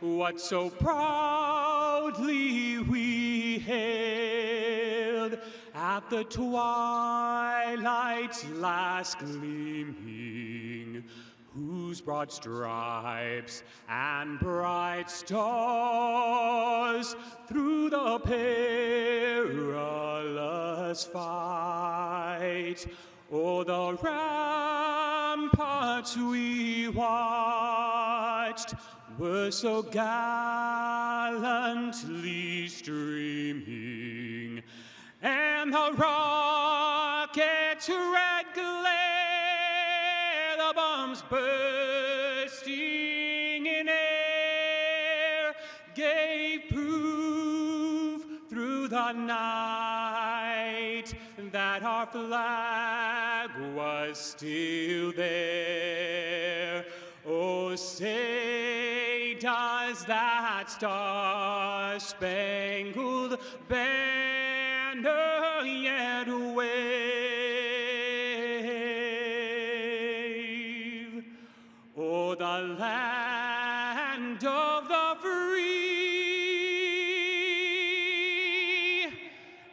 what so proudly we hailed at the twilight's last gleaming, whose broad stripes and bright stars through the perilous fight o'er the ramparts we watched were so gallantly streaming, and the rocket's red glare, the bombs bursting in air, gave proof through the night that our flag was still there. Oh, say does that star-spangled banner yet wave o'er the land of the free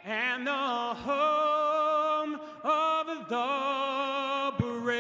and the home of the brave?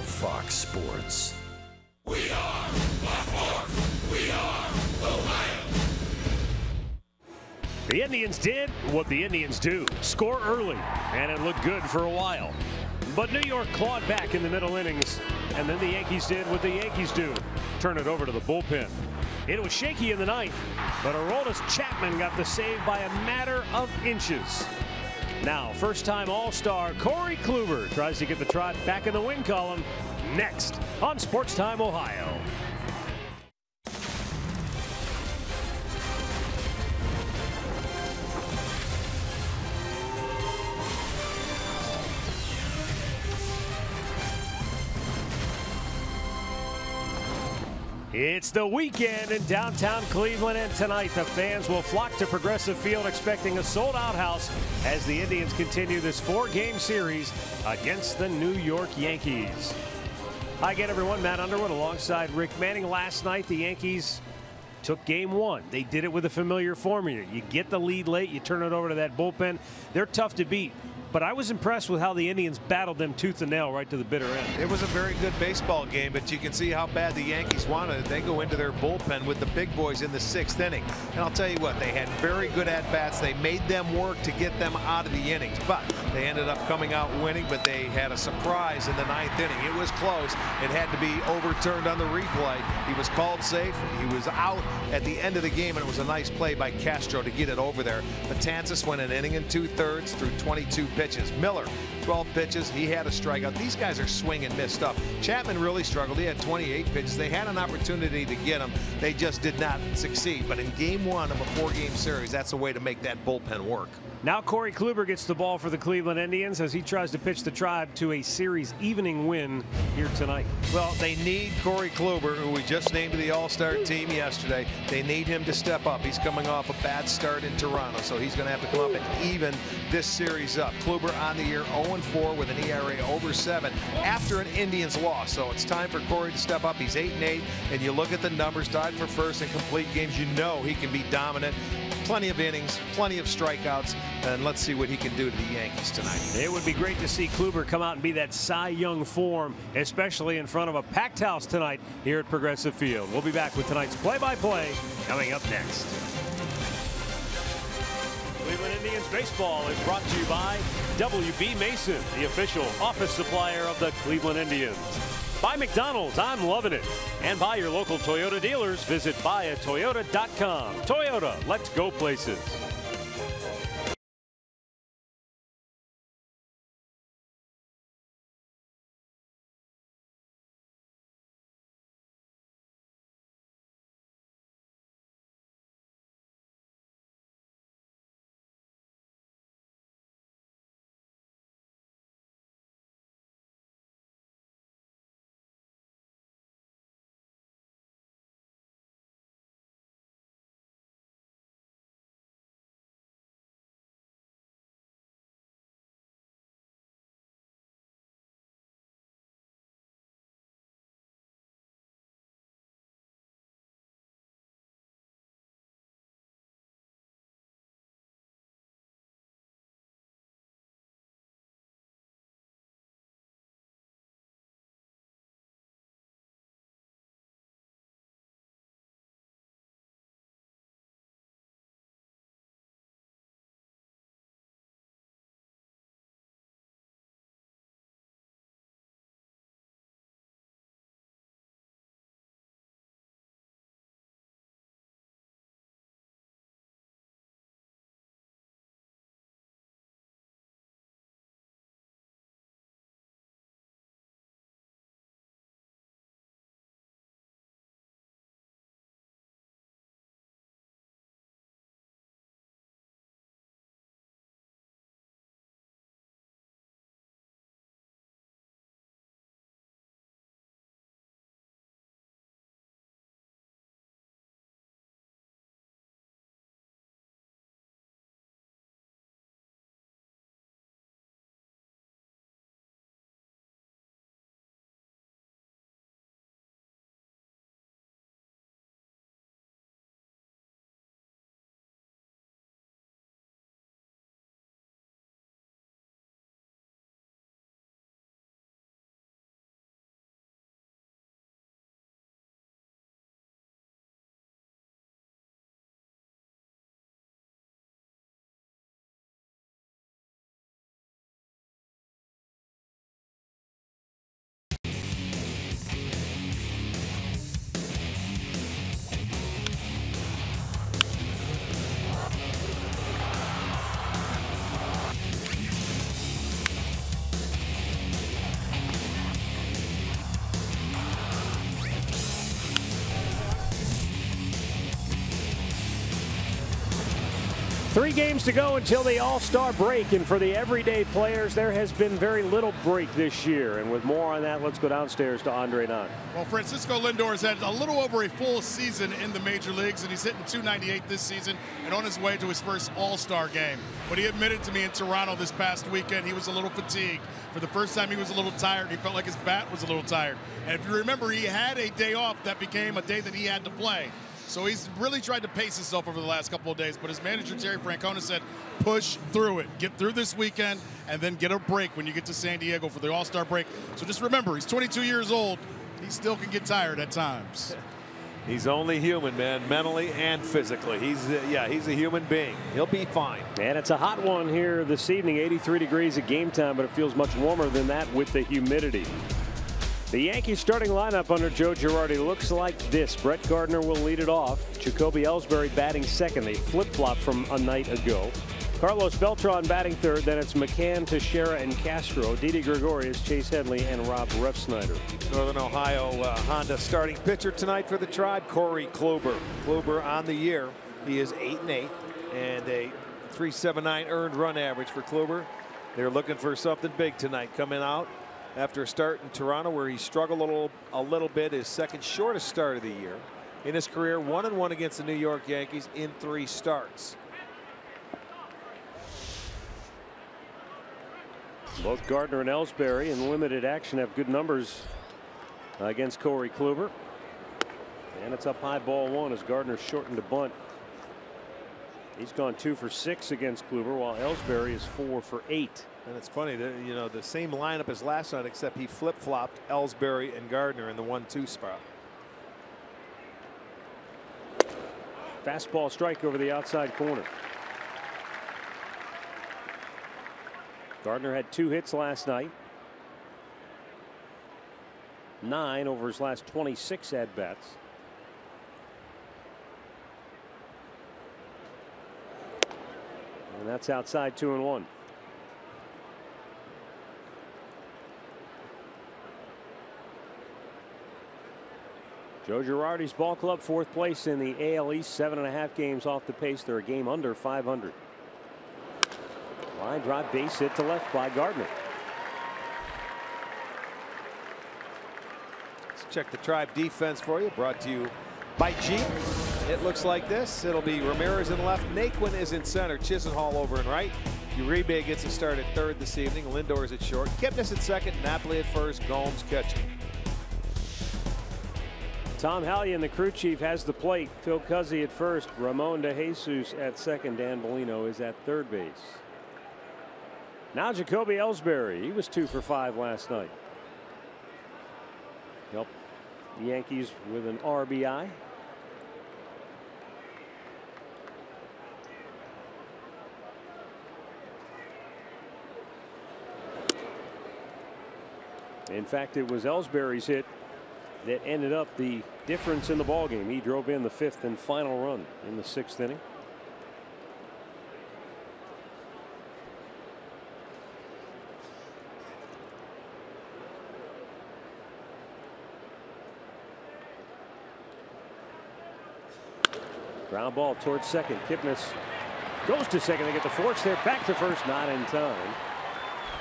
Fox Sports. We are Baltimore. We are Ohio. The Indians did what the Indians do, score early, and it looked good for a while. But New York clawed back in the middle innings, and then the Yankees did what the Yankees do, turn it over to the bullpen. It was shaky in the ninth, but Aroldis Chapman got the save by a matter of inches. Now, first-time All-Star Corey Kluber tries to get the Trot back in the win column next on Sports Time Ohio. It's the weekend in downtown Cleveland, and tonight the fans will flock to Progressive Field expecting a sold-out house as the Indians continue this 4-game series against the New York Yankees. Hi again, everyone. Matt Underwood alongside Rick Manning. Last night, the Yankees took game one. They did it with a familiar formula. You get the lead late, you turn it over to that bullpen. They're tough to beat. but I was impressed with how the Indians battled them tooth and nail right to the bitter end. It was a very good baseball game, but you can see how bad the Yankees wanted it. They go into their bullpen with the big boys in the 6th inning. And I'll tell you what, they had very good at-bats. They made them work to get them out of the innings, but they ended up coming out winning, but they had a surprise in the 9th inning. It was close. It had to be overturned on the replay. He was called safe. He was out at the end of the game, and it was a nice play by Castro to get it over there. Betances went an inning and 2/3 through 22 pitches. Miller, 12 pitches. He had a strikeout. These guys are swing and miss stuff. Chapman really struggled. He had 28 pitches. They had an opportunity to get him. They just did not succeed. But in game 1 of a 4-game series, that's a way to make that bullpen work. Now Corey Kluber gets the ball for the Cleveland Indians as he tries to pitch the Tribe to a series evening win here tonight. Well, they need Corey Kluber, who we just named to the All-Star team yesterday. They need him to step up. He's coming off a bad start in Toronto, so he's going to have to come up and even this series up. Kluber on the year 0-4 with an ERA over 7 after an Indians loss. So it's time for Corey to step up. He's 8-8, and you look at the numbers, tied for first in complete games. You know he can be dominant. Plenty of innings, plenty of strikeouts, and let's see what he can do to the Yankees tonight. It would be great to see Kluber come out and be that Cy Young form, especially in front of a packed house tonight here at Progressive Field. We'll be back with tonight's play-by-play coming up next. Cleveland Indians baseball is brought to you by WB Mason, the official office supplier of the Cleveland Indians. By McDonald's, I'm loving it. And by your local Toyota dealers, visit buyatoyota.com. Toyota, let's go places. Three games to go until the All-Star break, and for the everyday players, there has been very little break this year. And with more on that, let's go downstairs to Andre Nunn. Well, Francisco Lindor has had a little over a full season in the major leagues, and he's hitting .298 this season and on his way to his first All-Star game. But he admitted to me in Toronto this past weekend he was a little fatigued. For the first time, he was a little tired. He felt like his bat was a little tired. And if you remember, he had a day off that became a day that he had to play. So he's really tried to pace himself over the last couple of days. But his manager, Terry Francona, said, push through it. Get through this weekend and then get a break when you get to San Diego for the All-Star break. So just remember, he's 22 years old. He still can get tired at times. He's only human, man, mentally and physically. He's a human being. He'll be fine. And it's a hot one here this evening, 83 degrees at game time, but it feels much warmer than that with the humidity. The Yankees starting lineup under Joe Girardi looks like this. Brett Gardner will lead it off. Jacoby Ellsbury batting second. They flip-flop from a night ago. Carlos Beltran batting third. Then it's McCann, Teixeira, and Castro. Didi Gregorius, Chase Headley, and Rob Refsnyder. Northern Ohio Honda starting pitcher tonight for the Tribe, Corey Kluber. Kluber on the year. He is 8-8 and a .379 earned run average for Kluber. They're looking for something big tonight coming out after a start in Toronto where he struggled a little bit, his second shortest start of the year. In his career, 1-1 against the New York Yankees in 3 starts. Both Gardner and Ellsbury in limited action have good numbers against Corey Kluber. And it's up high, ball 1 as Gardner shortened a bunt. He's gone 2 for 6 against Kluber, while Ellsbury is 4 for 8. And it's funny that, you know, the same lineup as last night, except he flip-flopped Ellsbury and Gardner in the 1-2 spot. Fastball strike over the outside corner. Gardner had 2 hits last night. 9 over his last 26 at-bats. And that's outside 2-1. Joe Girardi's ball club 4th place in the AL East, 7.5 games off the pace. They're a game under 500. Line drive, base hit to left by Gardner. Let's check the Tribe defense for you. Brought to you by Jeep. It looks like this. It'll be Ramirez in left. Naquin is in center. Chisenhall over in right. Uribe gets a start at third this evening. Lindor is at short. Kipnis at second. Napoli at first. Gomes catching. Tom Hallion, the crew chief, has the plate. Phil Cuzzi at first. Ramon De Jesus at second. Dan Bellino is at third base. Now Jacoby Ellsbury. He was 2 for 5 last night. Helped the Yankees with an RBI. In fact, it was Ellsbury's hit that ended up the difference in the ballgame. He drove in the 5th and final run in the 6th inning. Ground ball towards second. Kipnis goes to second. They get the force there. Back to first. Not in time.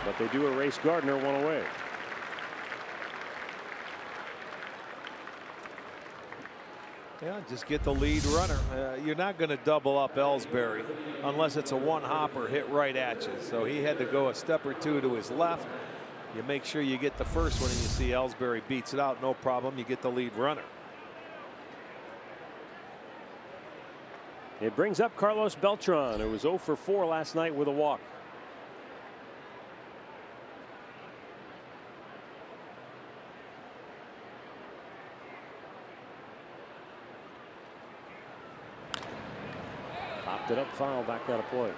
But they do erase Gardner 1 away. Yeah, just get the lead runner. You're not going to double up Ellsbury unless it's a one-hopper hit right at you. So he had to go a step or 2 to his left. You make sure you get the first one and you see Ellsbury beats it out. No problem. You get the lead runner. It brings up Carlos Beltran, who was 0 for 4 last night with a walk. Popped it up, foul, back out of play.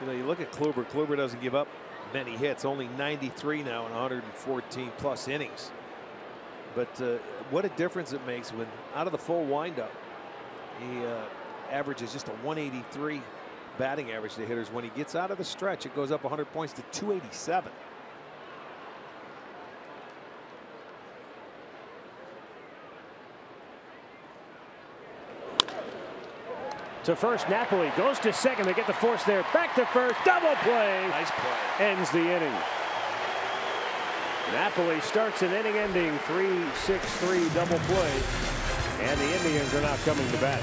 You know, you look at Kluber. Kluber doesn't give up many hits, only 93 now in 114 plus innings. But what a difference it makes when out of the full windup, he averages just a 183 batting average to hitters. When he gets out of the stretch, it goes up 100 points to 287. To first, Napoli goes to second. They get the force there. Back to first. Double play. Nice play. Ends the inning. Napoli starts an inning-ending 3-6-3 double play. And the Indians are now coming to bat.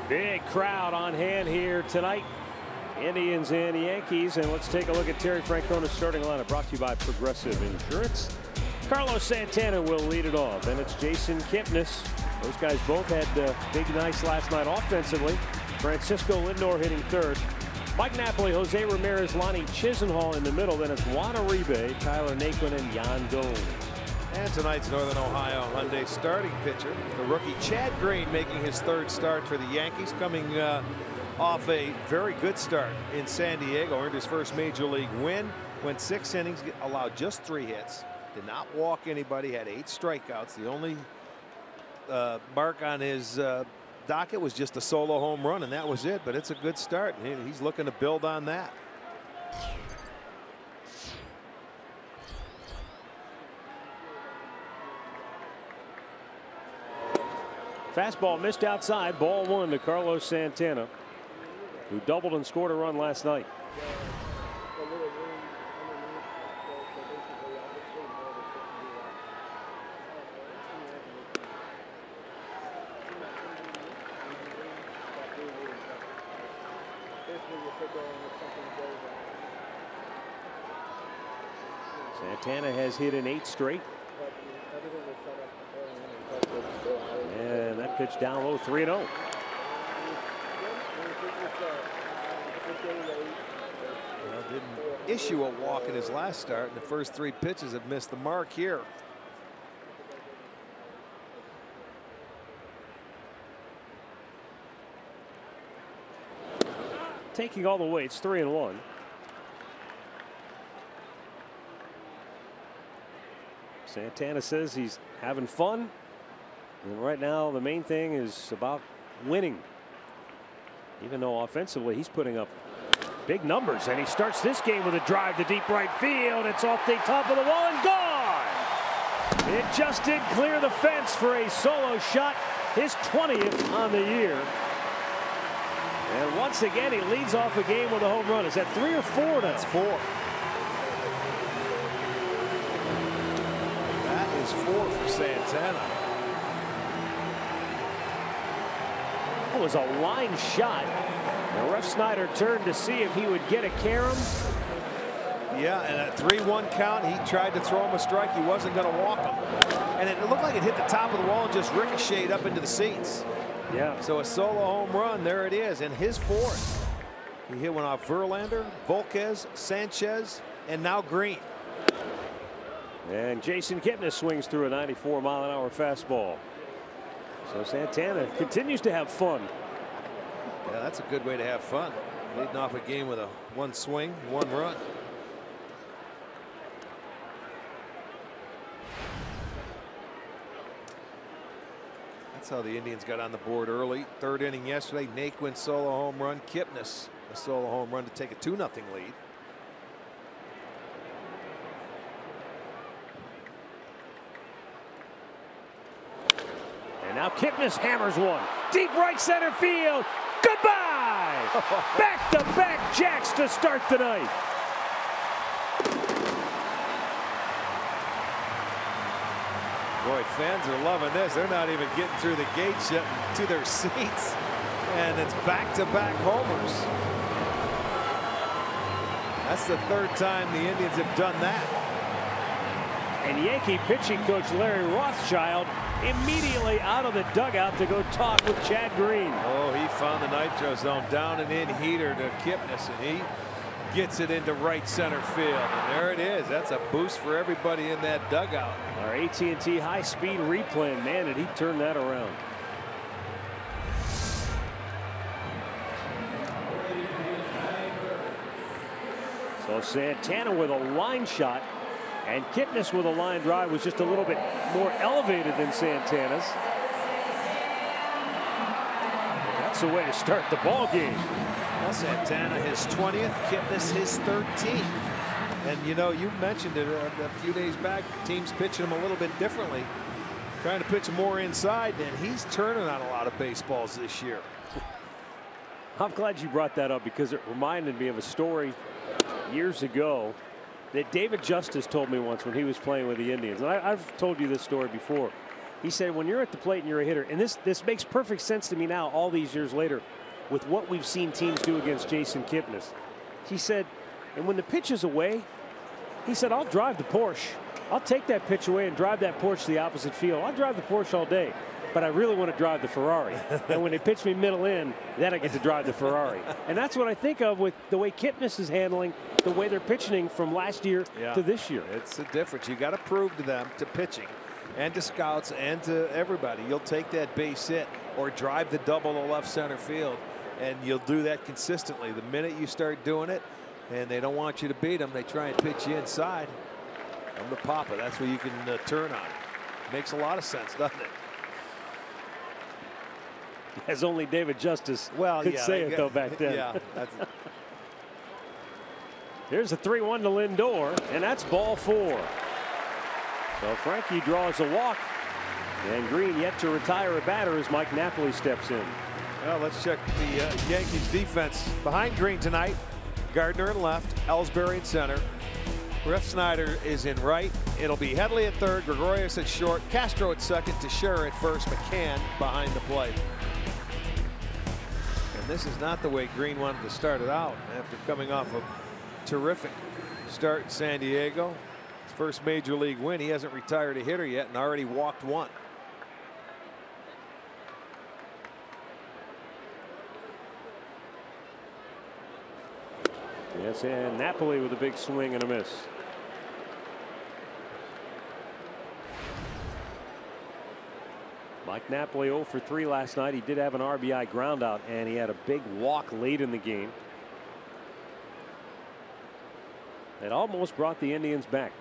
Big crowd on hand here tonight. Indians and Yankees. And let's take a look at Terry Francona's starting lineup, brought to you by Progressive Insurance. Carlos Santana will lead it off. And it's Jason Kipnis. Those guys both had big nights last night offensively. Francisco Lindor hitting third. Mike Napoli, Jose Ramirez, Lonnie Chisenhall in the middle. Then it's Juan Uribe, Tyler Naquin, and Yan Gomes. And tonight's Northern Ohio Hyundai starting pitcher, the rookie Chad Green, making his third start for the Yankees, coming off a very good start in San Diego. Earned his first major league win, went 6 innings, allowed just 3 hits, did not walk anybody, had 8 strikeouts. The only mark on his docket was just a solo home run, and that was it. But it's a good start, and he's looking to build on that. Fastball missed outside. Ball 1 to Carlos Santana, who doubled and scored a run last night. Santana has hit in 8 straight. And that pitch down low, 3-0. Didn't issue a walk in his last start, and the first 3 pitches have missed the mark here. Taking all the weights, 3-1. Santana says he's having fun, and right now the main thing is about winning. Even though offensively he's putting up big numbers, and he starts this game with a drive to deep right field. It's off the top of the wall and gone. It just did clear the fence for a solo shot, his 20th on the year. And once again he leads off a game with a home run. Is that 3 or 4 now? That's 4. That is 4 for Santana. It was a line shot. And Ref Snyder turned to see if he would get a carom. Yeah, and at 3-1 count, he tried to throw him a strike. He wasn't going to walk him. And it looked like it hit the top of the wall and just ricocheted up into the seats. Yeah. So a solo home run, there it is, and his 4th. He hit one off Verlander, Volquez, Sanchez, and now Green. And Jason Kipnis swings through a 94-mile-an-hour fastball. So Santana continues to have fun. Yeah, that's a good way to have fun. Leading off a game with a 1 swing, 1 run. That's how the Indians got on the board early. 3rd inning yesterday. Naquin solo home run. Kipnis a solo home run to take a 2-0 lead. And now Kipnis hammers one. Deep right center field. Goodbye! Back-to-back jacks to start the night. Boy, fans are loving this. They're not even getting through the gates yet to their seats. And it's back-to-back homers. That's the 3rd time the Indians have done that. And Yankee pitching coach Larry Rothschild immediately out of the dugout to go talk with Chad Green. Oh, he found the nitro zone, down and in heater to Kipnis, and he gets it into right center field. And there it is. That's a boost for everybody in that dugout. Our AT&T high-speed replay, man, did he turn that around. So Santana with a line shot, and Kipnis with a line drive was just a little bit more elevated than Santana's. That's the way to start the ball game. Well, Santana his 20th, Kipnis his 13th. And you know, you mentioned it a few days back, teams pitching him a little bit differently, trying to pitch more inside, and he's turning on a lot of baseballs this year. I'm glad you brought that up, because it reminded me of a story years ago that David Justice told me once when he was playing with the Indians. And I've told you this story before. He said, when you're at the plate and you're a hitter, and this makes perfect sense to me now, all these years later, with what we've seen teams do against Jason Kipnis. He said, and when the pitch is away, he said, I'll drive the Porsche. I'll take that pitch away and drive that Porsche to the opposite field. I'll drive the Porsche all day, but I really want to drive the Ferrari. And when they pitch me middle in, then I get to drive the Ferrari. And that's what I think of with the way Kipnis is handling the way they're pitching from last year to this year. It's the difference. You got to prove to them, to pitching and to scouts and to everybody, you'll take that base hit or drive the double to left center field, and you'll do that consistently. The minute you start doing it and they don't want you to beat them, they try and pitch you inside. I'm the Papa. That's where you can turn on. Makes a lot of sense, doesn't it? As only David Justice could say it, though, back then. Yeah. Here's a 3-1 to Lindor, and that's ball 4. So Frankie draws a walk, and Green yet to retire a batter as Mike Napoli steps in. Well, let's check the Yankees defense. Behind Green tonight, Gardner in left, Ellsbury in center. Ref Snyder is in right. It'll be Headley at third, Gregorius at short, Castro at second, Teixeira at first, McCann behind the plate. And this is not the way Green wanted to start it out after coming off a terrific start in San Diego. His first major league win. He hasn't retired a hitter yet and already walked one. Yes, and Napoli with a big swing and a miss. Mike Napoli 0 for 3 last night. He did have an RBI ground out, and he had a big walk late in the game. It almost brought the Indians back.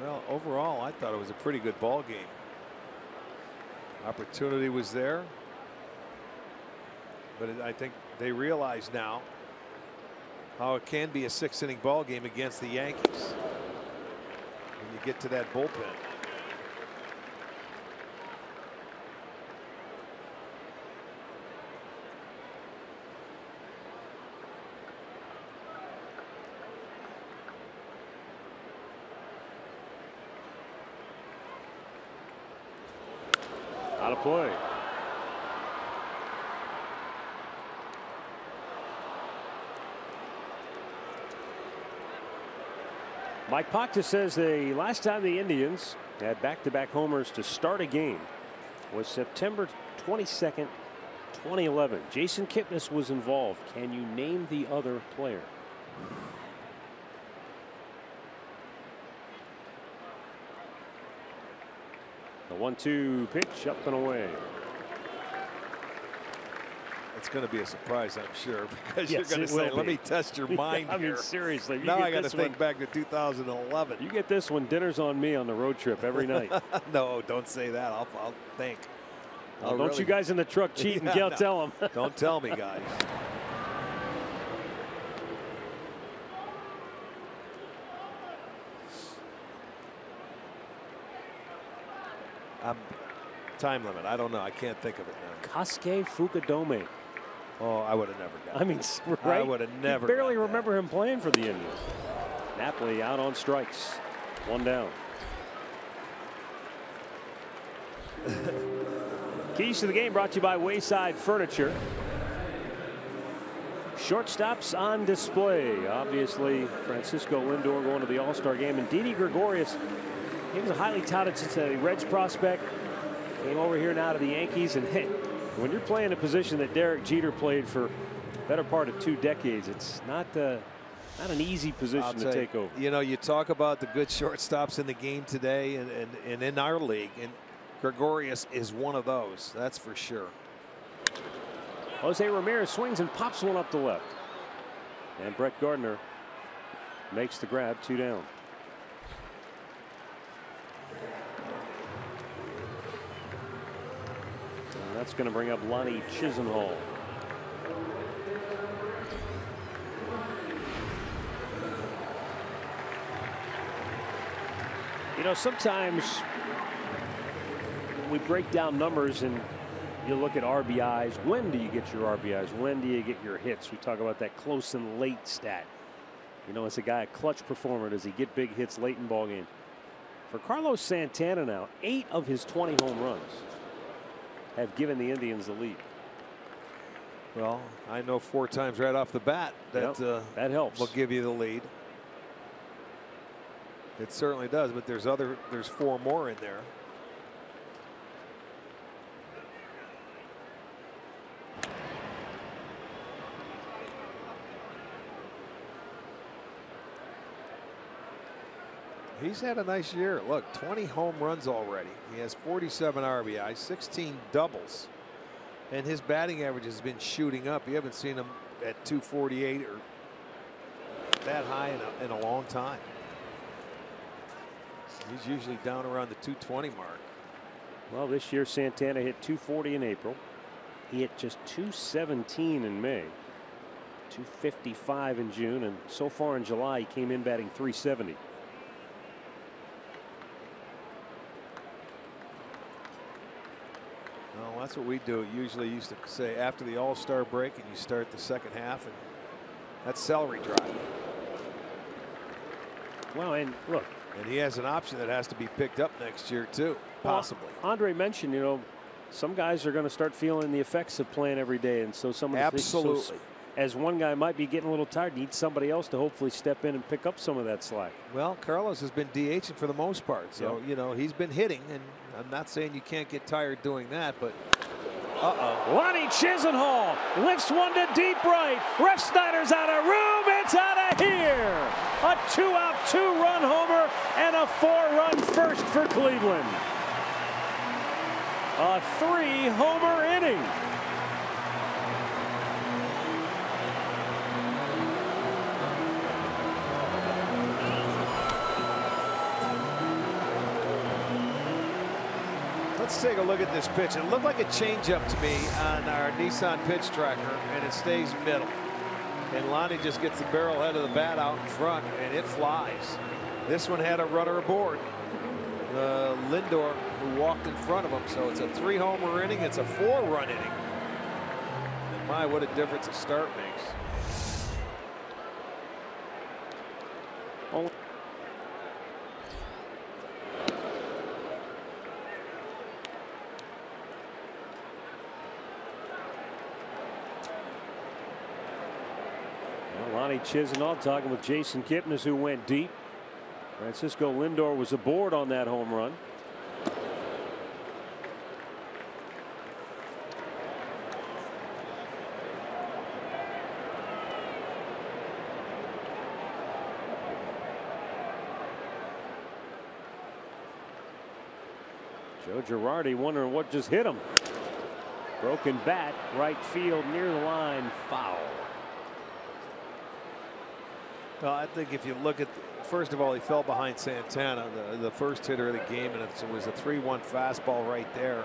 Well, overall, I thought it was a pretty good ball game. Opportunity was there, but I think they realize now how it can be a 6-inning ball game against the Yankees when you get to that bullpen. Out of play. Mike Pacta says the last time the Indians had back-to-back homers to start a game was September 22nd, 2011. Jason Kipnis was involved. Can you name the other player? The 1-2 pitch, up and away. It's going to be a surprise, I'm sure, because Yes, you're going to say, let me test your mind I here. mean, seriously. Now I got to think back to 2011. You get this one, dinner's on me on the road trip every night. No, don't say that. I'll think. Well, don't you guys in the truck cheat and no. tell them. Don't tell me, guys. Time limit. I don't know. I can't think of it now. Kosuke Fukudome. Oh, I would have never got it. I mean, right? I would have never. You barely remember him playing for the Indians. Napoli out on strikes. 1 down. Keys to the game brought to you by Wayside Furniture. Shortstops on display. Obviously, Francisco Lindor going to the All-Star game. And Didi Gregorius, he was a highly touted Cincinnati Reds prospect. Came over here now to the Yankees. And hey, when you're playing a position that Derek Jeter played for the better part of 2 decades, it's not an easy position to take over. You know, you talk about the good shortstops in the game today and in our league, and Gregorius is one of those. That's for sure. Jose Ramirez swings and pops one up the left. And Brett Gardner makes the grab. 2 down. And that's going to bring up Lonnie Chisenhall. You know, sometimes we break down numbers and you look at RBIs. When do you get your RBIs? When do you get your hits? We talk about that close and late stat. You know, as a guy, a clutch performer, does he get big hits late in ball games? For Carlos Santana now, 8 of his 20 home runs have given the Indians the lead. Well, I know 4 times right off the bat that that helps. Will give you the lead. It certainly does, but there's 4 more in there. He's had a nice year. Look, 20 home runs already. He has 47 RBI, 16 doubles. And his batting average has been shooting up. You haven't seen him at 248 or that high in a long time. He's usually down around the 220 mark. Well, this year Santana hit 240 in April. He hit just 217 in May, 255 in June, and so far in July he came in batting 370. Well, that's what we do. Usually used to say after the All-Star break and you start the second half, and that's celery drive. Well, and look. And he has an option that has to be picked up next year too, possibly. Well, Andre mentioned, you know, some guys are going to start feeling the effects of playing every day, and so some of the absolutely. So, as one guy might be getting a little tired, needs somebody else to hopefully step in and pick up some of that slack. Well, Carlos has been DHing for the most part, so you know he's been hitting, and I'm not saying you can't get tired doing that, but Lonnie Chisenhall lifts one to deep right. Ref Snyder's out of room. It's out of here. A 2-out, 2-run homer and a 4-run first for Cleveland. A 3-homer inning. let's take a look at this pitch. It looked like a changeup to me on our Nissan pitch tracker, and it stays middle. And Lonnie just gets the barrel head of the bat out in front, and it flies. This one had a runner aboard. Lindor, who walked in front of him. So it's a 3-homer inning. It's a 4-run inning. And my, what a difference a start makes. Oh. Lonnie Chisenhall talking with Jason Kipnis, who went deep. Francisco Lindor was aboard on that home run. Joe Girardi wondering what just hit him. Broken bat, right field near the line, foul. Well, I think if you look at, first of all, he fell behind Santana, the first hitter of the game, and it was a 3-1 fastball right there.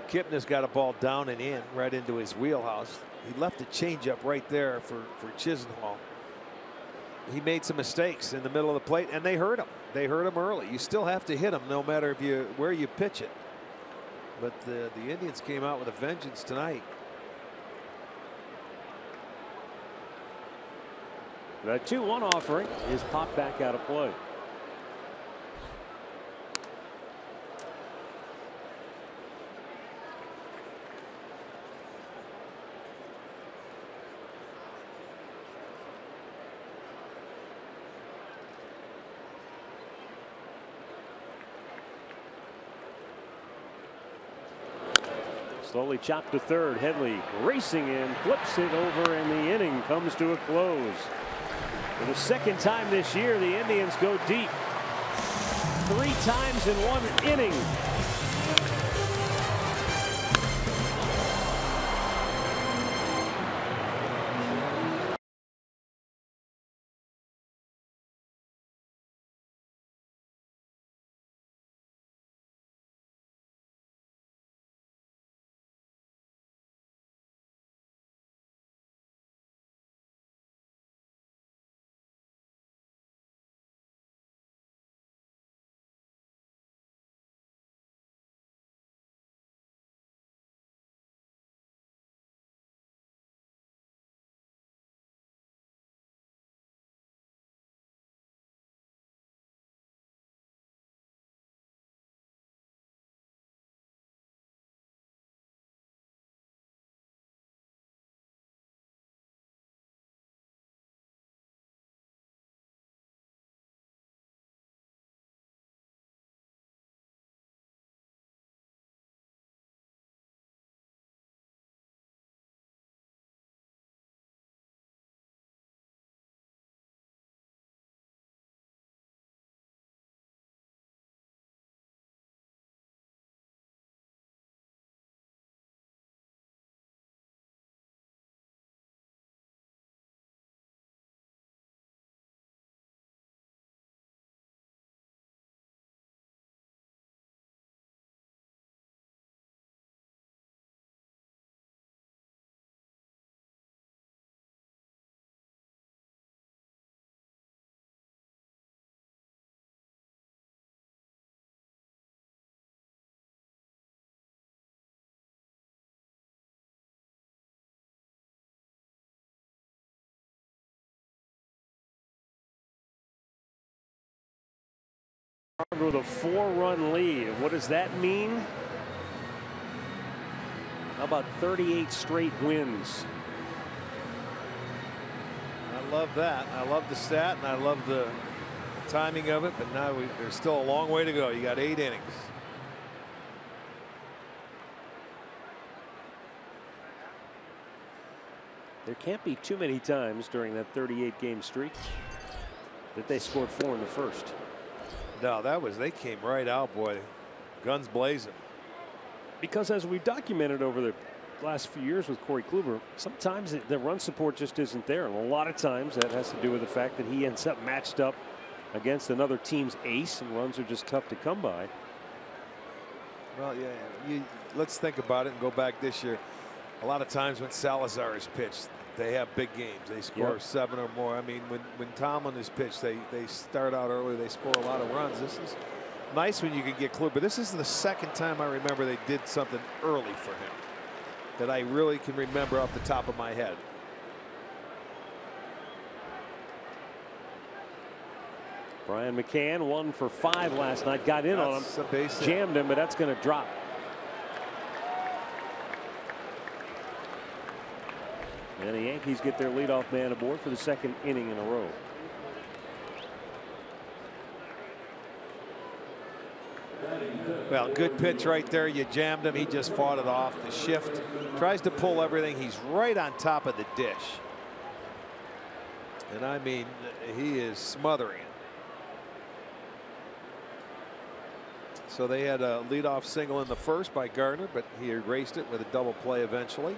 Kipnis got a ball down and in, right into his wheelhouse. He left a changeup right there for Chisenhall. He made some mistakes in the middle of the plate, and they hurt him. They hurt him early. You still have to hit him, no matter where you pitch it. But the Indians came out with a vengeance tonight. The 2-1 offering is popped back out of play. Slowly chopped to third. Headley racing in, flips it over, and the inning comes to a close. For the second time this year, the Indians go deep 3 times in 1 inning. with a 4-run lead. What does that mean? How about 38 straight wins? I love that. I love the stat, and I love the timing of it. But now there's still a long way to go. You got 8 innings. There can't be too many times during that 38-game streak that they scored 4 in the first. No, they came right out, boy. Guns blazing. Because as we've documented over the last few years with Corey Kluber, sometimes the run support just isn't there. And a lot of times that has to do with the fact that he ends up matched up against another team's ace, and runs are just tough to come by. Well, yeah, let's think about it and go back this year. A lot of times when Salazar is pitched, they have big games. They score 7 or more. I mean, when Tomlin is pitched, they start out early. They score a lot of runs. This is nice when you can get Kluber. This is the second time I remember they did something early for him that I really can remember off the top of my head. Brian McCann 1 for 5 last night. Got in on him, jammed him, but that's going to drop. And the Yankees get their leadoff man aboard for the 2nd inning in a row. Well, good pitch right there. You jammed him. He just fought it off. The shift tries to pull everything. He's right on top of the dish. And I mean, he is smothering it. So they had a leadoff single in the first by Gardner, but he erased it with a double play eventually.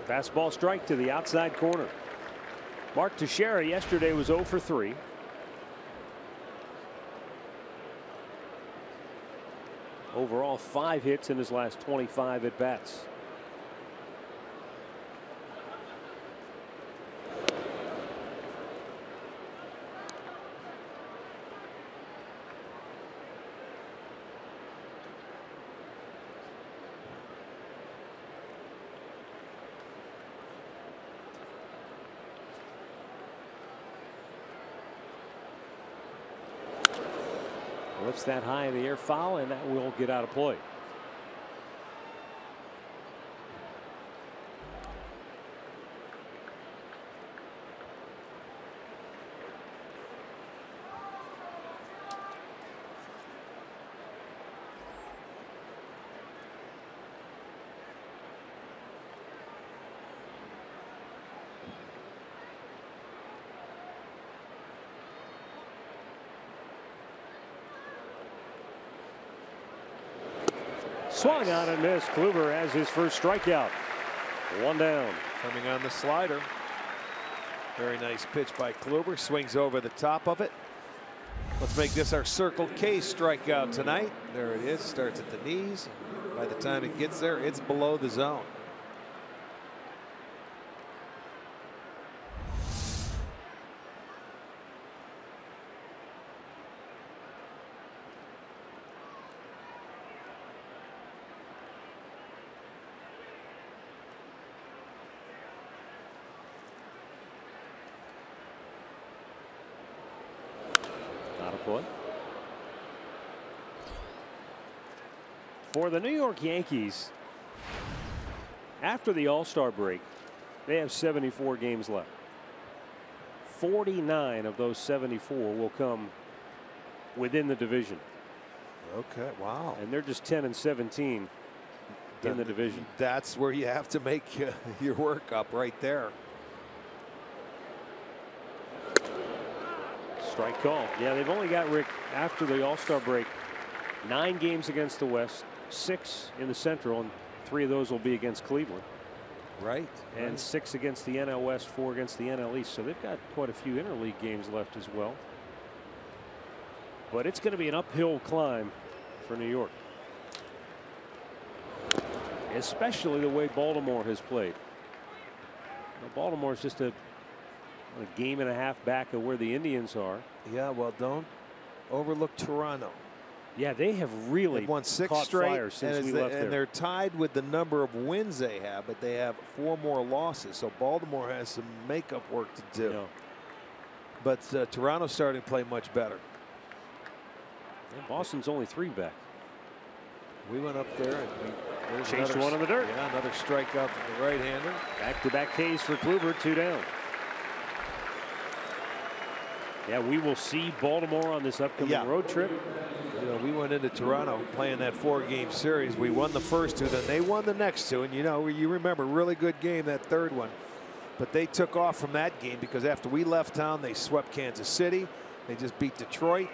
Fastball strike to the outside corner. Mark Teixeira yesterday was 0 for 3. Overall 5 hits in his last 25 at bats. Lifts that high in the air, foul, and that will get out of play. Swung on and missed. Kluber has his first strikeout. 1 down. Coming on the slider. Very nice pitch by Kluber. Swings over the top of it. Let's make this our Circle K strikeout tonight. There it is. Starts at the knees. By the time it gets there, it's below the zone. For the New York Yankees, after the All-Star break, they have 74 games left. 49 of those 74 will come within the division. Okay, wow. And they're just 10 and 17 in the division. That's where you have to make your work up right there. Strike call. Yeah, they've only got, Rick, after the All-Star break, 9 games against the West, 6 in the Central, and 3 of those will be against Cleveland. Right. And 6 against the NL West, 4 against the NL East. So they've got quite a few interleague games left as well. But it's going to be an uphill climb for New York, especially the way Baltimore has played. Now, Baltimore is just a game and a half back of where the Indians are. Yeah, well, don't overlook Toronto. Yeah, they have really They've won 6 caught straight fire since we left there. and they're tied with the number of wins they have, but they have 4 more losses. So Baltimore has some makeup work to do. Yeah. But Toronto's starting to play much better. And Boston's only 3 back. We went up there and we chased one in the dirt. Yeah, another strikeout from the right-hander. Back-to-back Ks for Kluber, 2 down. Yeah, we will see Baltimore on this upcoming road trip. You know, we went into Toronto playing that 4-game series. We won the first 2, then they won the next 2. And, you know, you remember, really good game, that 3rd one. But they took off from that game because after we left town, they swept Kansas City. They just beat Detroit,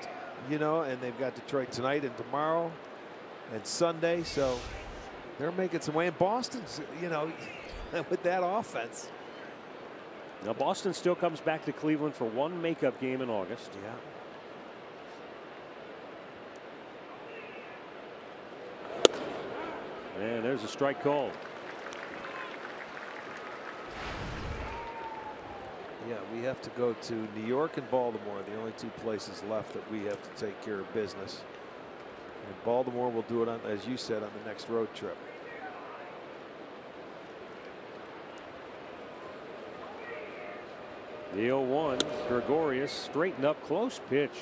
you know, and they've got Detroit tonight and tomorrow and Sunday. So they're making some way. And Boston's, you know, with that offense. Now, Boston still comes back to Cleveland for 1 makeup game in August. Yeah. And there's a strike called. Yeah, we have to go to New York and Baltimore, the only 2 places left that we have to take care of business. And Baltimore will do it, on, as you said, on the next road trip. The 0-1, Gregorius straightened up, close pitch.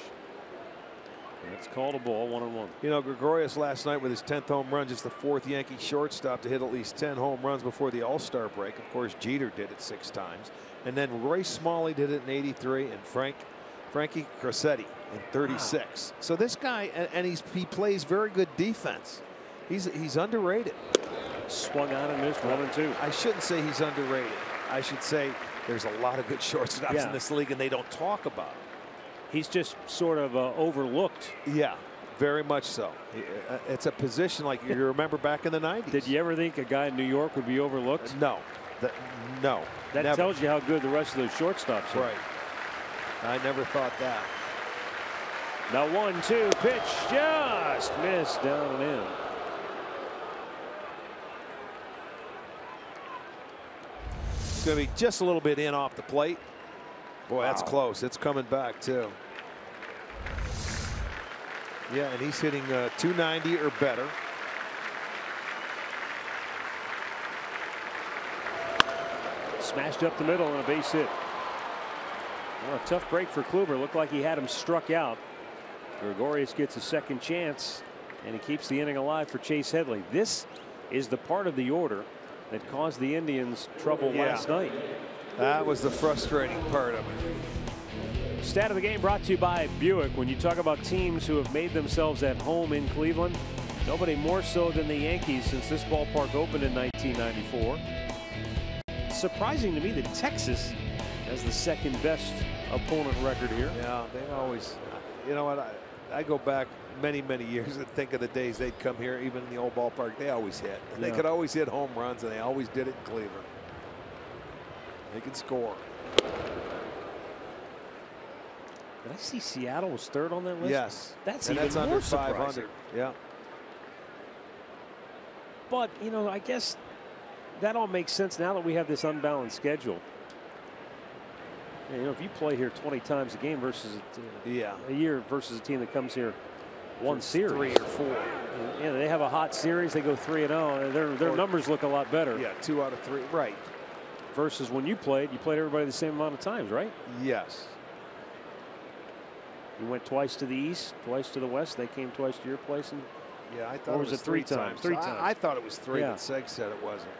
That's called a ball, 1-1. You know, Gregorius last night with his 10th home run, just the 4th Yankee shortstop to hit at least 10 home runs before the All-Star break. Of course, Jeter did it 6 times. And then Roy Smalley did it in '83 and Frankie Crosetti in '36. Wow. So this guy, and he plays very good defense. He's underrated. Swung on and missed 1 and 2. I shouldn't say he's underrated. I should say there's a lot of good shortstops in this league and they don't talk about him. He's just sort of overlooked. Yeah, very much so. It's a position like you remember back in the 90s. Did you ever think a guy in New York would be overlooked? No. No. That never. tells you how good the rest of those shortstops are. Right. I never thought that. Now 1-2 pitch just missed down and in. It's going to be just a little bit in off the plate. Boy, that's close. It's coming back too. Yeah, and he's hitting 290 or better. Smashed up the middle on a base hit. Well, a tough break for Kluber. Looked like he had him struck out. Gregorius gets a second chance, and he keeps the inning alive for Chase Headley. This is the part of the order that caused the Indians trouble last night. That was the frustrating part of it. Stat of the game brought to you by Buick. When you talk about teams who have made themselves at home in Cleveland, nobody more so than the Yankees since this ballpark opened in 1994. Surprising to me that Texas has the 2nd best opponent record here. Yeah, they always, you know what, I go back many years and think of the days they'd come here, even in the old ballpark. They always hit. And they could always hit home runs, and they always did it in Cleveland. They can score. Did I see Seattle was 3rd on that list? Yes. That's and even that's more under surprising. 500. Yeah. But, you know, I guess that all makes sense now that we have this unbalanced schedule. You know, if you play here 20 times a game versus a year versus a team that comes here one series, 3 or 4. Yeah, they have a hot series. They go 3-0. Their numbers look a lot better. Yeah, 2 out of 3. Right. Versus when you played everybody the same amount of times, right? Yes. You went twice to the east, twice to the west. They came twice to your place, and yeah, I thought or was it 3 times? 3 times. I thought it was 3, but Seg said it wasn't.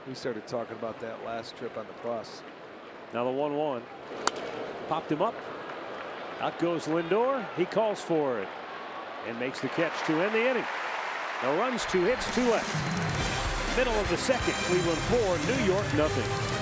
We started talking about that last trip on the bus. Now the 1-1 popped him up. Out goes Lindor. He calls for it and makes the catch to end the inning. No runs, 2 hits, 2 left. Middle of the 2nd, Cleveland 4, New York nothing.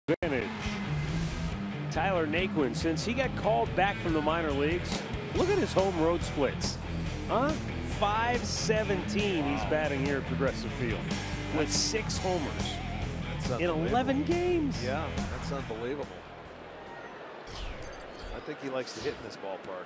advantage. Tyler Naquin, since he got called back from the minor leagues, look at his home road splits. Huh? 517 he's batting here at Progressive Field with 6 homers in 11 games. Yeah, that's unbelievable. I think he likes to hit in this ballpark.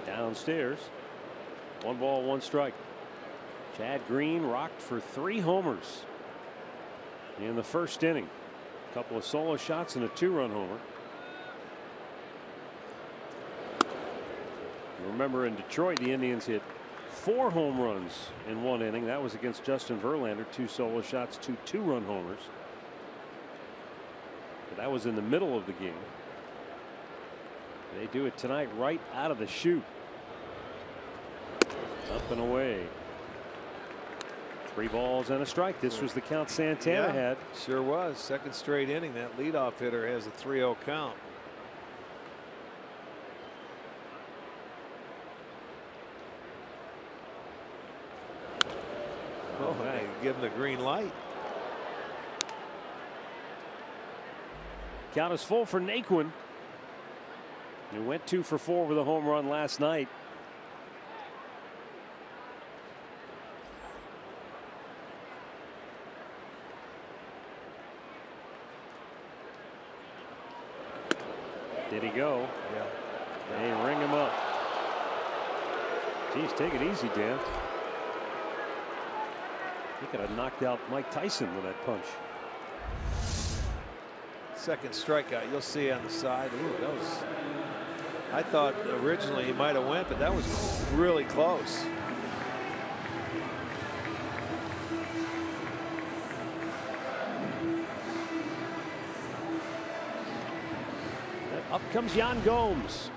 Downstairs, 1 ball, 1 strike. Chad Green rocked for 3 homers in the first inning. A couple of solo shots and a 2-run homer. Remember, in Detroit, the Indians hit 4 home runs in 1 inning. That was against Justin Verlander. 2 solo shots, 2 2-run homers. But that was in the middle of the game. They do it tonight right out of the chute. Up and away. 3 balls and a strike. This was the count Santana had. Sure was. Second straight inning. That leadoff hitter has a 3-0 count. Oh, hey, give him the green light. Count is full for Naquin. He went 2 for 4 with a home run last night. Did he go? Yeah. They ring him up. Geez, take it easy, Dan. He could have knocked out Mike Tyson with that punch. Second strikeout. You'll see on the side. Ooh, that was. I thought originally he might have went, but that was really close. Up comes Yan Gomes.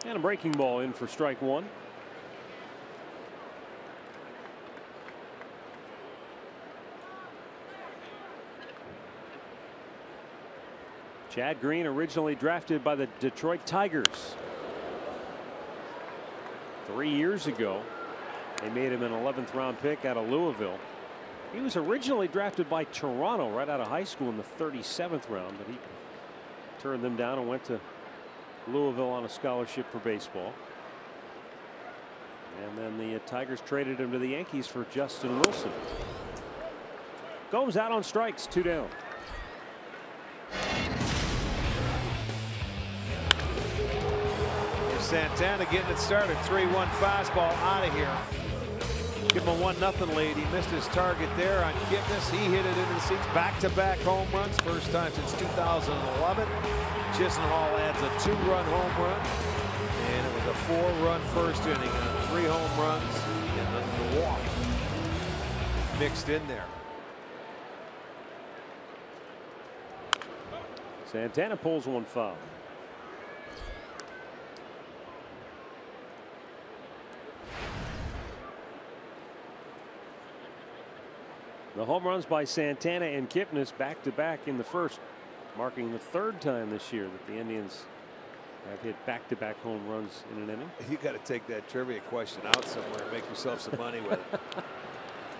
And a breaking ball in for strike 1. Chad Green, originally drafted by the Detroit Tigers. 3 years ago, they made him an 11th round pick out of Louisville. He was originally drafted by Toronto right out of high school in the 37th round, but he turned them down and went to Louisville on a scholarship for baseball. And then the Tigers traded him to the Yankees for Justin Wilson. Gomes out on strikes, 2 down. Santana getting it started. 3-1 fastball out of here. Give him a 1-0 lead. He missed his target there on Kipnis. He hit it into the seats. Back-to-back home runs. First time since 2011. Chisenhall adds a 2-run home run. And it was a 4-run first inning and 3 home runs. And then the walk mixed in there. Santana pulls 1 foul. The home runs by Santana and Kipnis back-to-back in the first, marking the 3rd time this year that the Indians have hit back-to-back home runs in an inning. You got to take that trivia question out somewhere and make yourself some money with it.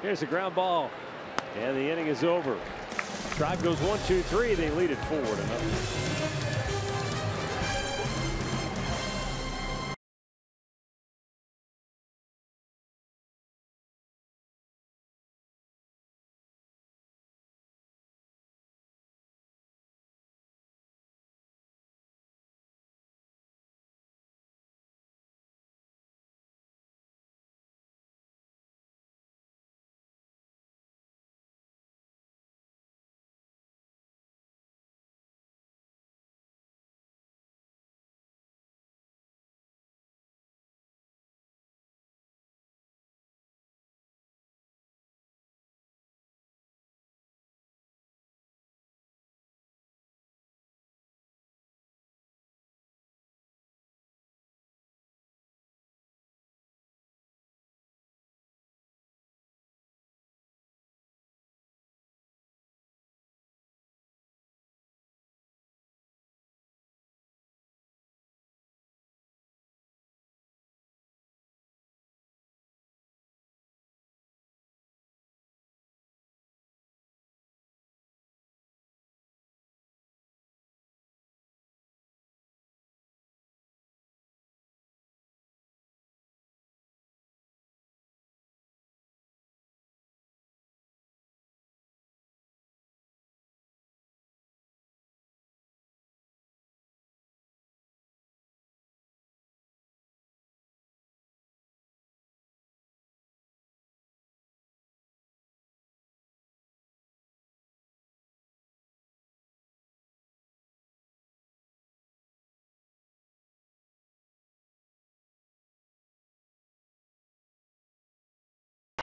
Here's a ground ball, and the inning is over. Tribe goes 1-2-3. They lead it 4-0.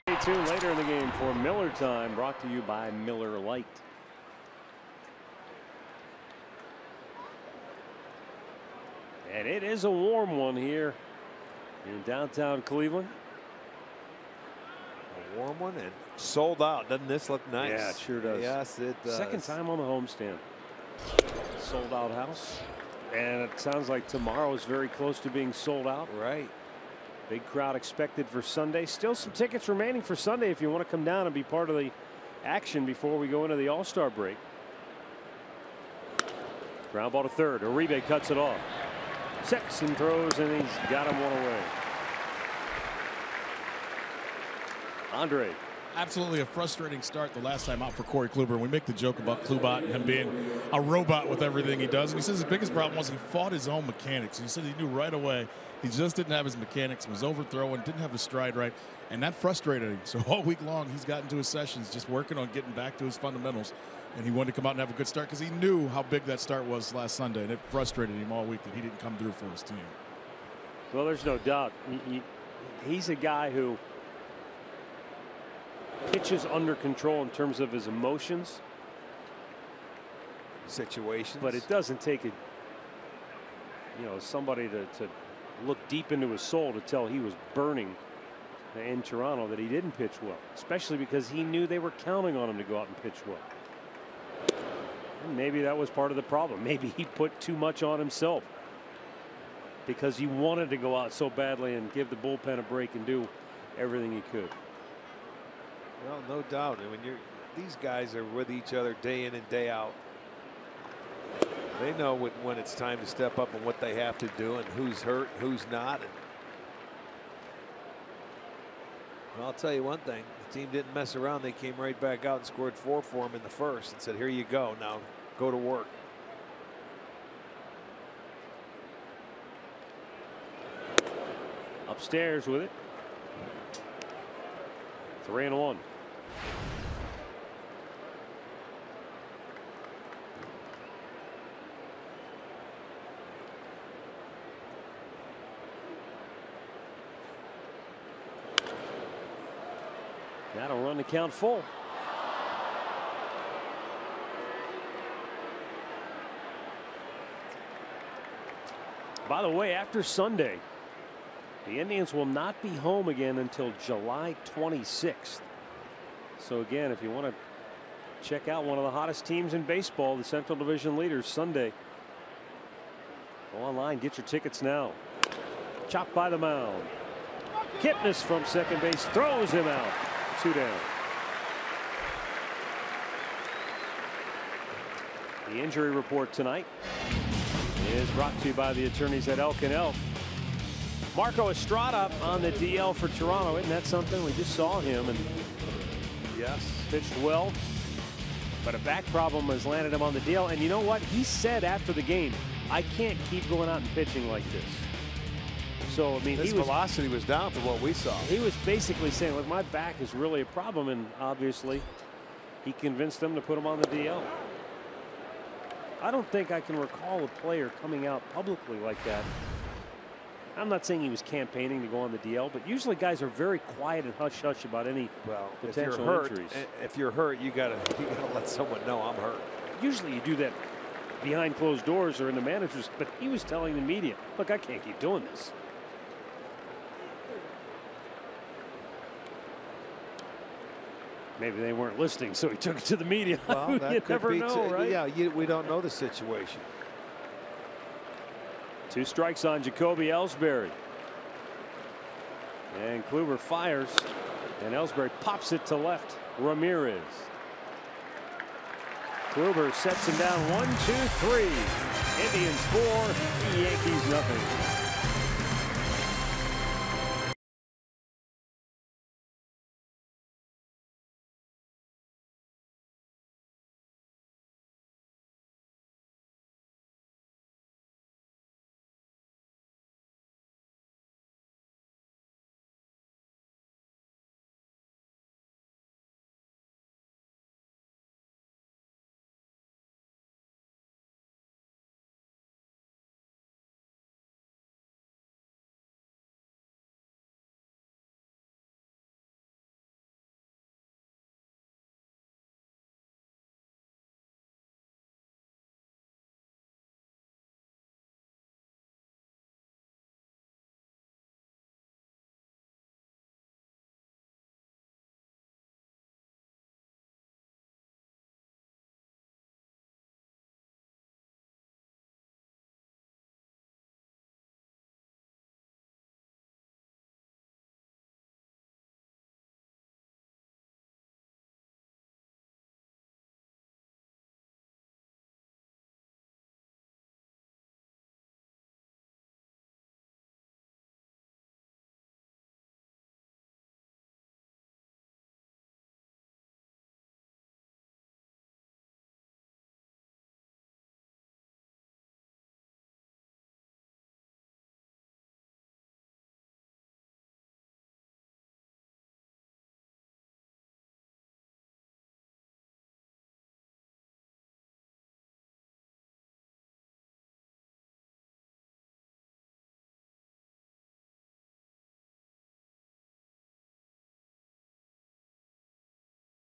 2 later in the game for Miller time, brought to you by Miller Lite. And it is a warm one here in downtown Cleveland. A warm one and sold out. Doesn't this look nice? Yeah, it sure does. Yes, it does. Second time on the homestand. Sold out house. And it sounds like tomorrow is very close to being sold out. Right. Big crowd expected for Sunday. Still some tickets remaining for Sunday if you want to come down and be part of the action before we go into the All-Star break. Ground ball to third. Uribe cuts it off. Sexton throws and he's got him one away. Andre. Absolutely a frustrating start the last time out for Corey Kluber. And we make the joke about Klubot and him being a robot with everything he does. And he says his biggest problem was he fought his own mechanics. He said he knew right away he just didn't have his mechanics, was overthrowing, didn't have the stride right, and that frustrated him. So all week long he's gotten to his sessions just working on getting back to his fundamentals. And he wanted to come out and have a good start because he knew how big that start was last Sunday, and it frustrated him all week that he didn't come through for his team. Well, there's no doubt. He's a guy who pitches under control in terms of his emotions. Situations. But it doesn't take somebody to look deep into his soul to tell he was burning in Toronto that he didn't pitch well, especially because he knew they were counting on him to go out and pitch well. And maybe that was part of the problem. Maybe he put too much on himself because he wanted to go out so badly and give the bullpen a break and do everything he could. Well, no doubt. I mean, these guys are with each other day in and day out. They know when it's time to step up and what they have to do and who's hurt, who's not. And well, I'll tell you one thing. The team didn't mess around. They came right back out and scored 4 for him in the first and said, here you go. Now go to work. Upstairs with it. 3-1. That'll run the count full. By the way, after Sunday, the Indians will not be home again until July 26th. So again, if you want to check out one of the hottest teams in baseball, the Central Division leaders, Sunday, go online, get your tickets now. Chopped by the mound. Kipnis from second base throws him out. 2 down. The injury report tonight is brought to you by the attorneys at Elk & Elk. Marco Estrada on the DL for Toronto. Isn't that something? We just saw him and yes, pitched well, but a back problem has landed him on the DL. And you know what? He said after the game, I can't keep going out and pitching like this. So, I mean, his velocity was down from what we saw. He was basically saying, look, my back is really a problem. And obviously, he convinced them to put him on the DL. I don't think I can recall a player coming out publicly like that. I'm not saying he was campaigning to go on the DL, but usually guys are very quiet and hush-hush about any potential injuries. If you're hurt, you gotta let someone know I'm hurt. Usually you do that behind closed doors or in the manager's, but he was telling the media, look, I can't keep doing this. Maybe they weren't listening, so he took it to the media. Well, that you could never be know, right? Yeah, we don't know the situation. 2 strikes on Jacoby Ellsbury. And Kluber fires, and Ellsbury pops it to left. Ramirez. Kluber sets him down 1, 2, 3. Indians 4, Yankees nothing.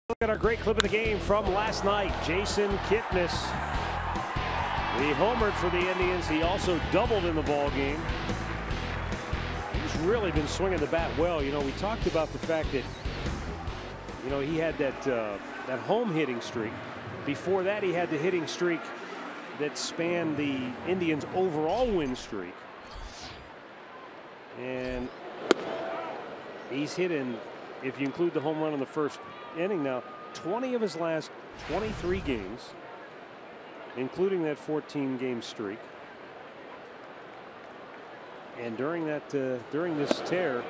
Look at our great clip of the game from last night. Jason Kipnis. He homered for the Indians. He also doubled in the ball game. He's really been swinging the bat well. You know, we talked about the fact that, you know, he had that home hitting streak. Before that, he had the hitting streak that spanned the Indians' overall win streak. And he's hit in, if you include the home run in the first inning now, 20 of his last 23 games, including that 14-game streak. And during this tear,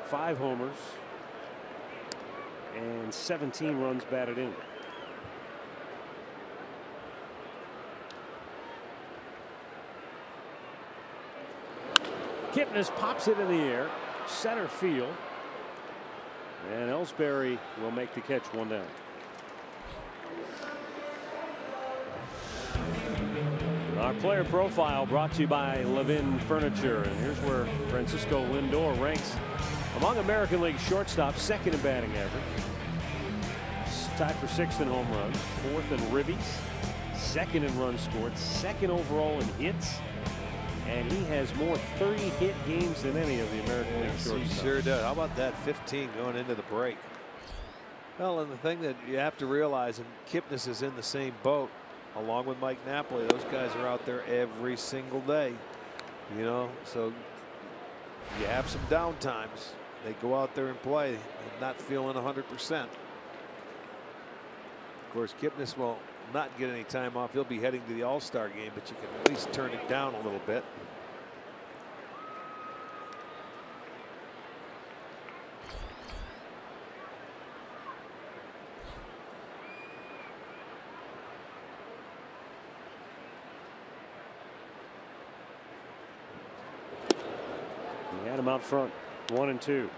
5 homers and 17 runs batted in. Kipnis pops it in the air, center field, and Ellsbury will make the catch, 1 down. Our player profile brought to you by Levin Furniture, and here's where Francisco Lindor ranks among American League shortstops, 2nd in batting average, tied for 6th in home runs, 4th in ribbies, 2nd in runs scored, 2nd overall in hits, and he has more 30-hit games than any of the American League shortstops. He sure does. How about that 15 going into the break? Well, and the thing that you have to realize, and Kipnis is in the same boat, along with Mike Napoli. Those guys are out there every single day, you know, so you have some down times. They go out there and play and not feeling 100%. Of course, Kipnis will not get any time off. He'll be heading to the All-Star game, but you can at least turn it down a little bit. He had him out front, 1-2.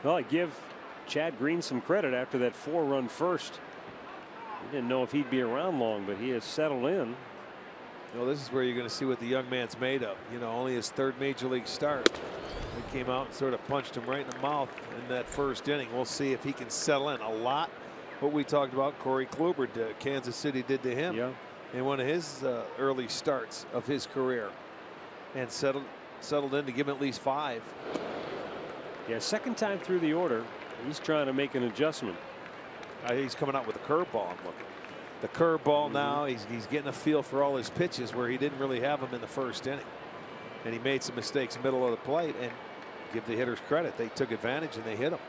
Well, I give Chad Green some credit after that 4-run first. We didn't know if he'd be around long, but he has settled in. You know, this is where you're going to see what the young man's made of. You know, only his 3rd major league start. He came out and sort of punched him right in the mouth in that first inning. We'll see if he can settle in. A lot what we talked about Corey Kluber, Kansas City did to him in one of his early starts of his career, and settled in to give him at least 5. Yeah, 2nd time through the order. He's trying to make an adjustment. He's coming out with a curveball. I'm looking. The curveball now. He's getting a feel for all his pitches where he didn't really have them in the first inning, and he made some mistakes middle of the plate. And give the hitters credit, they took advantage and they hit him.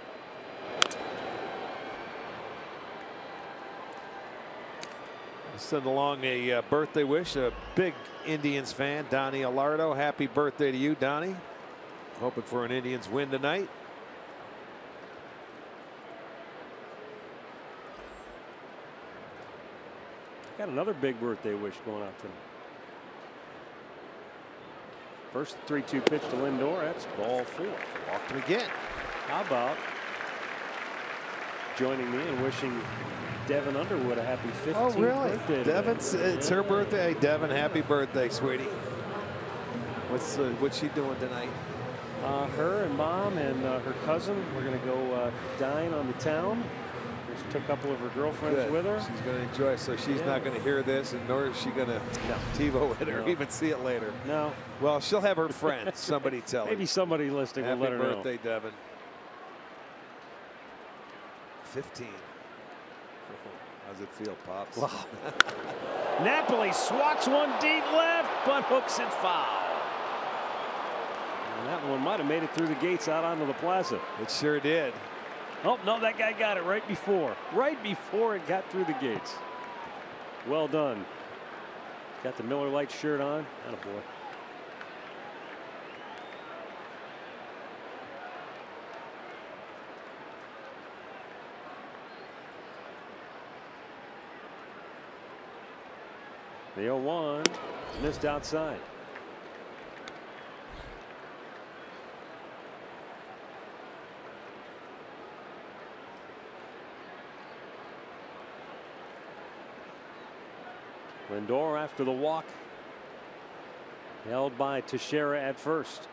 Send along a birthday wish, a big Indians fan, Donnie Alardo. Happy birthday to you, Donnie. Hoping for an Indians win tonight. Got another big birthday wish going out tonight. First 3-2 pitch to Lindor. That's ball 4. Walked him again. How about joining me and wishing Devin Underwood a happy 15th birthday. Devin's it's her birthday. Hey, Devin, happy birthday, sweetie. What's she doing tonight? Her and Mom and her cousin. We're gonna go dine on the town. She took a couple of her girlfriends with her. She's going to enjoy it, so she's not going to hear this, and nor is she going to TiVo it or even see it later. No. Well, she'll have her friends. Somebody tell her. Maybe somebody listening will let her know. Happy birthday, Devin. 15. How's it feel, Pops? Wow. Napoli swats one deep left, but hooks it foul. And that one might have made it through the gates out onto the plaza. It sure did. Oh, no, that guy got it right before it got through the gates. Well done. Got the Miller Lite shirt on. Attaboy. The 0-1 missed outside. Lindor after the walk, held by Teixeira at first.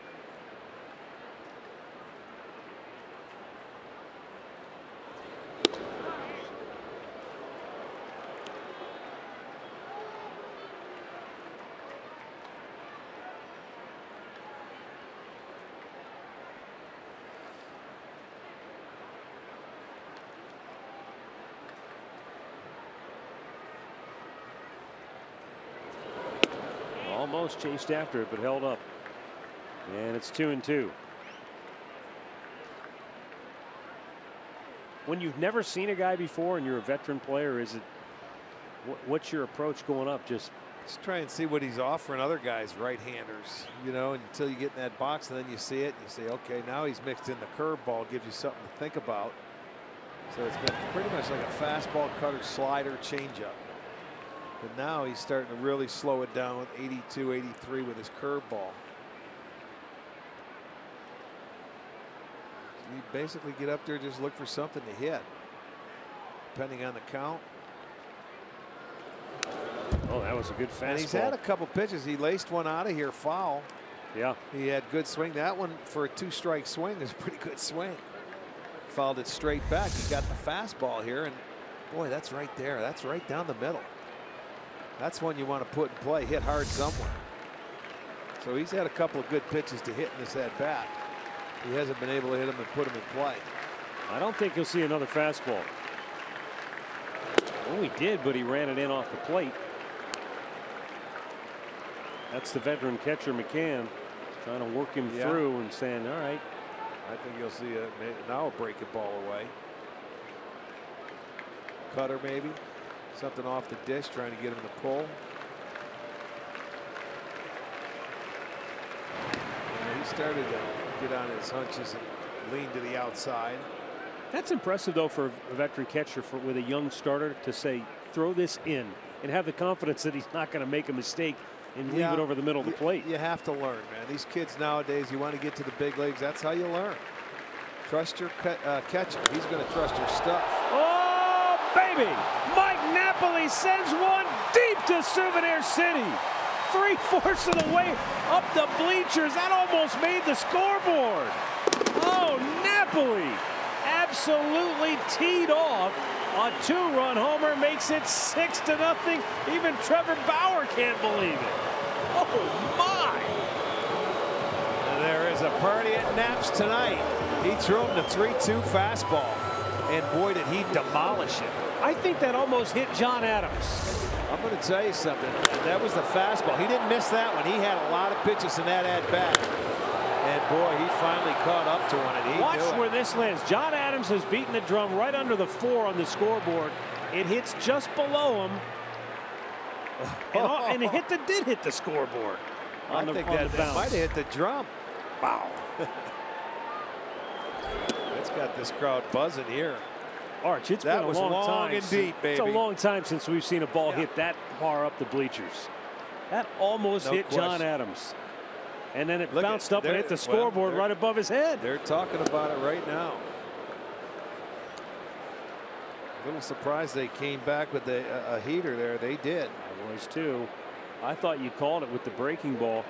almost chased after it, but held up. And it's 2-2. When you've never seen a guy before and you're a veteran player, is it what's your approach going up? Just try and see what he's offering other guys, right-handers, you know, until you get in that box, and then you see it and you say, okay, now he's mixed in the curveball, gives you something to think about. So it's been pretty much like a fastball, cutter, slider, changeup. But now he's starting to really slow it down with 82, 83 with his curveball. You basically get up there, just look for something to hit, depending on the count. Oh, that was a good fastball. And he's had a couple pitches. He laced one out of here foul. Yeah. He had good swing. That one for a 2-strike swing is a pretty good swing. Fouled it straight back. He got the fastball here, and boy, that's right there. That's right down the middle. That's one you want to put in play, hit hard somewhere. So he's had a couple of good pitches to hit in this at bat. He hasn't been able to hit them and put them in play. I don't think you'll see another fastball. Well, he did, but he ran it in off the plate. That's the veteran catcher McCann trying to work him through and saying, all right. I think you'll see now a breaking ball away. Cutter maybe. Something off the dish, trying to get him to pull. And he started to get on his hunches and lean to the outside. That's impressive, though, for a veteran catcher with a young starter to say, throw this in and have the confidence that he's not going to make a mistake and leave it over the middle of the plate. You have to learn, man. These kids nowadays, you want to get to the big leagues. That's how you learn. Trust your catcher. He's going to trust your stuff. Oh, baby. Mike Napoli sends one deep to Souvenir City. 3/4 of the way up the bleachers. That almost made the scoreboard. Oh, Napoli absolutely teed off. A 2-run homer makes it 6-0. Even Trevor Bauer can't believe it. Oh, my. There is a party at Naps tonight. He threw him the 3-2 fastball. And boy, did he demolish it. I think that almost hit John Adams. I'm going to tell you something. That was the fastball. He didn't miss that one. He had a lot of pitches in that at-bat. And boy, he finally caught up to one. And he Watch where this lands. John Adams has beaten the drum right under the 4 on the scoreboard. It hits just below him. And it did hit the scoreboard. I think that might have hit the drum. Wow. It's got this crowd buzzing here. Arch, it's been a long time. And deep, baby. It's a long time since we've seen a ball hit that far up the bleachers. That almost hit John Adams. And then it bounced up and hit the scoreboard right above his head. They're talking about it right now. A little surprised they came back with a heater there. They did. I was too. I thought you called it with the breaking ball.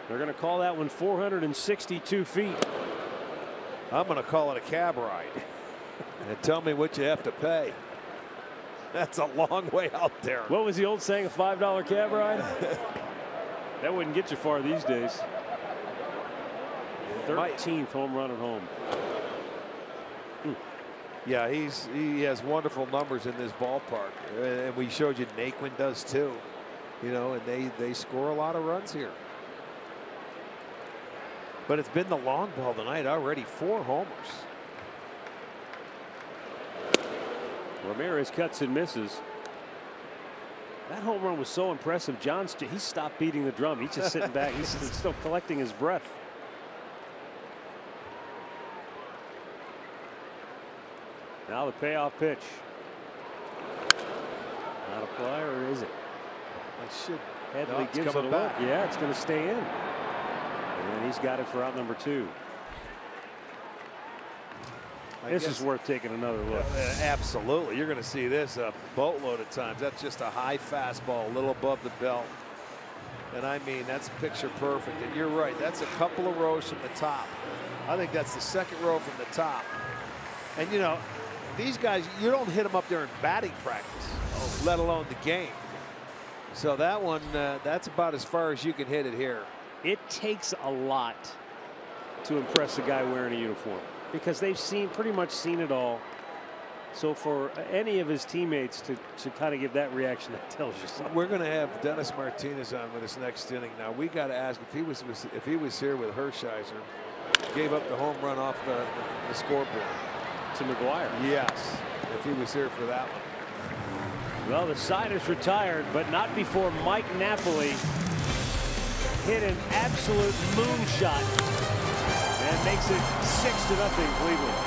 They're going to call that one 462 feet. I'm going to call it a cab ride. And tell me what you have to pay. That's a long way out there. What was the old saying, a $5 cab ride? That wouldn't get you far these days. 13th home run at home. Yeah, he has wonderful numbers in this ballpark, and we showed you Naquin does too. You know, and they score a lot of runs here. But it's been the long ball tonight already. 4 homers. Ramirez cuts and misses. That home run was so impressive. He stopped beating the drum. He's just sitting back. He's still collecting his breath. Now the payoff pitch. Not a fly, or is it? It should. Headley gives it a look. Yeah, it's going to stay in. And he's got it for out number 2. This is worth taking another look. Absolutely. You're going to see this a boatload of times. That's just a high fastball, a little above the belt. And I mean, that's picture perfect. And you're right. That's a couple of rows from the top. I think that's the second row from the top. And, you know, these guys, you don't hit them up there in batting practice, let alone the game. So that one, that's about as far as you can hit it here. It takes a lot to impress a guy wearing a uniform, because they've pretty much seen it all. So for any of his teammates to kind of give that reaction, that tells you something. We're going to have Dennis Martinez on with us next inning. Now we got to ask if he was here with Hershiser, gave up the home run off the scoreboard to McGuire. Yes, if he was here for that one. Well, the side is retired, but not before Mike Napoli hit an absolute moonshot and makes it 6-0 Cleveland.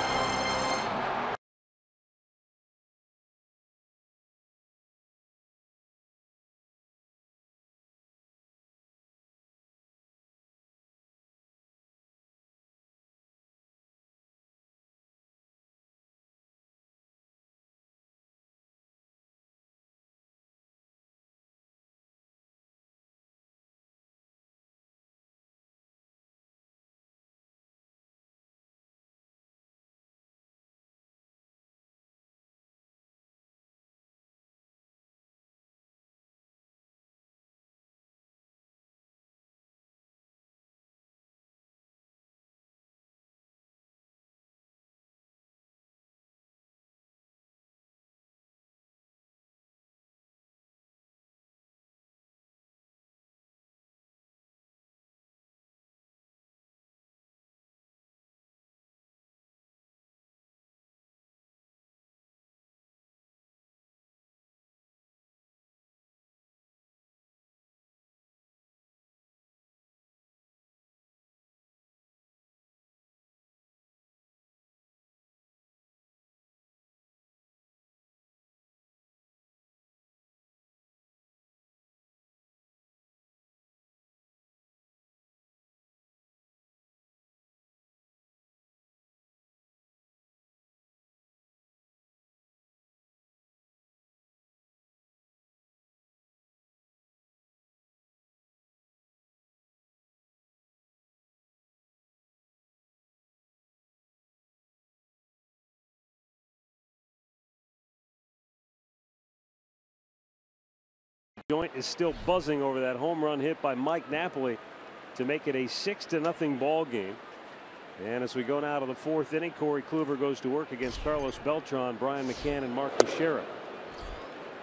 Joint is still buzzing over that home run hit by Mike Napoli to make it a 6-0 ball game. And as we go now to the fourth inning, Corey Kluber goes to work against Carlos Beltran, Brian McCann, and Mark Teixeira.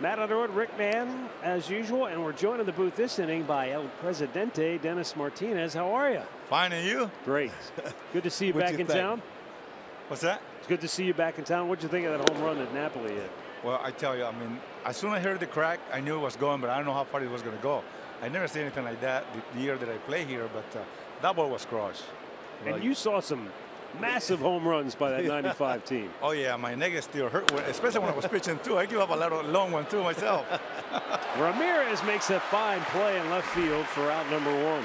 Matt Underwood, Rick Mann, as usual, and we're joined in the booth this inning by El Presidente, Dennis Martinez. How are you? Fine, and you? Great. Good to see you back in town. What's that? It's good to see you back in town. What'd you think of that home run that Napoli hit? Well, I tell you, I mean, as soon as I heard the crack, I knew it was going, but I don't know how far it was going to go. I never seen anything like that the year that I play here, but that ball was crushed. And you saw some massive home runs by that 95 team. Oh, yeah, my neck is still hurt, especially when I was pitching, too. I give up a lot of long one, too, myself. Ramirez makes a fine play in left field for out number one.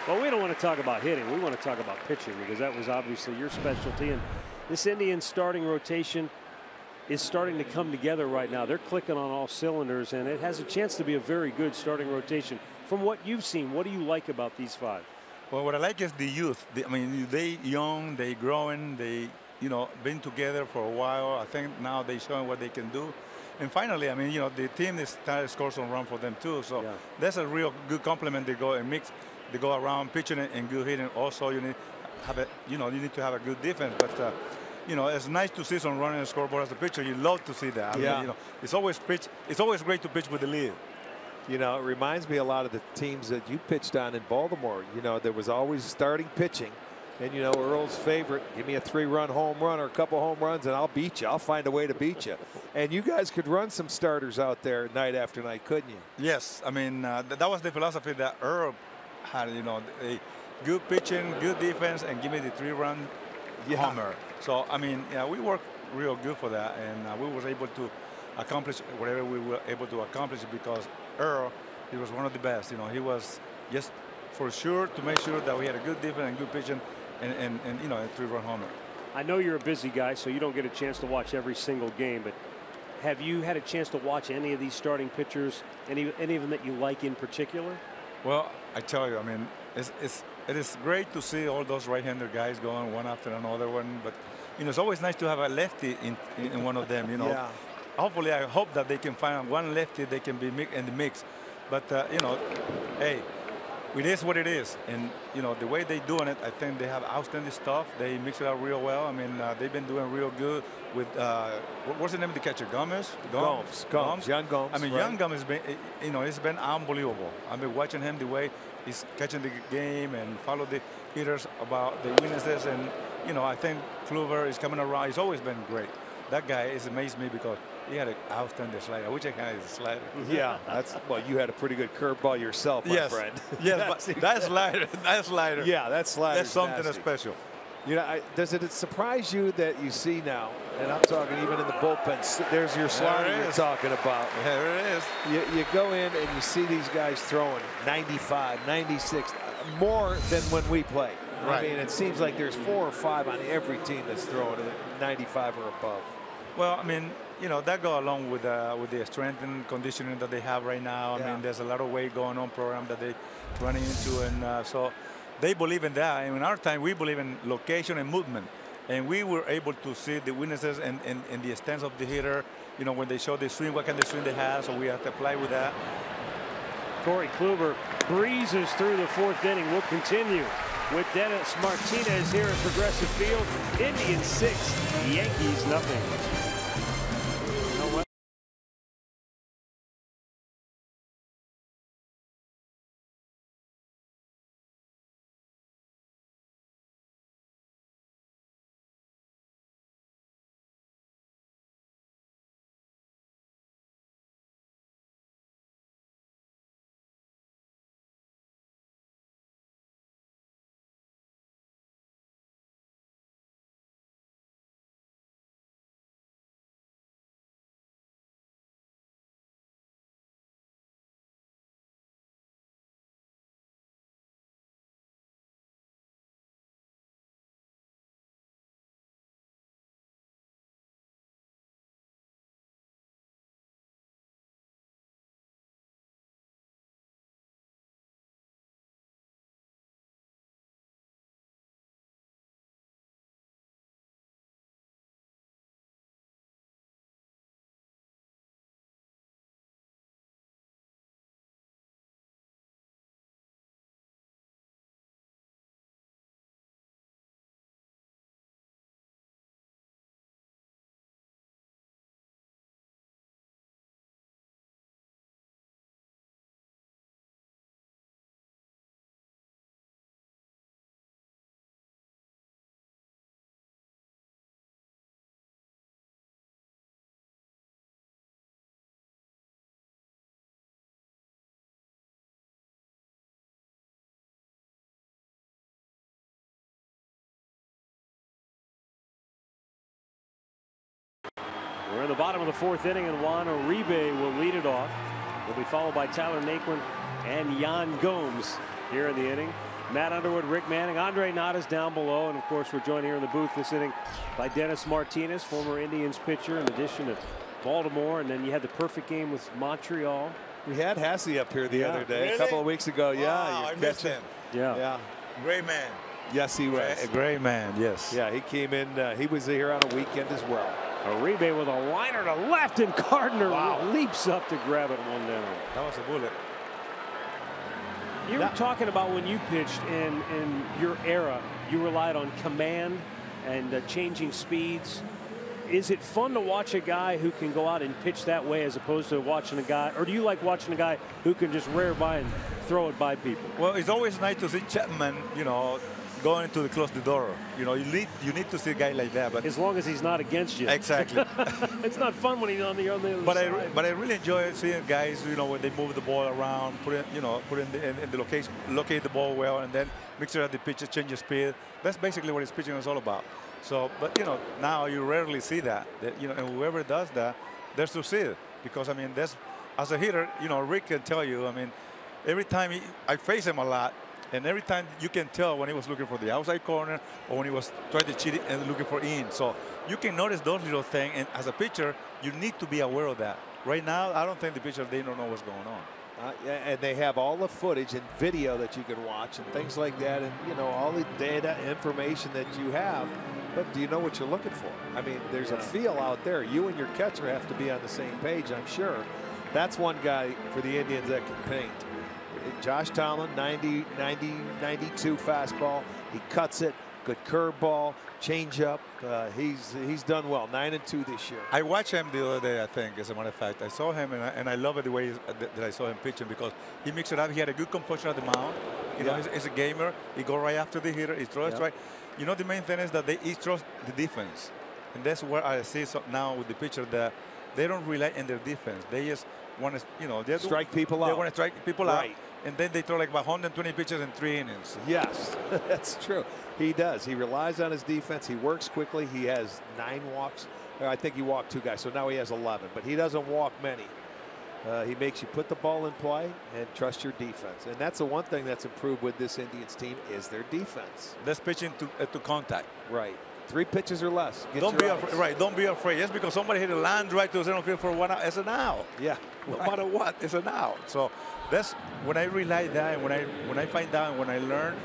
Well, we don't want to talk about hitting. We want to talk about pitching because that was obviously your specialty. And this Indians starting rotation is starting to come together right now. They're clicking on all cylinders, and it has a chance to be a very good starting rotation. From what you've seen, what do you like about these five? Well, what I like is the youth. I mean, they young, they growing, they, been together for a while. I think now they showing what they can do. And finally, I mean, the team is starting to score some run for them too. So that's a real good compliment. They go and mix, they go around pitching and good hitting. Also, you need to have a good defense. But it's nice to see some running and scoreboard as a pitcher. You love to see that. I mean, it's always great to pitch with the lead. It reminds me a lot of the teams that you pitched on in Baltimore. There was always starting pitching. And, Earl's favorite, give me a 3-run home run or a couple home runs and I'll beat you. I'll find a way to beat you. And you guys could run some starters out there night after night, couldn't you? Yes. I mean, that was the philosophy that Earl had, a good pitching, good defense, and give me the 3-run homer. So, I mean, we worked real good for that. And we was able to accomplish whatever we were able to accomplish because Earl, he was one of the best. He was just for sure to make sure that we had a good defense and good pitching and a 3-run homer. I know you're a busy guy, so you don't get a chance to watch every single game, but have you had a chance to watch any of these starting pitchers, any of them that you like in particular? Well, I tell you, I mean, it is great to see all those right-hander guys going one after another one, but it's always nice to have a lefty in one of them. Hopefully, I hope that they can find one lefty they can be in the mix. But hey, it is what it is. And, you know, the way they're doing it, I think they have outstanding stuff. They mix it out real well. I mean, they've been doing real good with, what's the name of the catcher? Gomes? Young Gomes. I mean, right. Young Gomes has been, you know, it's been unbelievable. I've been watching him the way he's catching the game and follow the hitters about the weaknesses. And, you know, I think Kluber is coming around. He's always been great. That guy has amazed me because he had an outstanding slider. I wish I had his slider. Yeah, well, you had a pretty good curveball yourself, my friend. Yes, but that slider. Yeah, that slider. That's something special. You know, does it surprise you that you see now, and I'm talking even in the bullpen, there's your slider you're talking about. There it is. You go in and you see these guys throwing 95, 96, more than when we play. Right. I mean, it seems like there's 4 or 5 on every team that's throwing 95 or above. Well, I mean, you know, that go along with the strength and conditioning that they have right now. I mean, there's a lot of weight going on program that they running into, and so they believe in that. And in our time, we believe in location and movement, and we were able to see the weaknesses and the stance of the hitter. You know, when they show the swing, what kind of swing they have, so we have to apply with that. Corey Kluber breezes through the 4th inning. We'll continue with Dennis Martinez here at Progressive Field. Indians 6, Yankees nothing. We're in the bottom of the 4th inning, and Juan Uribe will lead it off. He'll be followed by Tyler Naquin and Yan Gomes here in the inning. Matt Underwood, Rick Manning, Andre Nada's down below, and of course we're joined here in the booth this inning by Dennis Martinez, former Indians pitcher, in addition to Baltimore, and then you had the perfect game with Montreal. We had Hasse up here the other day, really? a couple of weeks ago. Wow, I missed him. Yeah. Great man. Yes, he was. A great man, yes. Yeah, he came in. He was here on a weekend as well. Uribe with a liner to left, and Gardner leaps up to grab it 1 down. That was a bullet. You were talking about when you pitched in your era, you relied on command and changing speeds. Is it fun to watch a guy who can go out and pitch that way as opposed to watching a guy, or do you like watching a guy who can just rear by and throw it by people? Well, it's always nice to see Chapman, you know, going to close the door. You know, you need to see a guy like that. But as long as he's not against you. Exactly. It's not fun when he's on the other side. But I really enjoy seeing guys, you know, when they move the ball around, put in the location, locate the ball well, and then make sure that the pitcher changes speed. That's basically what his pitching is all about. So, but you know, now you rarely see that. You know, and whoever does that, they succeed. Because I mean, that's, as a hitter, you know, Rick can tell you. I mean, every time I face him a lot. And every time you can tell when he was looking for the outside corner or when he was trying to cheat it and looking for in. So you can notice those little things. And as a pitcher, you need to be aware of that. Right now, I don't think the pitchers, they don't know what's going on. And they have all the footage and video that you can watch and things like that. And, you know, all the data information that you have. But do you know what you're looking for? I mean, there's a feel out there. You and your catcher have to be on the same page, I'm sure. That's one guy for the Indians that can paint. Josh Tomlin, 90, 92 fastball. He cuts it. Good curveball, changeup. He's done well. 9-2 this year. I watched him the other day, I think, as a matter of fact. I saw him, and I love it the way that I saw him pitching because he mixed it up. He had a good composure at the mound. You know, he's a gamer. He go right after the hitter. He throws right. You know, the main thing is that he trusts the defense. And that's where I see now with the pitcher that they don't rely on their defense. They just want to, you know, strike people out. They want to strike people out. And then they throw like about 120 pitches in 3 innings. Yes, that's true. He does. He relies on his defense. He works quickly. He has 9 walks. I think he walked 2 guys, so now he has 11. But he doesn't walk many. He makes you put the ball in play and trust your defense. And that's the one thing that's improved with this Indians team is their defense. That's pitching to contact. Right. 3 pitches or less. Don't be afraid. Right. Don't be afraid. Just because somebody hit a line right to the center field for 1 out, it's an out. Yeah. No matter what, it's an out. So that's when I realize that, and when I find out, and when I learn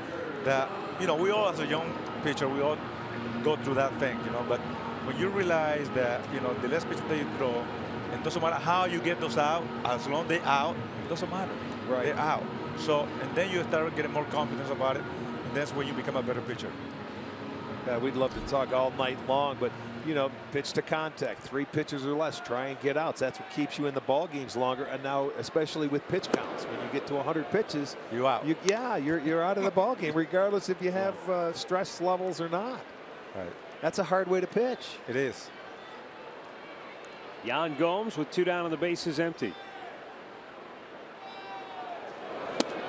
that, you know, we all as a young pitcher, we all go through that thing, you know. But when you realize that, you know, the less pitches that you throw, it doesn't matter how you get those out, as long as they're out, it doesn't matter. Right. They're out. So, and then you start getting more confidence about it, and that's when you become a better pitcher. We'd love to talk all night long, but you know, pitch to contact, 3 pitches or less, try and get outs. That's what keeps you in the ball games longer. And now, especially with pitch counts, when you get to 100 pitches, you're out. You're out of the ball game, regardless if you have stress levels or not. Right. That's a hard way to pitch. It is. Yan Gomes with 2 down and the bases empty.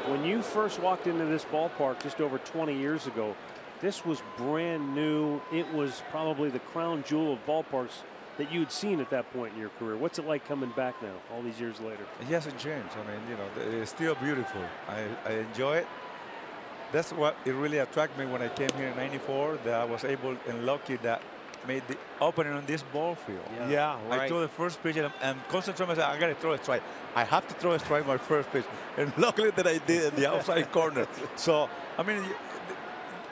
When you first walked into this ballpark just over 20 years ago, this was brand new. It was probably the crown jewel of ballparks that you had seen at that point in your career. What's it like coming back now, all these years later? It hasn't changed. I mean, you know, it's still beautiful. I enjoy it. That's what it really attracted me when I came here in '94. That I was able and lucky that made the opening on this ball field. Yeah, right. I threw the first pitch and concentrating myself. I got to throw a strike. I have to throw a strike my first pitch, and luckily that I did in the outside corner. So I mean,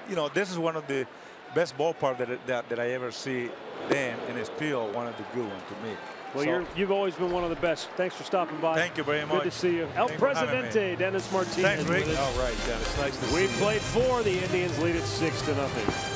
you know, this is one of the best ballparks that I ever see then, and it's still one of the good ones to me. Well, so, you've always been one of the best. Thanks for stopping by. Thank you very much. Good to see you. El Presidente, Dennis Martinez. Thanks, Rick. All right, Dennis. Nice to see you. We played 4. The Indians lead it 6-0.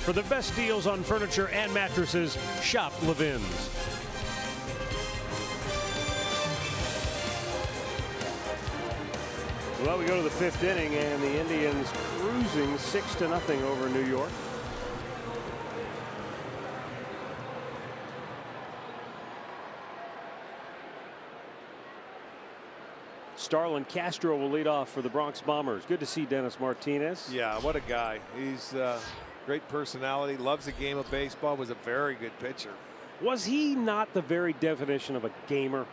For the best deals on furniture and mattresses, shop Levin's. Well, we go to the 5th inning, and the Indians cruising 6-0 over New York. Starlin Castro will lead off for the Bronx Bombers. Good to see Dennis Martinez. Yeah, what a guy. He's great personality, loves the game of baseball, was a very good pitcher. Was he not the very definition of a gamer?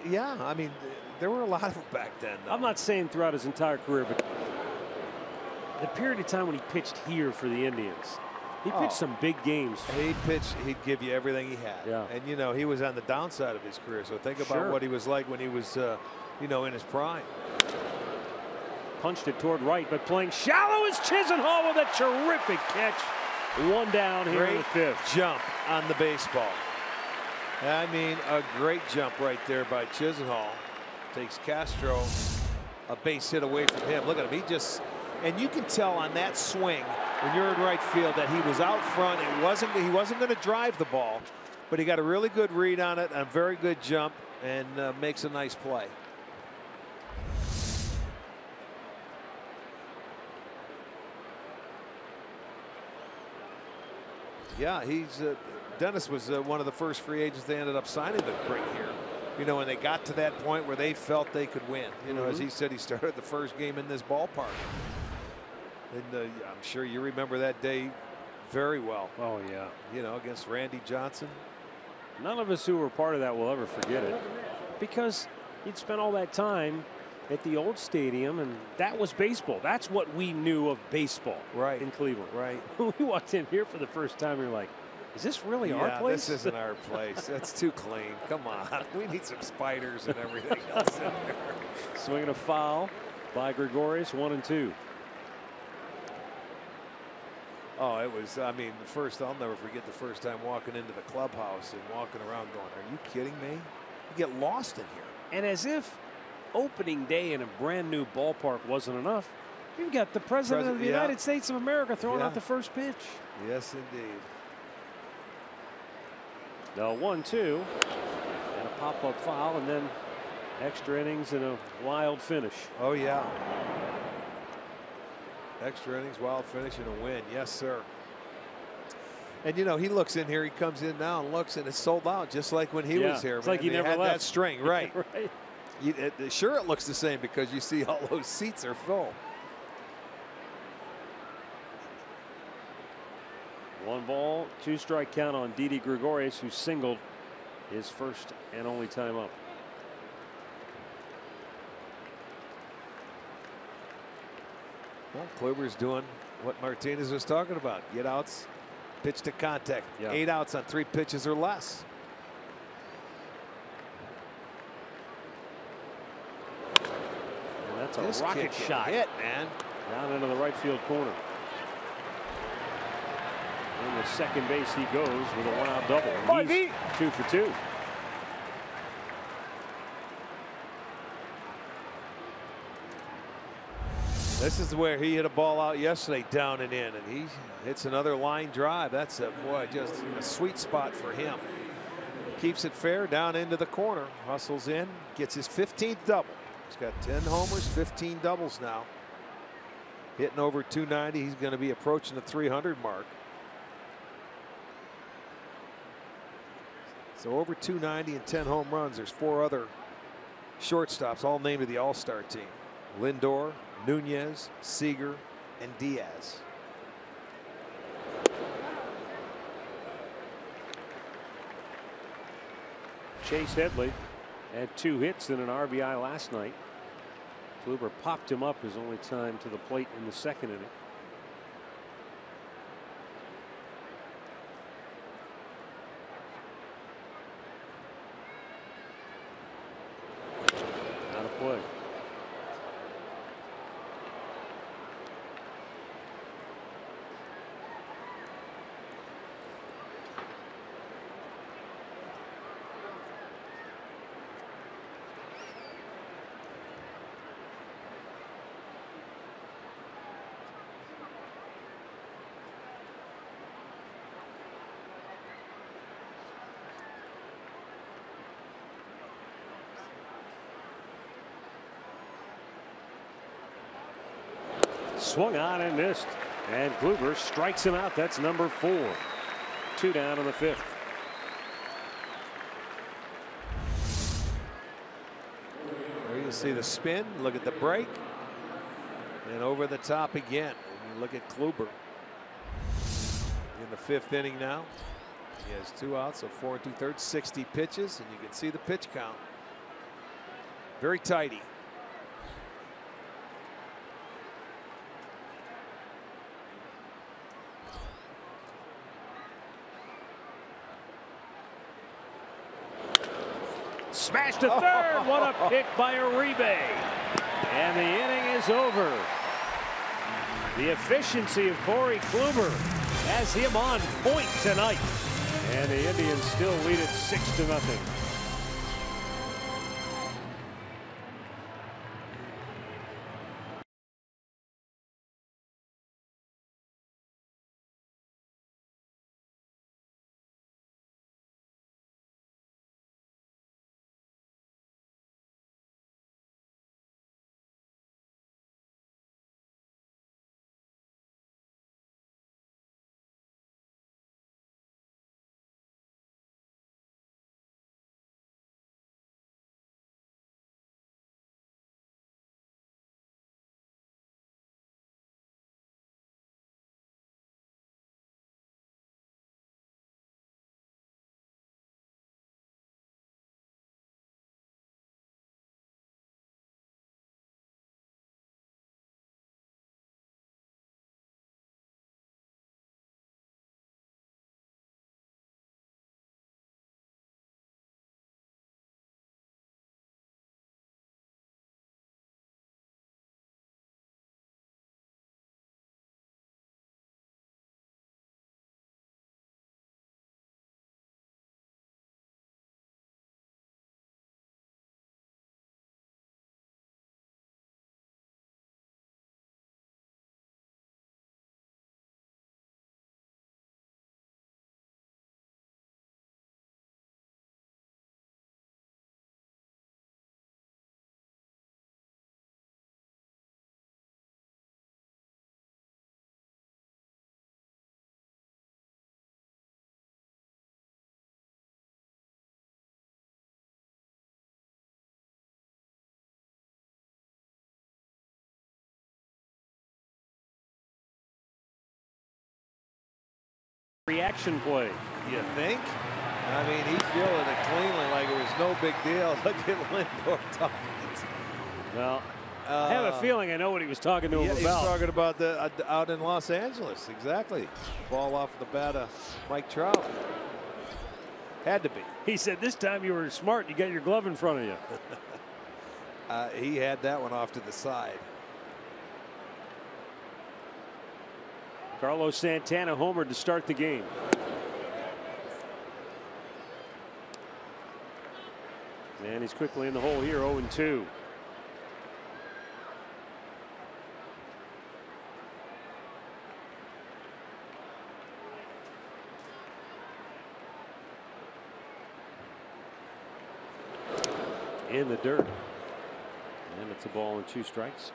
Yeah, I mean, there were a lot of them back then, though. I'm not saying throughout his entire career, but the period of time when he pitched here for the Indians, he pitched some big games. He'd give you everything he had. Yeah. And, you know, he was on the downside of his career. So think about what he was like when he was, you know, in his prime. Punched it toward right, but playing shallow is Chisenhall with a terrific catch. One down here in the fifth. Jump on the baseball. I mean, a great jump right there by Chisenhall. Takes Castro a base hit away from him. Look at him. He just, and you can tell on that swing when you're in right field that he was out front. He wasn't going to drive the ball, but he got a really good read on it, a very good jump, and makes a nice play. Yeah, Dennis was one of the first free agents they ended up signing to bring here. You know, when they got to that point where they felt they could win. You know, as he said, he started the first game in this ballpark. And I'm sure you remember that day very well. Oh, yeah. You know, against Randy Johnson. None of us who were part of that will ever forget it, because he'd spent all that time at the old stadium, and that was baseball. That's what we knew of baseball in Cleveland. Right. We walked in here for the first time, we were like, is this really our place? This isn't our place. That's too clean. Come on. We need some spiders and everything else in there. Swinging a foul by Gregorius, 1-2. Oh, it was, I mean, I'll never forget the first time walking into the clubhouse and walking around going, are you kidding me? You get lost in here. And as if opening day in a brand new ballpark wasn't enough, you've got the President of the United States of America throwing out the first pitch. Yes, indeed. Now 1-2 and a pop-up foul, and then extra innings and a wild finish. Oh, yeah. Extra innings, wild finish, and a win. Yes, sir. And, you know, he looks in here. He comes in now and looks, and it's sold out just like when he was here. It's like he never had left. that string, right. Right. Sure, it looks the same because you see all those seats are full. 1 ball, 2 strike count on Didi Gregorius, who singled his first and only time up. Well, Kluber's doing what Martinez was talking about. Get outs, pitch to contact. 8 outs on 3 pitches or less. And that's a rocket shot. Hit, man. Down into the right field corner. And the second base he goes with a 1-out double. And he's 2 for 2. This is where he hit a ball out yesterday, down and in, and he hits another line drive. That's just a sweet spot for him. Keeps it fair down into the corner. Hustles in, gets his 15th double. He's got 10 homers, 15 doubles now. Hitting over 290. He's going to be approaching the 300 mark. So over 290 and 10 home runs. There's 4 other shortstops, all named to the All-Star team. Lindor, Nunez, Seager, and Diaz. Chase Headley had 2 hits and an RBI last night. Kluber popped him up his only time to the plate in the second inning. Out of play. Swung on and missed, and Kluber strikes him out. That's number 4. 2 down in the 5th. There you see the spin. Look at the break, and over the top again. And you look at Kluber in the 5th inning now. He has 2 outs, so 4 2/3, 60 pitches, and you can see the pitch count. Very tidy. Smashed to third. What a pick by Uribe. And the inning is over. The efficiency of Corey Kluber has him on point tonight. And the Indians still lead it 6-0. Reaction play. You think? I mean, he's feeling it cleanly like it was no big deal. Look at Lindor talking. Well, I have a feeling I know what he was talking to him about. He's talking about the out in Los Angeles. Exactly. Ball off the bat of Mike Trout. Had to be. He said this time you were smart. You got your glove in front of you. He had that one off to the side. Carlos Santana homered to start the game. And he's quickly in the hole here, 0-2. In the dirt. And it's a ball and 2 strikes.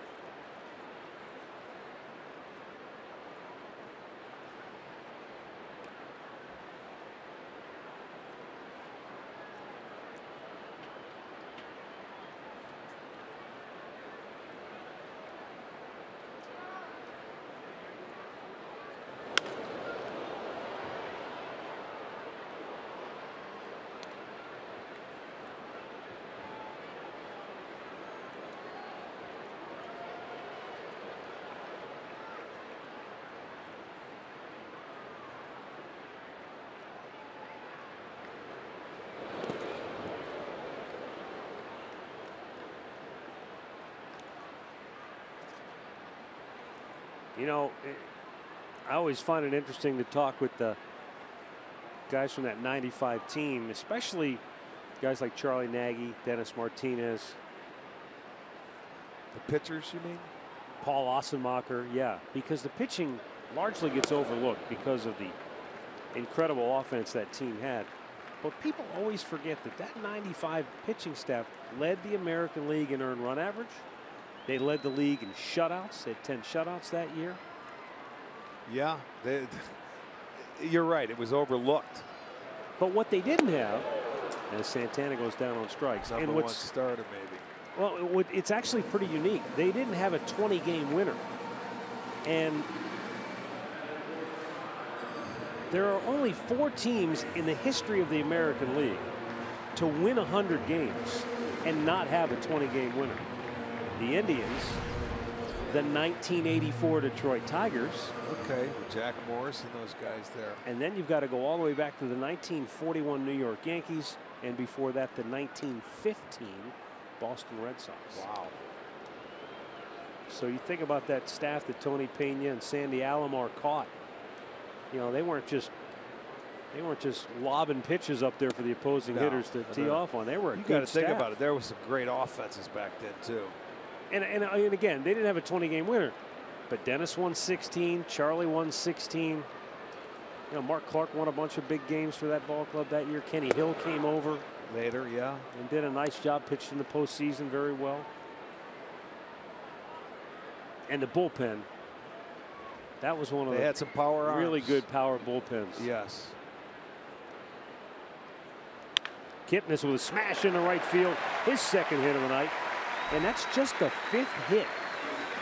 You know, I always find it interesting to talk with the guys from that '95 team, especially guys like Charlie Nagy, Dennis Martinez. The pitchers, you mean? Paul Ossenmacher, yeah, because the pitching largely gets overlooked because of the incredible offense that team had. But people always forget that '95 pitching staff led the American League in earned run average. They led the league in shutouts. They had 10 shutouts that year. Yeah, you're right. It was overlooked. But what they didn't have, as Santana goes down on strikes, number one starter maybe. Well, it's actually pretty unique. They didn't have a 20-game winner, and there are only 4 teams in the history of the American League to win 100 games. and not have a 20-game winner. The Indians, the 1984 Detroit Tigers. Okay, with Jack Morris and those guys there. And then you've got to go all the way back to the 1941 New York Yankees, and before that, the 1915 Boston Red Sox. Wow. So you think about that staff that Tony Pena and Sandy Alomar caught. You know, they weren't just lobbing pitches up there for the opposing hitters to tee off on. They were a good staff. You got to think about it. There was some great offenses back then too. And again, they didn't have a 20-game winner, but Dennis won 16, Charlie won 16. You know, Mark Clark won a bunch of big games for that ball club that year. Kenny Hill came over later, yeah, and did a nice job, pitched in the postseason very well. And the bullpen, that was one of they had some power really arms. good power bullpens. Yes. Kipnis with a smash into right field, his second hit of the night. And that's just the 5th hit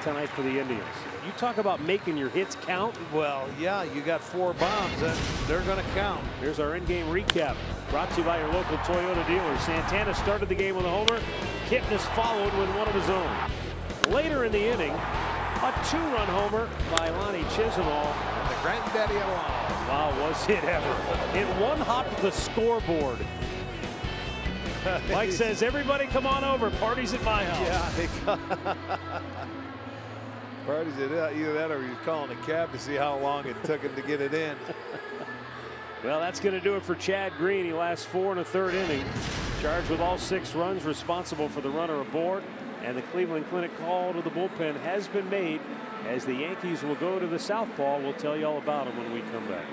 tonight for the Indians. You talk about making your hits count. Well, yeah, you got 4 bombs. They're going to count. Here's our in-game recap, brought to you by your local Toyota dealer. Santana started the game with a homer. Kipnis followed with one of his own. Later in the inning, a 2-run homer by Lonnie Chisenhall. The granddaddy of all. Wow, was it ever. It one-hopped the scoreboard. Mike says, everybody come on over. Party's at my house. Yeah, parties at either that or he's calling a cab to see how long it took him to get it in. Well, that's going to do it for Chad Green. He lasts 4 1/3 inning. Charged with all 6 runs, responsible for the runner aboard. And the Cleveland Clinic call to the bullpen has been made as the Yankees will go to the southpaw. We'll tell you all about them when we come back.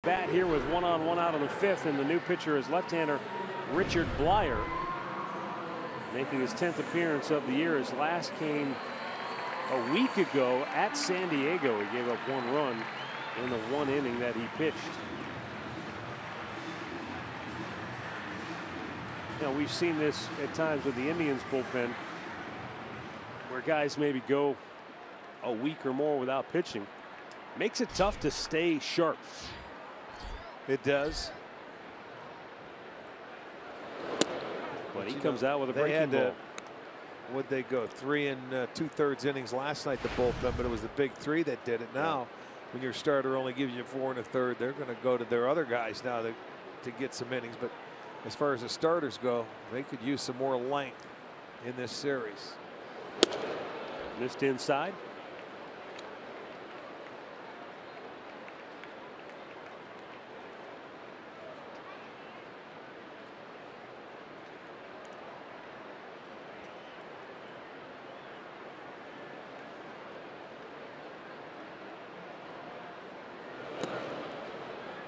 Bat here with 1-on-1 out on the 5th, and the new pitcher is left-hander Richard Blyer, making his 10th appearance of the year. His last came a week ago at San Diego. He gave up 1 run in the 1 inning that he pitched. You know, we've seen this at times with the Indians bullpen, where guys maybe go a week or more without pitching. Makes it tough to stay sharp. It does. But he comes out with a breaking ball. Would they go 3 2/3 innings last night, the bullpen, but it was the big 3 that did it. Now, when your starter only gives you 4 1/3, they're going to go to their other guys now to get some innings. But as far as the starters go, they could use some more length in this series. Missed inside.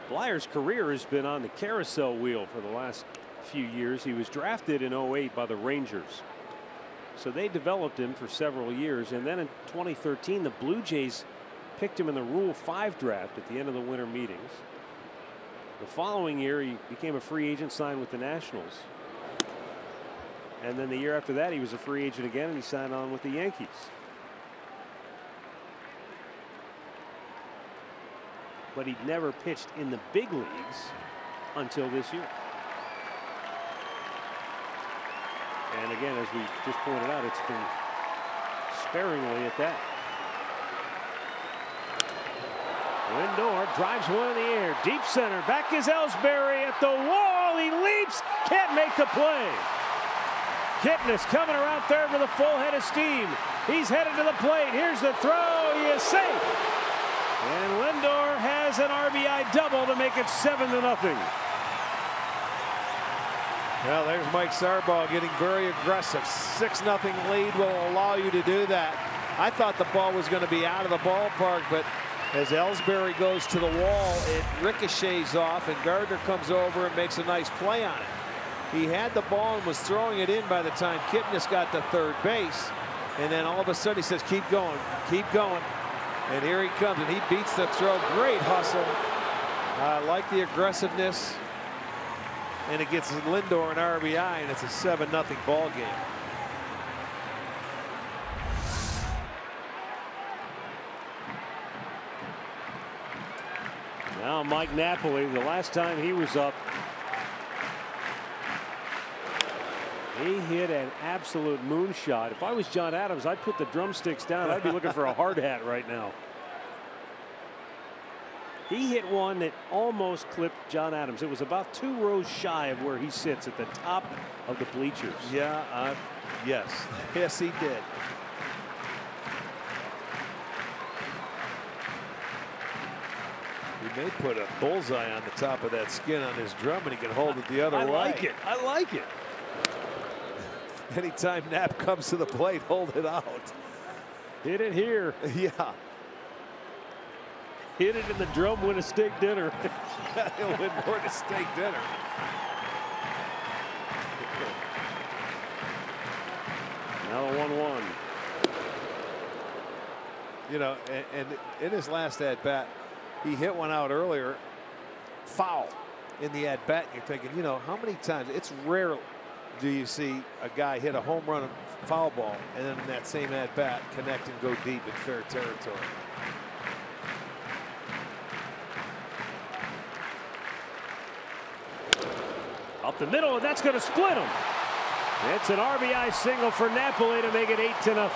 Blyer's career has been on the carousel wheel for the last few years. He was drafted in '08 by the Rangers. So they developed him for several years, and then in 2013 the Blue Jays picked him in the Rule 5 draft at the end of the winter meetings. The following year he became a free agent, signed with the Nationals. And then the year after that he was a free agent again, and he signed on with the Yankees. But he'd never pitched in the big leagues until this year. And again, as we just pointed out, it's been sparingly at that. Lindor drives one in the air, deep center. Back is Ellsbury at the wall. He leaps, can't make the play. Kipnis coming around third with a full head of steam. He's headed to the plate. Here's the throw. He is safe. And Lindor has an RBI double to make it 7-0. Well, there's Mike Sarbaugh getting very aggressive. 6-0 lead will allow you to do that. I thought the ball was going to be out of the ballpark, but as Ellsbury goes to the wall, it ricochets off, and Gardner comes over and makes a nice play on it. He had the ball and was throwing it in by the time Kipnis got to third base. And then all of a sudden he says, keep going, keep going. And here he comes, and he beats the throw. Great hustle. I like the aggressiveness. And it gets Lindor an RBI, and it's a 7-0 ball game. Now Mike Napoli, the last time he was up, he hit an absolute moonshot. If I was John Adams, I'd put the drumsticks down. I'd be looking for a hard hat right now. He hit one that almost clipped John Adams. It was about 2 rows shy of where he sits at the top of the bleachers. Yeah, yes. Yes, he did. He may put a bullseye on the top of that skin on his drum, and he can hold it the other way. I like it. I like it. Anytime Knapp comes to the plate, hold it out. Hit it here. Yeah. Hit it in the drum, win a steak dinner. He'll win more than a steak dinner. Now a 1-1. You know, and in his last at bat, he hit one out earlier, foul in the at bat. You're thinking, you know, how many times? It's rare do you see a guy hit a home run foul ball and then in that same at bat connect and go deep in fair territory. Up the middle, and that's going to split him. It's an RBI single for Napoli to make it 8-0. That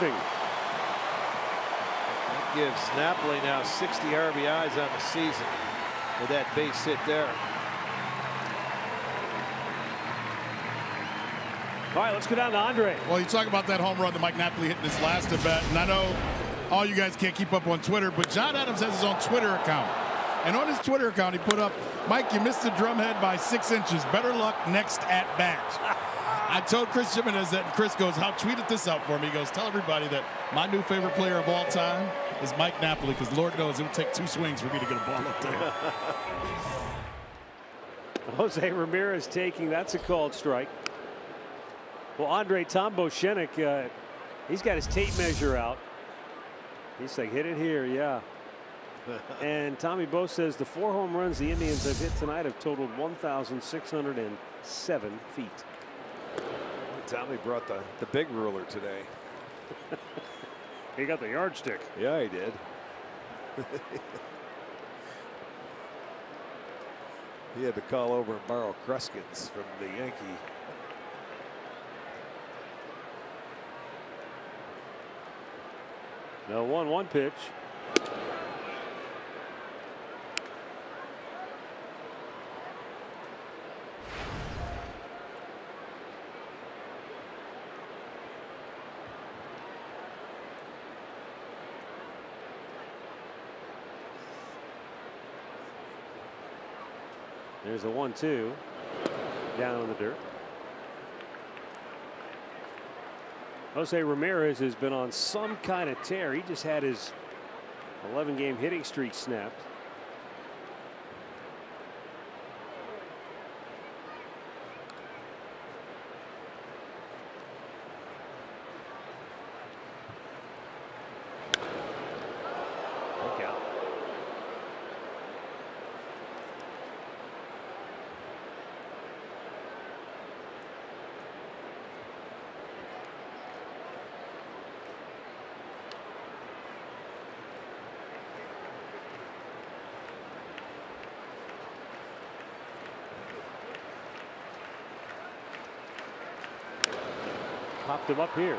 gives Napoli now 60 RBIs on the season with that base hit there. All right, let's go down to Andre. Well, you talk about that home run that Mike Napoli hit in his last at bat, and I know all you guys can't keep up on Twitter, but John Adams has his own Twitter account. And on his Twitter account, he put up, Mike, you missed the drumhead by 6 inches. Better luck next at bat. I told Chris Jimenez that, and Chris goes, "How tweeted this out for me?" He goes, "Tell everybody that my new favorite player of all time is Mike Napoli, because Lord knows it would take 2 swings for me to get a ball up there." Jose Ramirez taking, that's a called strike. Well, Andre Tom Boschenik, he's got his tape measure out. He's like, hit it here, yeah. And Tommy Bo says the 4 home runs the Indians have hit tonight have totaled 1,607 feet. Tommy brought the big ruler today. He got the yardstick. Yeah, he did. He had to call over and borrow Kruskins from the Yankee. Now 1-1 pitch. There's a 1-2 down in the dirt. Jose Ramirez has been on some kind of tear. He just had his 11-game hitting streak snapped. popped him up here.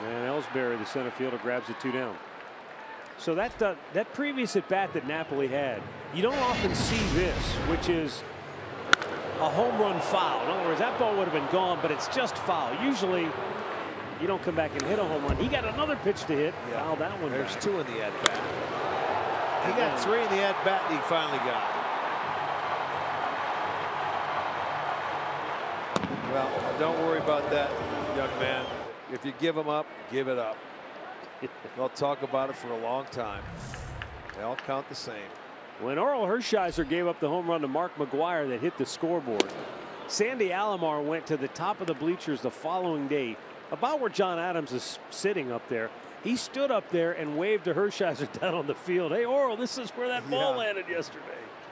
And Ellsbury, the center fielder, grabs it 2 down. So that previous at bat that Napoli had, you don't often see this, which is a home run foul. In other words, that ball would have been gone, but it's just foul. Usually, you don't come back and hit a home run. He got another pitch to hit. Yeah. Foul that one. There's back. 2 in the at bat. He got 3 in the at bat, and he finally got it. Well, don't worry about that, young man. If you give them up, give it up. They'll talk about it for a long time. They all count the same. When Orel Hershiser gave up the home run to Mark McGwire that hit the scoreboard, Sandy Alomar went to the top of the bleachers the following day, about where John Adams is sitting up there. He stood up there and waved to Hershiser down on the field. Hey, Orel, this is where that ball landed yesterday.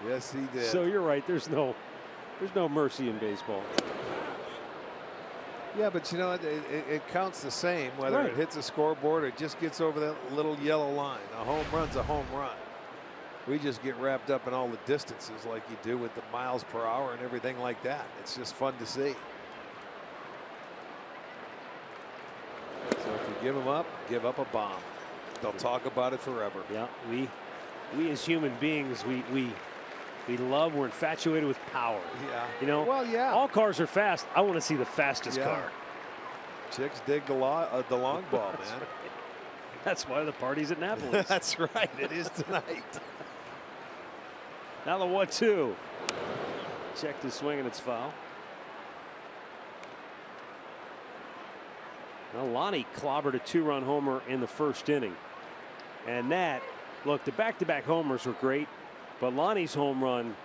Yes, he did. So you're right. There's no mercy in baseball. Yeah, but you know, it counts the same whether it hits a scoreboard or just gets over that little yellow line. A home run's a home run. We just get wrapped up in all the distances like you do with the miles per hour and everything like that. It's just fun to see. So if you give them up, give up a bomb. They'll talk about it forever. Yeah, we as human beings, we love, we're infatuated with power. Yeah. You know, well, yeah. All cars are fast. I want to see the fastest car. Chicks dig the long ball, man. That's why the party's at Napoli. That's right. It is tonight. Now the 1-2. Checked his swing and it's foul. Now Lonnie clobbered a 2-run homer in the first inning. And that, look, the back-to-back homers were great, but Lonnie's home run,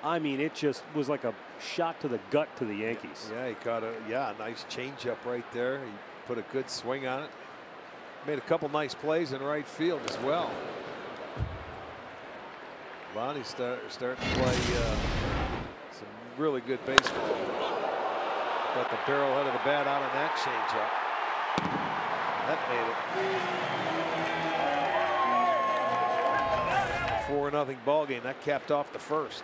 I mean, it just was like a shot to the gut to the Yankees. Yeah, he caught a nice changeup right there. He put a good swing on it. Made a couple nice plays in right field as well. Lonnie's starting to play some really good baseball. Got the barrel head of the bat out on that changeup. That made it 4-0 ball game. That capped off the first.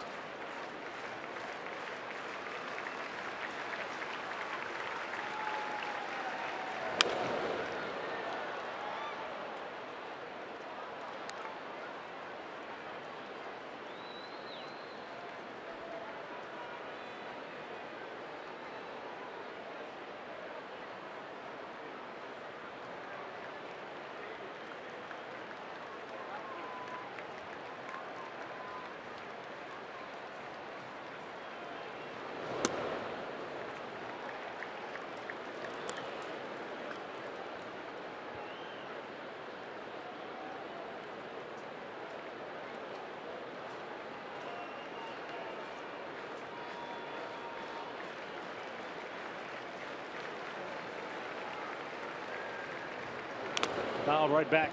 Fouled right back.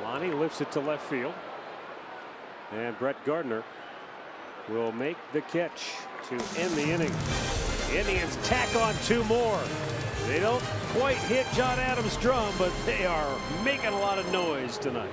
Lonnie lifts it to left field. And Brett Gardner will make the catch to end the inning. The Indians tack on 2 more. They don't quite hit John Adams' drum, but they are making a lot of noise tonight.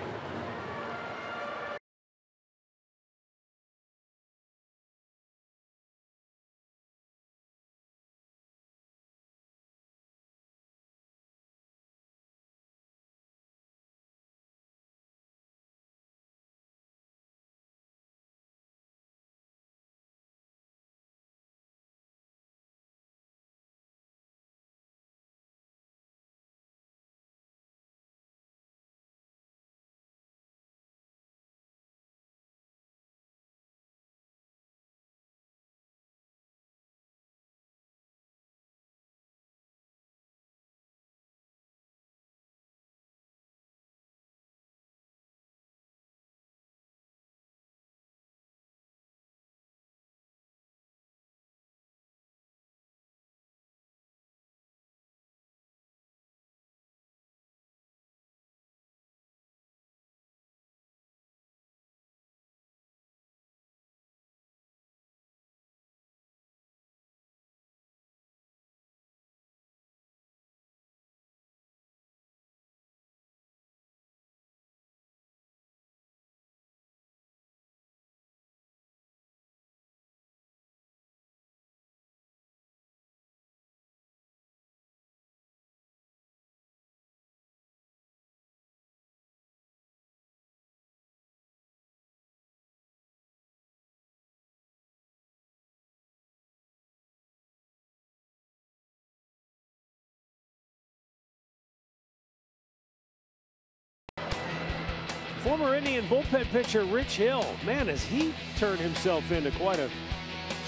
Former Indian bullpen pitcher Rich Hill, man, has he turned himself into quite a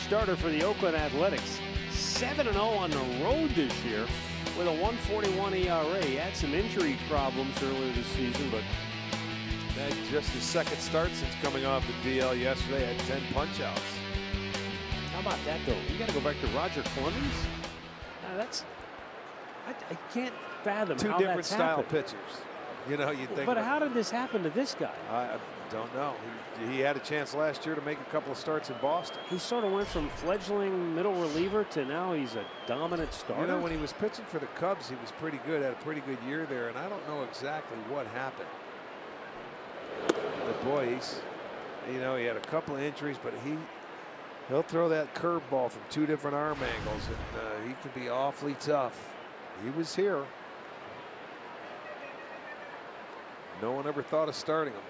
starter for the Oakland Athletics. 7-0 on the road this year with a 1.41 ERA. He had some injury problems earlier this season, but that's just his second start since coming off the DL yesterday. Had 10 punch-outs. How about that, though? You got to go back to Roger Clemens. I can't fathom two how different that's style happened. pitchers. You know, you think. But how did this happen to this guy? I don't know. He had a chance last year to make a couple of starts in Boston. He sort of went from fledgling middle reliever to now he's a dominant starter. You know, when he was pitching for the Cubs, he was pretty good. Had a pretty good year there, and I don't know exactly what happened. But boy, he had a couple of injuries, but he'll throw that curveball from two different arm angles, and he can be awfully tough. He was here. No one ever thought of starting him.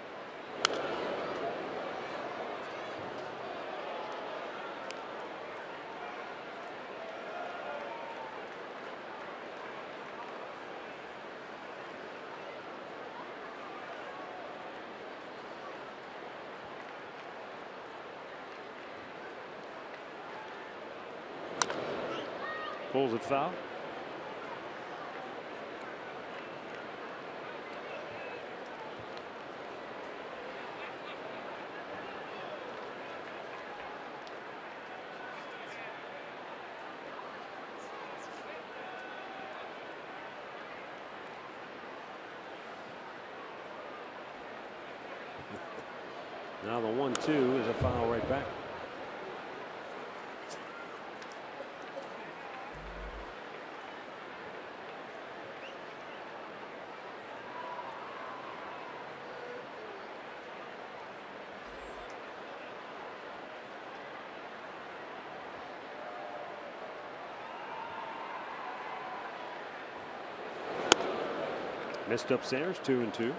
Pulls it foul. Now the 1-2 is a foul right back. Missed upstairs, 2-2.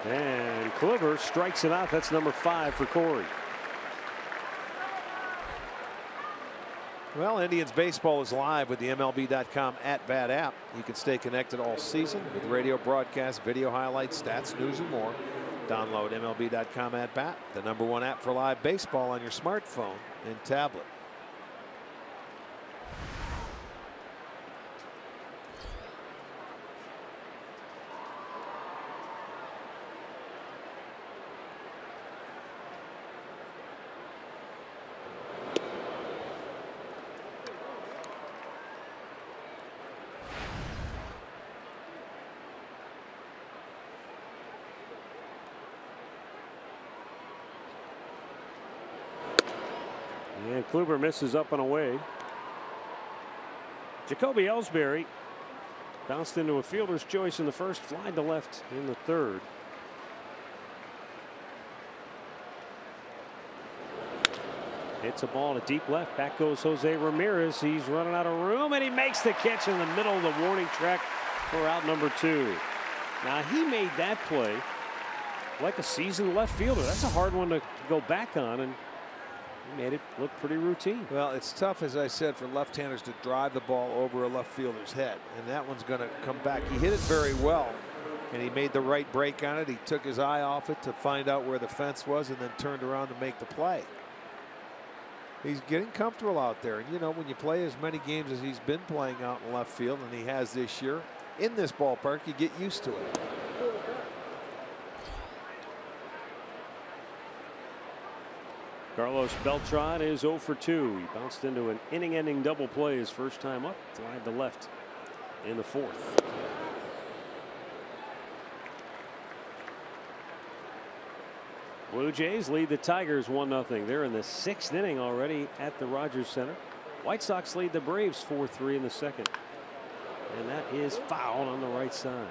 And Kluber strikes it out. That's number 5 for Corey. Well, Indians baseball is live with the MLB.com @bat app. You can stay connected all season with radio broadcasts, video highlights, stats, news, and more. Download MLB.com @bat, the #1 app for live baseball on your smartphone and tablet. And Kluber misses up and away. Jacoby Ellsbury bounced into a fielder's choice in the first, flied to left in the third. Hits a ball to deep left. Back goes Jose Ramirez. He's running out of room, and he makes the catch in the middle of the warning track for out number 2. Now, he made that play like a seasoned left fielder. That's a hard one to go back on, and he made it look pretty routine. Well, it's tough, as I said, for left-handers to drive the ball over a left fielder's head, and that one's going to come back. He hit it very well, and he made the right break on it. He took his eye off it to find out where the fence was and then turned around to make the play. He's getting comfortable out there, and you know, when you play as many games as he's been playing out in left field, and he has this year in this ballpark, you get used to it. Carlos Beltran is 0 for 2. He bounced into an inning-ending double play his first time up, flied to left in the 4th. Blue Jays lead the Tigers 1-0. They're in the 6th inning already at the Rogers Center. White Sox lead the Braves 4-3 in the 2nd. And that is fouled on the right side.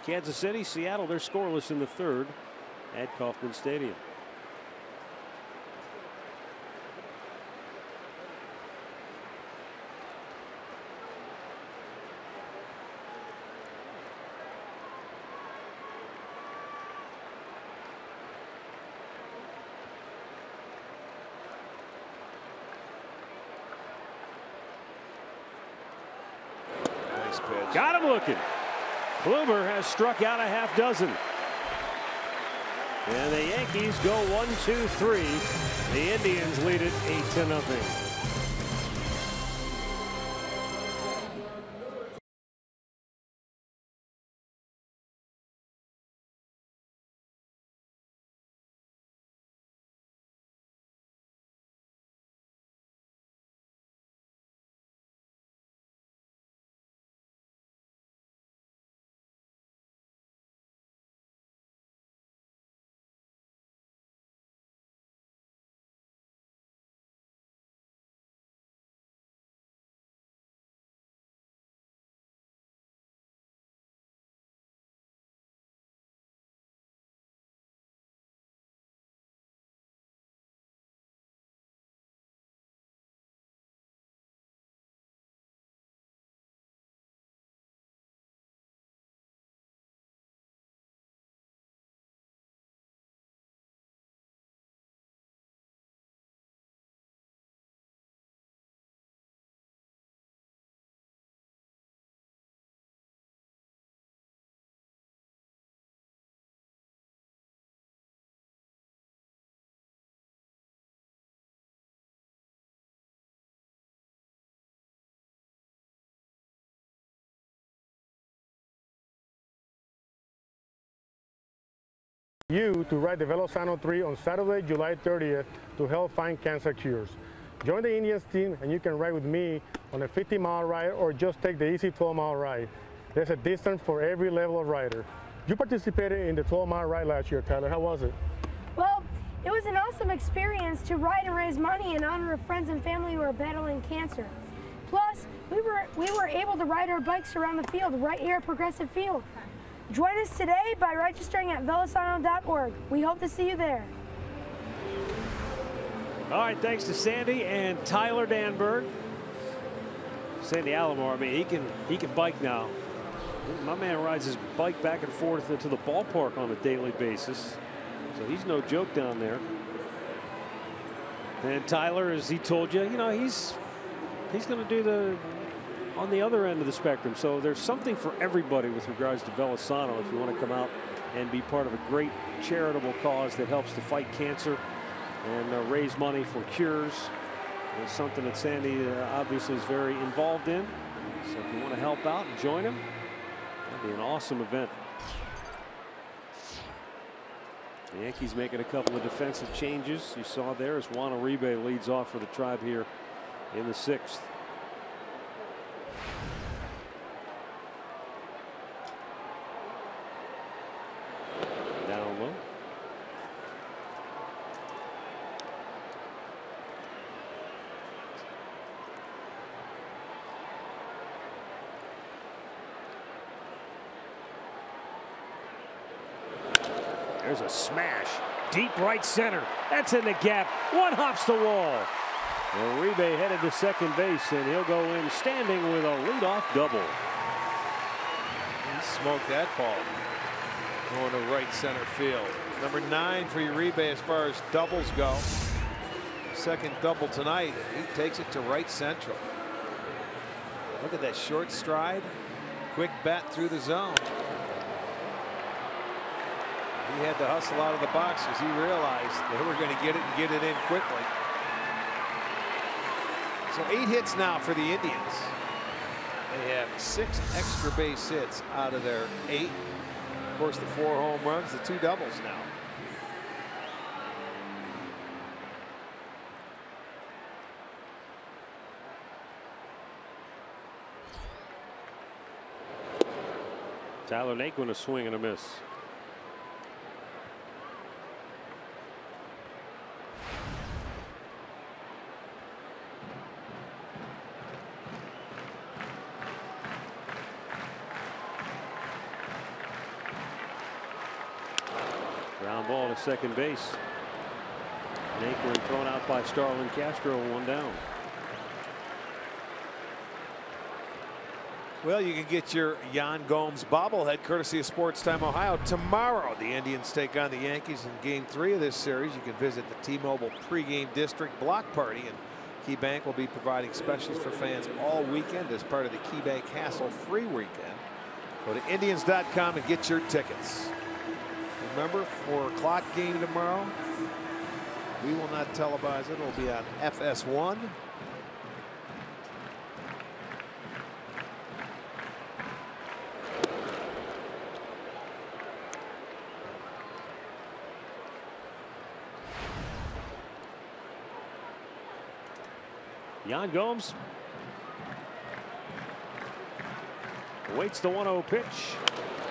Kansas City, Seattle, they're scoreless in the 3rd at Kauffman Stadium. pitch. Got him looking. Kluber has struck out a half dozen. And the Yankees go 1-2-3. The Indians lead it 8-0. You to ride the Velozano 3 on Saturday, July 30th to help find cancer cures. Join the Indians team and you can ride with me on a 50-mile ride or just take the easy 12-mile ride. There's a distance for every level of rider. You participated in the 12-mile ride last year, Tyler. How was it? Well, it was an awesome experience to ride and raise money in honor of friends and family who are battling cancer. Plus, we were able to ride our bikes around the field right here at Progressive Field. Join us today by registering at velozano.org. We hope to see you there. All right, thanks to Sandy and Tyler Danberg. Sandy Alomar, I mean, he can bike now. My man rides his bike back and forth to the ballpark on a daily basis, so he's no joke down there. And Tyler, as he told you, he's going to do the on the other end of the spectrum. So there's something for everybody with regards to Velozano if you want to come out and be part of a great charitable cause that helps to fight cancer and raise money for cures. It's something that Sandy obviously is very involved in. So if you want to help out and join him, that'd be an awesome event. The Yankees making a couple of defensive changes. You saw there as Juan Uribe leads off for the Tribe here in the 6th. Down low. There's a smash. Deep right center. That's in the gap. One hops the wall. Uribe headed to second base, and he'll go in standing with a leadoff double. He smoked that ball. Going to right center field. Number 9 for Uribe as far as doubles go. Second double tonight. He takes it to right central. Look at that short stride. Quick bat through the zone. He had to hustle out of the box because he realized they were going to get it and get it in quickly. So 8 hits now for the Indians. They have 6 extra base hits out of their 8. Of course, the 4 home runs, the 2 doubles now. Tyler Naquin a swing and a miss. Ground ball to second base. Naquin thrown out by Starlin Castro, 1 down. Well, you can get your Yan Gomes bobblehead courtesy of Sports Time Ohio. Tomorrow, the Indians take on the Yankees in Game 3 of this series. You can visit the T-Mobile pregame district block party in KeyBank will be providing specials for fans all weekend as part of the KeyBank hassle-free weekend. Go to Indians.com and get your tickets. Remember, 4 o'clock game tomorrow. We will not televise it. It'll be on FS1. Yan Gomes waits the 1-0 pitch,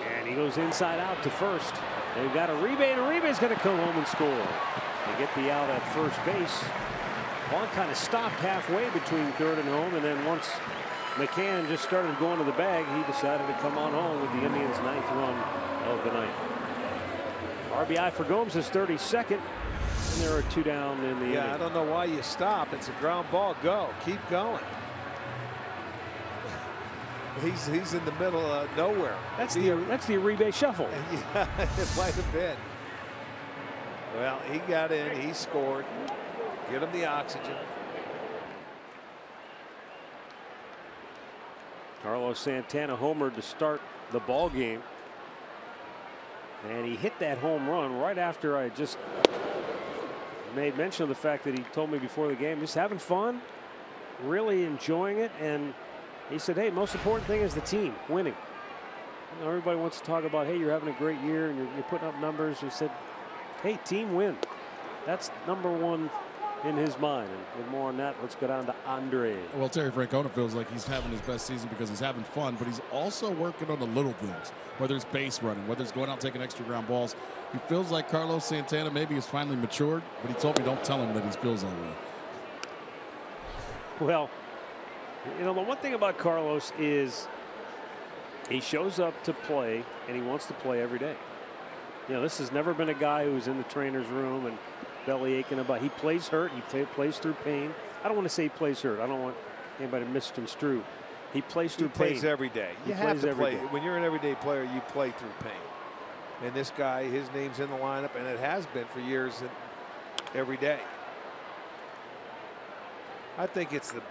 and he goes inside out to first. They've got Uribe, and Uribe's going to come home and score. They get the out at first base. Vaughn kind of stopped halfway between third and home, and then once McCann just started going to the bag, he decided to come on home with the Indians' 9th run of the night. RBI for Gomes is 32nd. And there are 2 down in the inning. I don't know why you stop. It's a ground ball. Go. Keep going. He's in the middle of nowhere. That's the Uribe shuffle. Yeah, it might have been. Well, he got in. He scored. Get him the oxygen. Carlos Santana homered to start the ball game, and he hit that home run right after I just made mention of the fact that he told me before the game, just having fun, really enjoying it. And he said, hey, most important thing is the team winning. You know, everybody wants to talk about, hey, you're having a great year and you're putting up numbers. He said, hey, team win. That's number one in his mind. And with more on that, let's go down to Andre. Well, Terry Francona feels like he's having his best season because he's having fun, but he's also working on the little things, whether it's base running, whether it's going out taking extra ground balls. He feels like Carlos Santana maybe has finally matured, but he told me don't tell him that he feels that way. Well, you know, the one thing about Carlos is he shows up to play and he wants to play every day. You know, this has never been a guy who's in the trainer's room and belly aching about. He plays hurt. He plays through pain. I don't want to say he plays hurt. I don't want anybody to misconstrue. He plays through pain. He plays every day. You have to play. When you're an everyday player, you play through pain. And this guy, his name's in the lineup, and it has been for years, every day. I think it's the.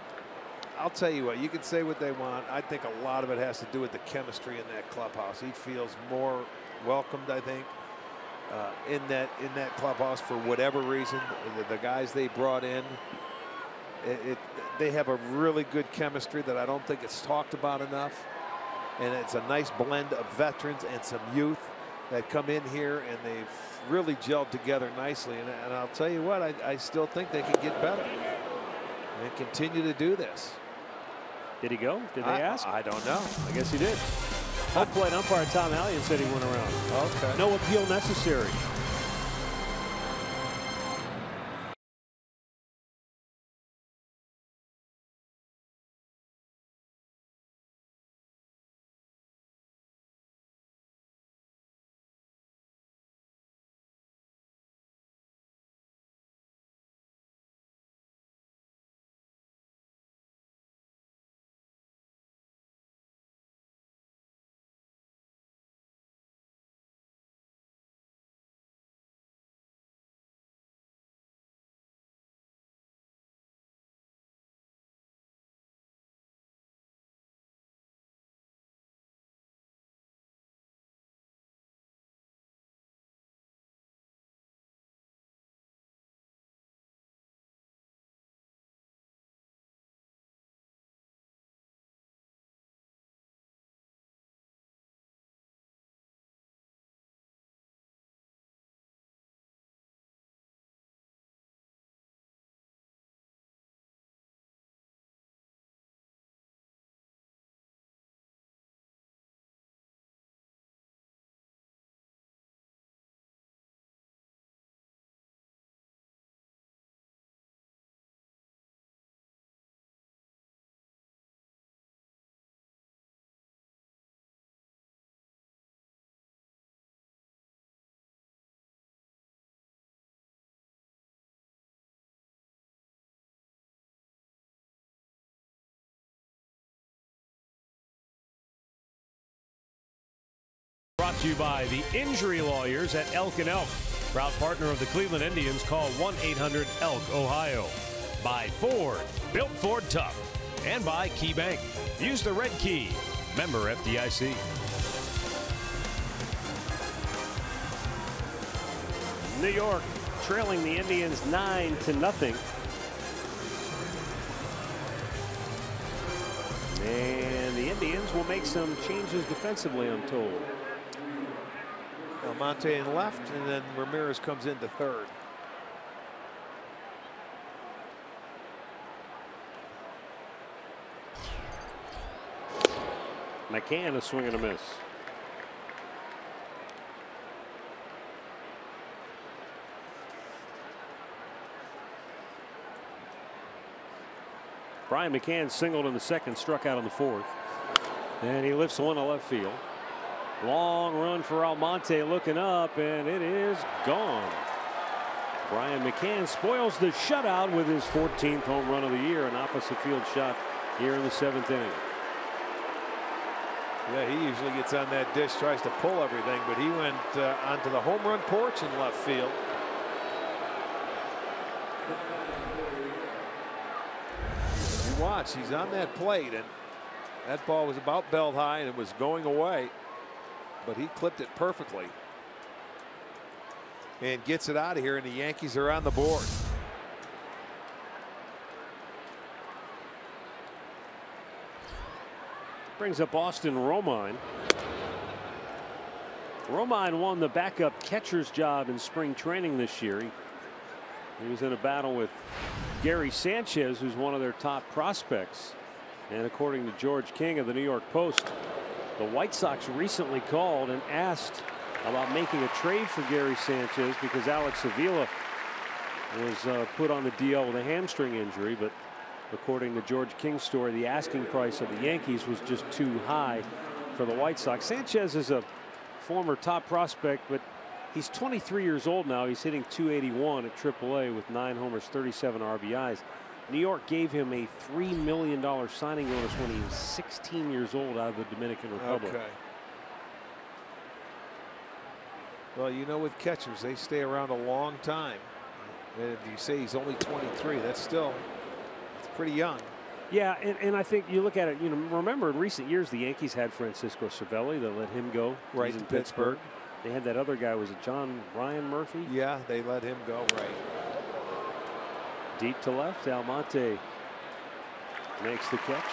I'll tell you what. You can say what they want. I think a lot of it has to do with the chemistry in that clubhouse. He feels more welcomed, I think. In that clubhouse for whatever reason. The guys they brought in, they have a really good chemistry that I don't think it's talked about enough. And it's a nice blend of veterans and some youth that come in here, and they've really gelled together nicely. And I'll tell you what, I still think they can get better and continue to do this. Did he go? Did they ask? I don't know. I guess he did. Home plate umpire Tom Hallion said he went around. Okay. No appeal necessary. Brought to you by the Injury Lawyers at Elk & Elk. Proud partner of the Cleveland Indians. Call 1-800-ELK-OHIO. By Ford, built Ford tough. And by KeyBank. Use the red key. Member FDIC. New York trailing the Indians 9-0. And the Indians will make some changes defensively, I'm told. Almonte in left, and then Ramirez comes into third. McCann a swing and a miss. Brian McCann singled in the second, struck out in the fourth. And he lifts one to left field. Long run for Almonte, looking up, and it is gone. Brian McCann spoils the shutout with his 14th home run of the year, an opposite field shot here in the 7th inning. Yeah, he usually gets on that dish, tries to pull everything, but he went onto the home run porch in left field. You watch, he's on that plate, and that ball was about belt high, and it was going away, but he clipped it perfectly and gets it out of here, and the Yankees are on the board. Brings up Austin Romine. Romine won the backup catcher's job in spring training this year. He was in a battle with Gary Sanchez, who's one of their top prospects. And according to George King of the New York Post, the White Sox recently called and asked about making a trade for Gary Sanchez because Alex Avila was put on the DL with a hamstring injury. But according to George King's story, the asking price of the Yankees was just too high for the White Sox. Sanchez is a former top prospect, but he's 23 years old now. He's hitting .281 at AAA with 9 homers, 37 RBIs. New York gave him a $3 million signing bonus when he was 16 years old out of the Dominican Republic. Okay. Well, you know, with catchers, they stay around a long time. And if you say he's only 23, that's pretty young. Yeah, and I think you look at it, you know, remember in recent years the Yankees had Francisco Cervelli. They let him go. Right, in Pittsburgh. They had that other guy, was it John Ryan Murphy? Yeah, they let him go, right. Deep to left, Almonte makes the catch.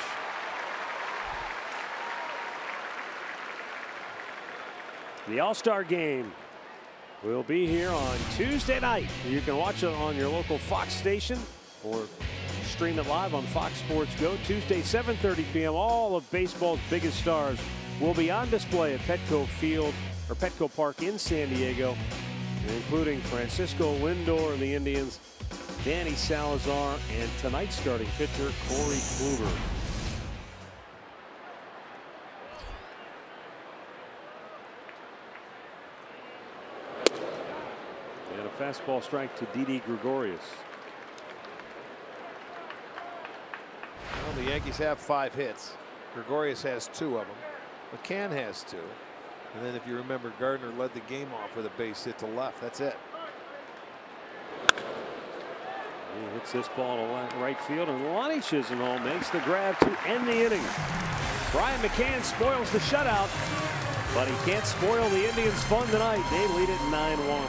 The All-Star game will be here on Tuesday night. You can watch it on your local Fox station or stream it live on Fox Sports Go. Tuesday, 7:30 p.m. All of baseball's biggest stars will be on display at Petco Field or Petco Park in San Diego, including Francisco Lindor and the Indians, Danny Salazar, and tonight's starting pitcher Corey Kluber. And a fastball strike to Didi Gregorius. Well, the Yankees have 5 hits. Gregorius has 2 of them. McCann has 2. And then if you remember, Gardner led the game off with a base hit to left. That's it. He hits this ball to right field, and Lonnie Chisenhall makes the grab to end the inning. Brian McCann spoils the shutout, but he can't spoil the Indians' fun tonight. They lead it 9-1.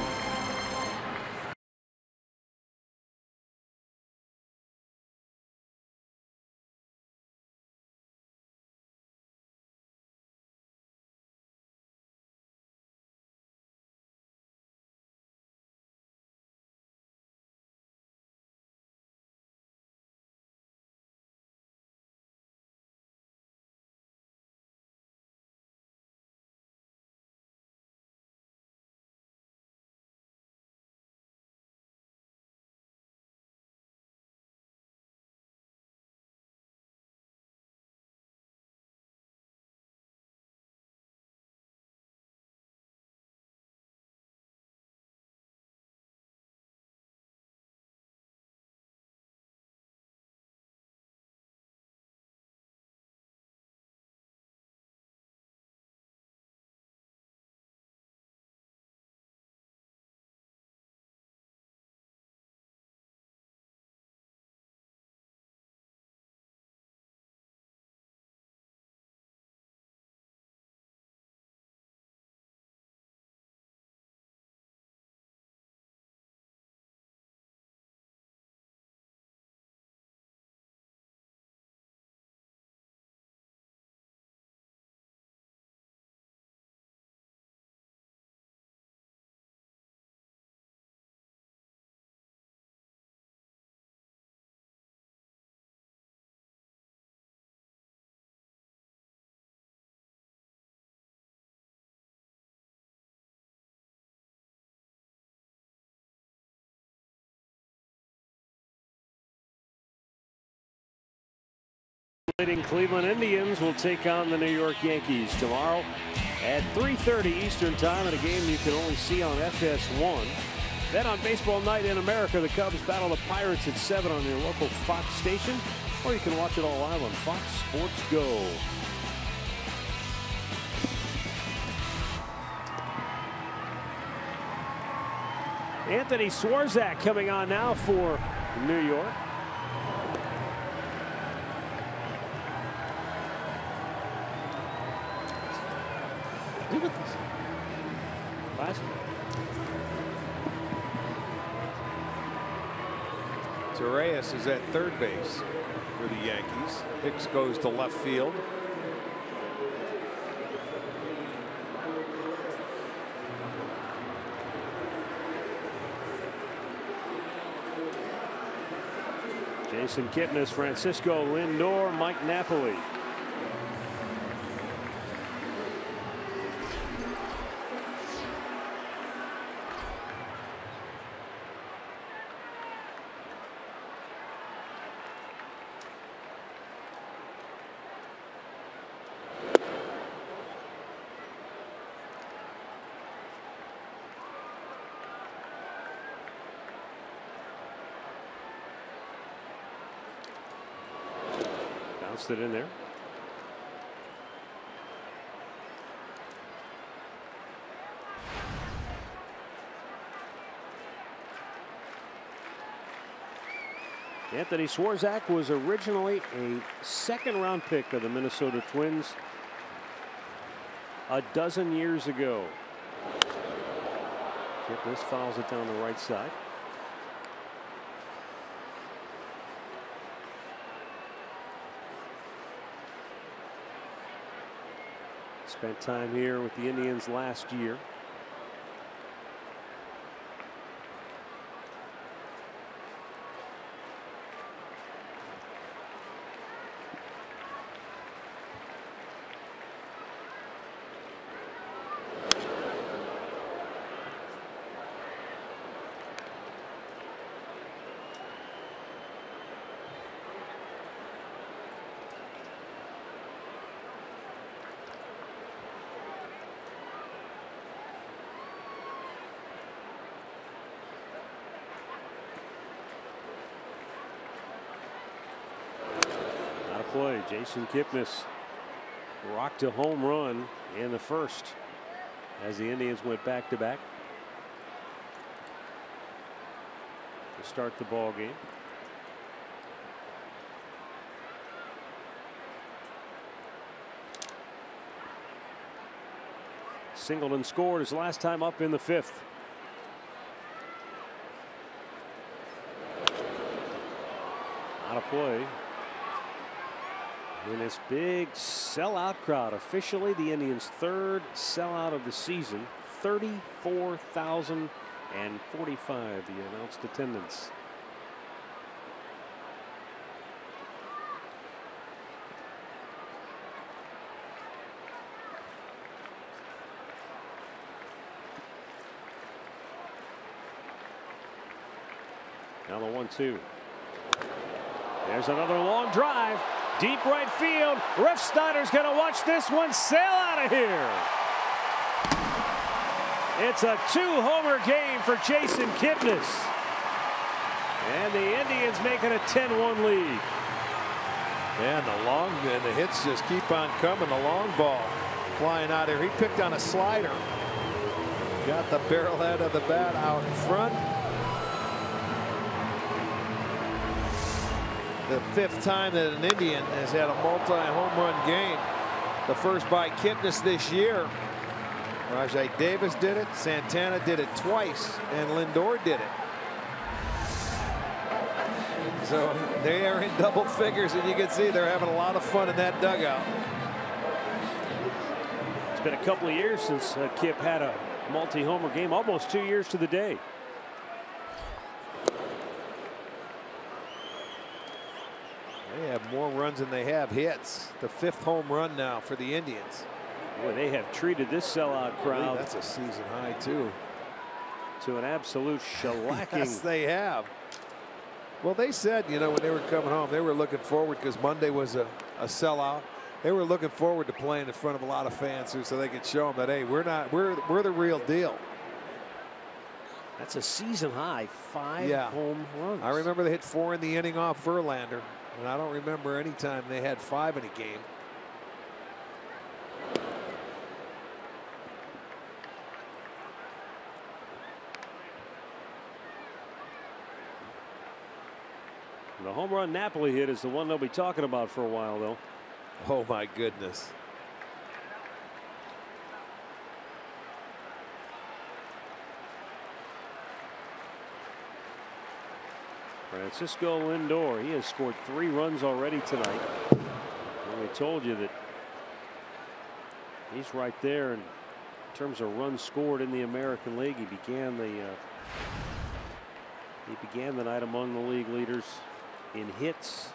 Cleveland Indians will take on the New York Yankees tomorrow at 3:30 Eastern Time in a game you can only see on FS1. Then on Baseball Night in America, the Cubs battle the Pirates at 7 on your local Fox station, or you can watch it all live on Fox Sports Go. Anthony Swarzak coming on now for New York. Look at this. Last. Torreyes is at third base for the Yankees. Hicks goes to left field. Jason Kipnis, Francisco Lindor, Mike Napoli. Bounced it in there. Anthony Swarzak was originally a second-round pick of the Minnesota Twins a dozen years ago. Kipnis fouls it down the right side. Spent time here with the Indians last year. Play. Jason Kipnis rocked a home run in the first as the Indians went back to back to start the ball game. Singleton scored his last time up in the fifth. Out of play. In this big sellout crowd, officially the Indians' third sellout of the season, 34,045 the announced attendance. Now the 1-2. There's another long drive. Deep right field. Ref Snyder's going to watch this one sail out of here. It's a two-homer game for Jason Kipnis. And the Indians make it a 10-1 lead. And the hits just keep on coming. The long ball flying out here. He picked on a slider. Got the barrel head of the bat out in front. The fifth time that an Indian has had a multi-home run game. The first by Kipnis this year. Rajai Davis did it. Santana did it twice. And Lindor did it. So they are in double figures, and you can see they're having a lot of fun in that dugout. It's been a couple of years since Kip had a multi-homer game. Almost 2 years to the day. They have more runs than they have hits. The fifth home run now for the Indians. Boy, they have treated this sellout crowd. That's a season high too. To an absolute shellacking. Yes, they have. Well, they said, you know, when they were coming home, they were looking forward because Monday was a a sellout. They were looking forward to playing in front of a lot of fans too, so they could show them that, hey, we're the real deal. That's a season high 5 home runs. I remember they hit 4 in the inning off Verlander, and I don't remember any time they had 5 in a game. The home run Napoli hit is the one they'll be talking about for a while, though. Oh, my goodness. Francisco Lindor, he has scored 3 runs already tonight. And we told you that he's right there in terms of runs scored in the American League. He began the night among the league leaders in hits.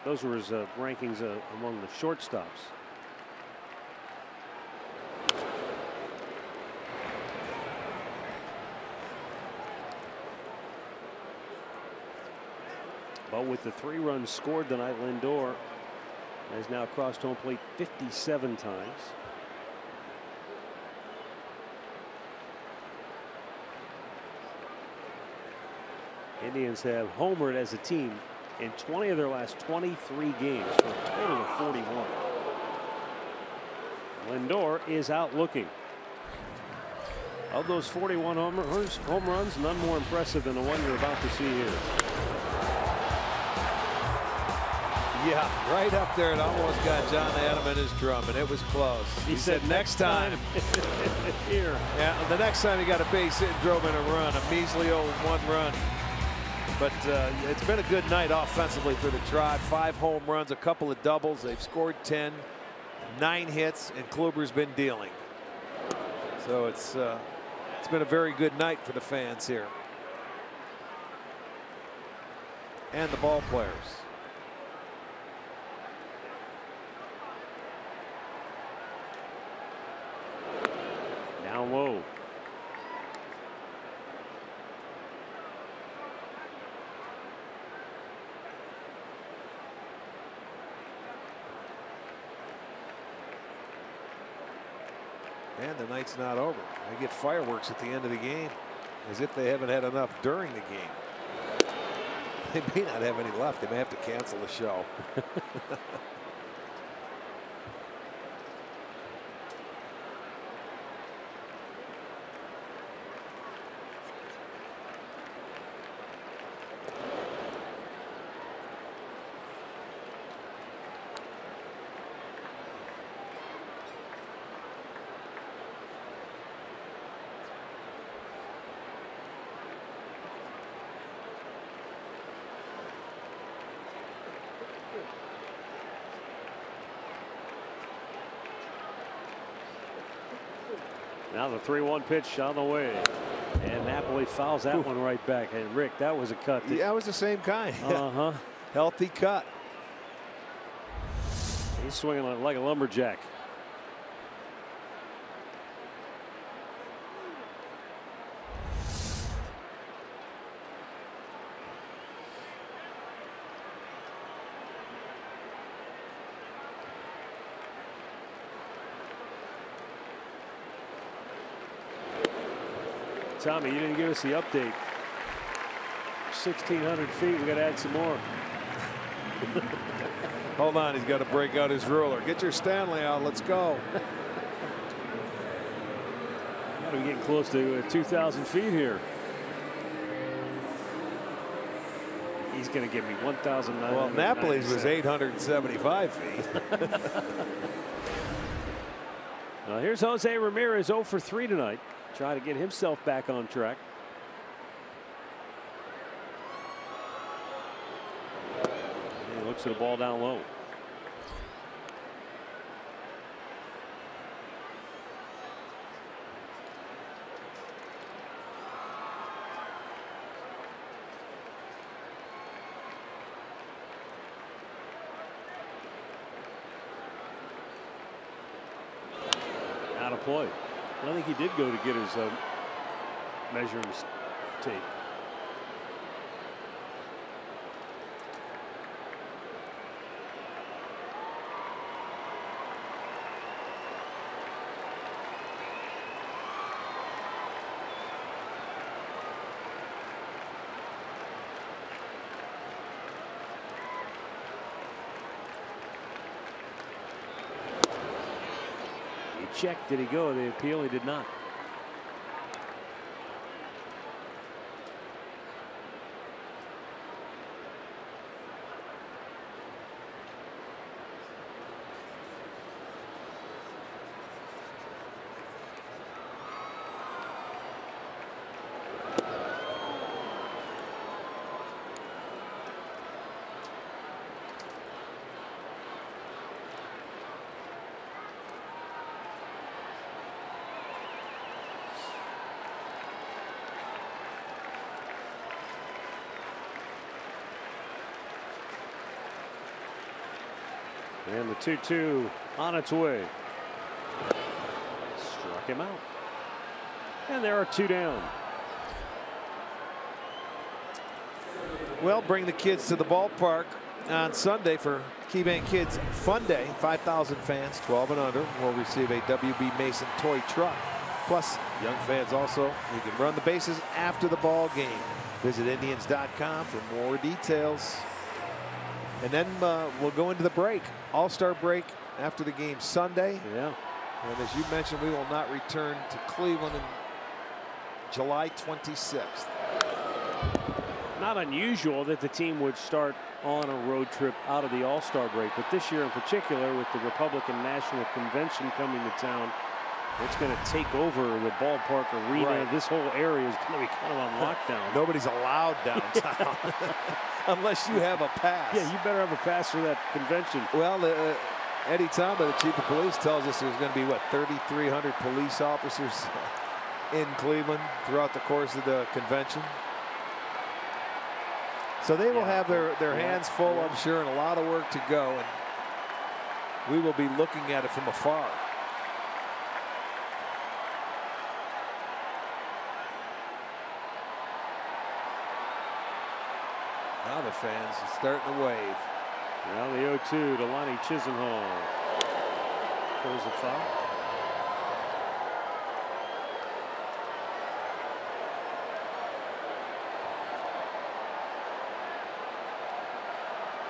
Those were his rankings among the shortstops. But with the 3 runs scored tonight, Lindor has now crossed home plate 57 times. Indians have homered as a team in 20 of their last 23 games for a total of 41. Lindor is out looking. Of those 41 home runs, none more impressive than the one you're about to see here. Yeah, right up there. It almost got John Adam in his drum, and it was close. He said next time. Here. Yeah, the next time he got a base hit and drove in a run, a measly old 1 run. But it's been a good night offensively for the Tribe. 5 home runs, a couple of doubles. They've scored 10, 9 hits, and Kluber's been dealing. So it's been a very good night for the fans here. And the ball players. Down low. And the night's not over. They get fireworks at the end of the game, as if they haven't had enough during the game. They may not have any left. They may have to cancel the show. Now the 3-1 pitch on the way, and Napoli fouls that one right back. And Rick, that was a cut. Yeah, it was the same kind. Healthy cut. He's swinging like a lumberjack. Tommy, you didn't give us the update. 1,600 feet. We got to add some more. Hold on, he's got to break out his ruler. Get your Stanley out. Let's go. Got to be getting close to 2,000 feet here. He's going to give me 1,900. Well, Napoli's was 875 feet. Now here's Jose Ramirez, 0 for 3 tonight. Trying to get himself back on track. He looks at the ball down low. Out of play. I think he did go to get his measuring tape. Check. Did he go? The appeal? He did not. And the 2-2 on its way. Struck him out. And there are 2 down. Well, bring the kids to the ballpark on Sunday for KeyBank Kids Fun Day. 5,000 fans, 12 and under, will receive a WB Mason toy truck. Plus, young fans also, you can run the bases after the ball game. Visit Indians.com for more details. And then we'll go into the break. All-Star break after the game Sunday. Yeah. And as you mentioned, we will not return to Cleveland in July 26th. Not unusual that the team would start on a road trip out of the All-Star break, but this year in particular, with the Republican National Convention coming to town, it's going to take over the ballpark arena. Right. This whole area is going to be kind of on lockdown. Nobody's allowed downtown unless you have a pass. Yeah, you better have a pass for that convention. Well, Eddie Tampa, the chief of police, tells us there's going to be, what, 3,300 police officers in Cleveland throughout the course of the convention. So they will have their hands full, I'm sure, and a lot of work to go. And we will be looking at it from afar. Now the fans are starting to wave. Now the 0-2 to Lonnie Chisenhall. Pulls a foul.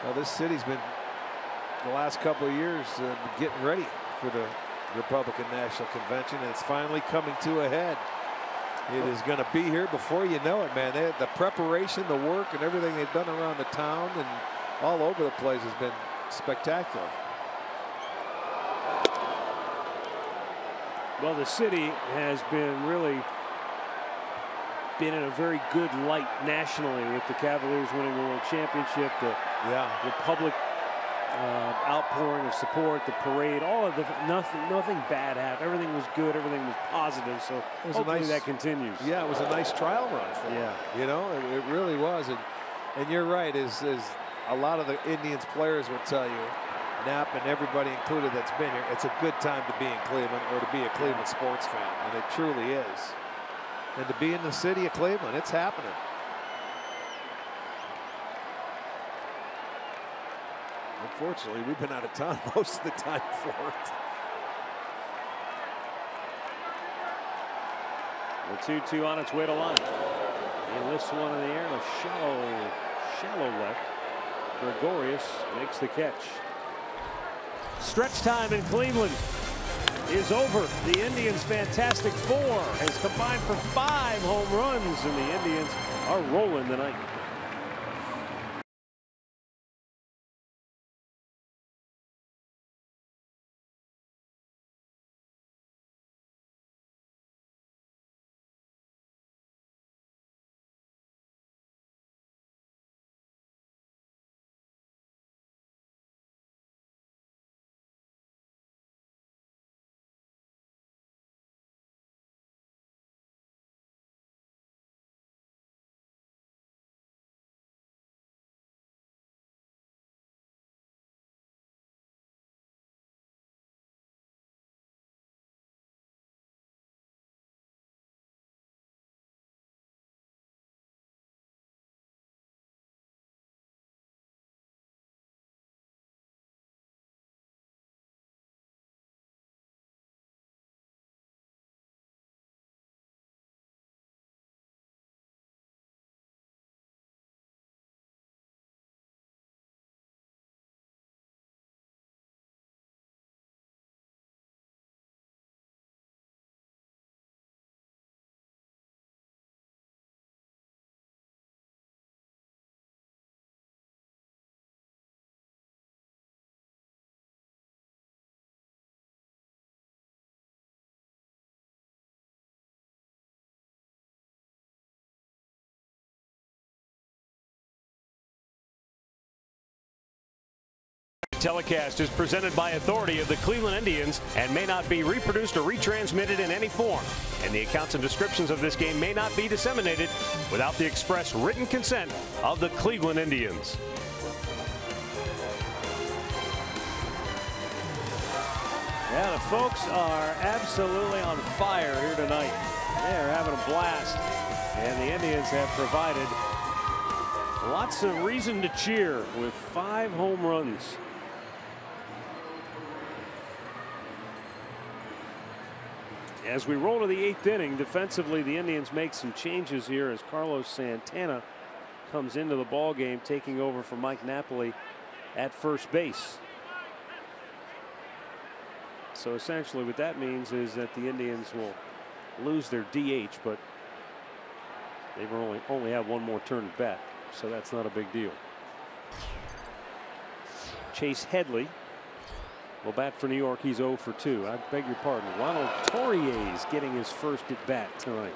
Well, this city's been, the last couple of years, getting ready for the Republican National Convention, and it's finally coming to a head. It is going to be here before you know it, man. The preparation, the work, and everything they've done around the town and all over the place has been spectacular. Well, the city has been really in a very good light nationally, with the Cavaliers winning the World Championship, the public outpouring of support, the parade, all of the nothing bad happened. Everything was good. Everything was positive. So hopefully that continues. Yeah, it was a nice trial run for them. You know, it really was. And you're right, is a lot of the Indians players will tell you, Knapp and everybody included that's been here, it's a good time to be in Cleveland or to be a Cleveland sports fan, and it truly is. And to be in the city of Cleveland, it's happening. Unfortunately, we've been out of town most of the time for it. The 2-2 on its way to line. He lifts one in the air, a shallow left. Gregorius makes the catch. Stretch time in Cleveland is over. The Indians' Fantastic Four has combined for 5 home runs, and the Indians are rolling tonight. telecast is presented by authority of the Cleveland Indians and may not be reproduced or retransmitted in any form. And the accounts and descriptions of this game may not be disseminated without the express written consent of the Cleveland Indians. Yeah, the folks are absolutely on fire here tonight. They're having a blast. And the Indians have provided lots of reason to cheer with 5 home runs. As we roll to the 8th inning, defensively, the Indians make some changes here as Carlos Santana comes into the ball game, taking over for Mike Napoli at first base. So essentially what that means is that the Indians will lose their DH, but they've only have one more turn at bat, so that's not a big deal. Chase Headley will bat for New York. He's 0 for 2. I beg your pardon. Ronald Torres getting his first at bat tonight.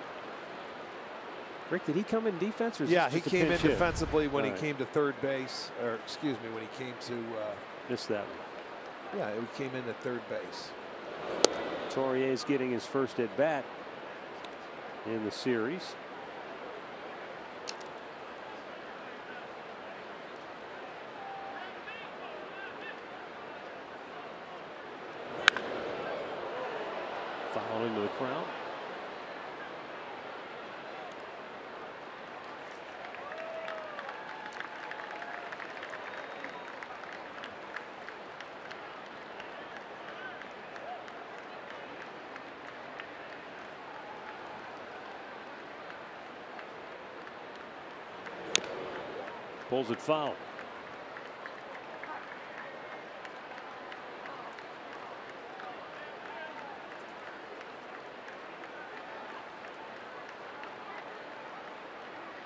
Rick, did he come in defense? Or yeah, he came in defensively when he came to third base, or excuse me, when he came to. Missed that one. Yeah, he came in at third base. Torres getting his first at bat in the series. Foul into the crowd. Pulls it foul.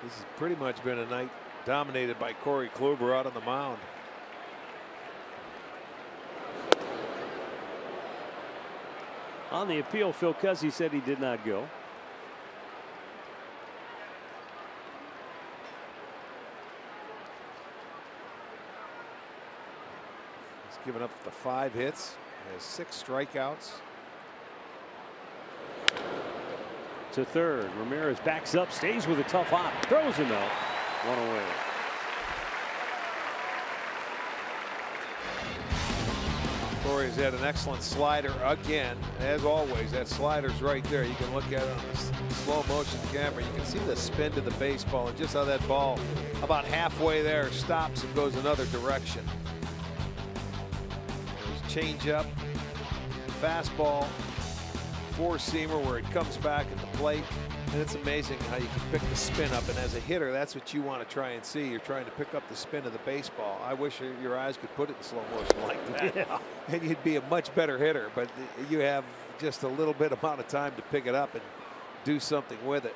This has pretty much been a night dominated by Corey Kluber out on the mound. On the appeal, Phil Cuzzy said he did not go. He's given up the 5 hits, has 6 strikeouts. To third, Ramirez backs up, stays with a tough hop, throws him out, 1 away. Torres had an excellent slider again, as always. That slider's right there. You can look at it on the slow motion camera. You can see the spin to the baseball and just how that ball, about halfway there, stops and goes another direction. Change up, fastball, 4-seamer where it comes back at the plate, and it's amazing how you can pick the spin up. And as a hitter, that's what you want to try and see. You're trying to pick up the spin of the baseball. I wish your eyes could put it in slow motion like that. Yeah. And you'd be a much better hitter, but you have just a little bit amount of time to pick it up and do something with it.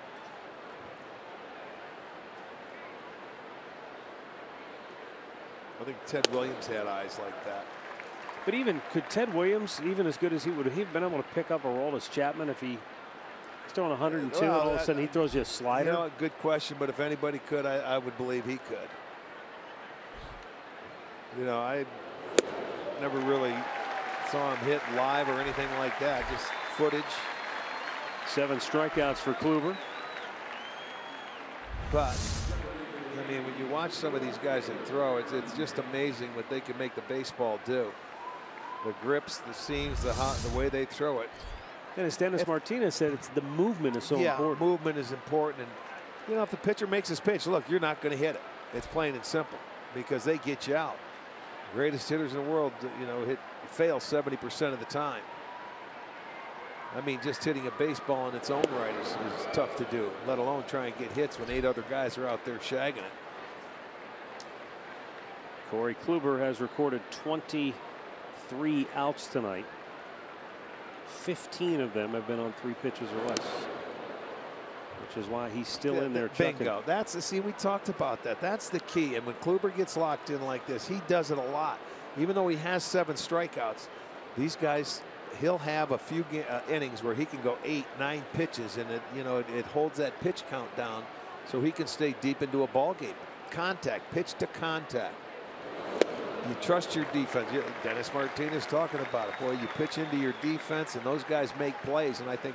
I think Ted Williams had eyes like that. But even could Ted Williams, even as good as he would have been able to pick up a Aroldis Chapman if he's throwing 102 and all of a sudden he throws you a slider? You know, good question, but if anybody could, I would believe he could. You know, I never really saw him hit live or anything like that, just footage. 7 strikeouts for Kluber. But I mean, when you watch some of these guys that throw, it's just amazing what they can make the baseball do. The grips, the seams, the way they throw it. And as Dennis Martinez said, it's the movement is so important. Yeah, movement is important. And, you know, if the pitcher makes his pitch, look, you're not going to hit it. It's plain and simple because they get you out. Greatest hitters in the world, you know, fail 70% of the time. I mean, just hitting a baseball in its own right is tough to do, let alone try and get hits when 8 other guys are out there shagging it. Corey Kluber has recorded 23 outs tonight. 15 of them have been on 3 pitches or less, which is why he's still in there chucking. Bingo. That's the, see, we talked about that. That's the key. And when Kluber gets locked in like this, he does it a lot. Even though he has 7 strikeouts, these guys, he'll have a few innings where he can go 8, 9 pitches, and it holds that pitch count down, so he can stay deep into a ball game. Contact, pitch to contact. You trust your defense. Dennis Martinez talking about it. Boy, you pitch into your defense, and those guys make plays. And I think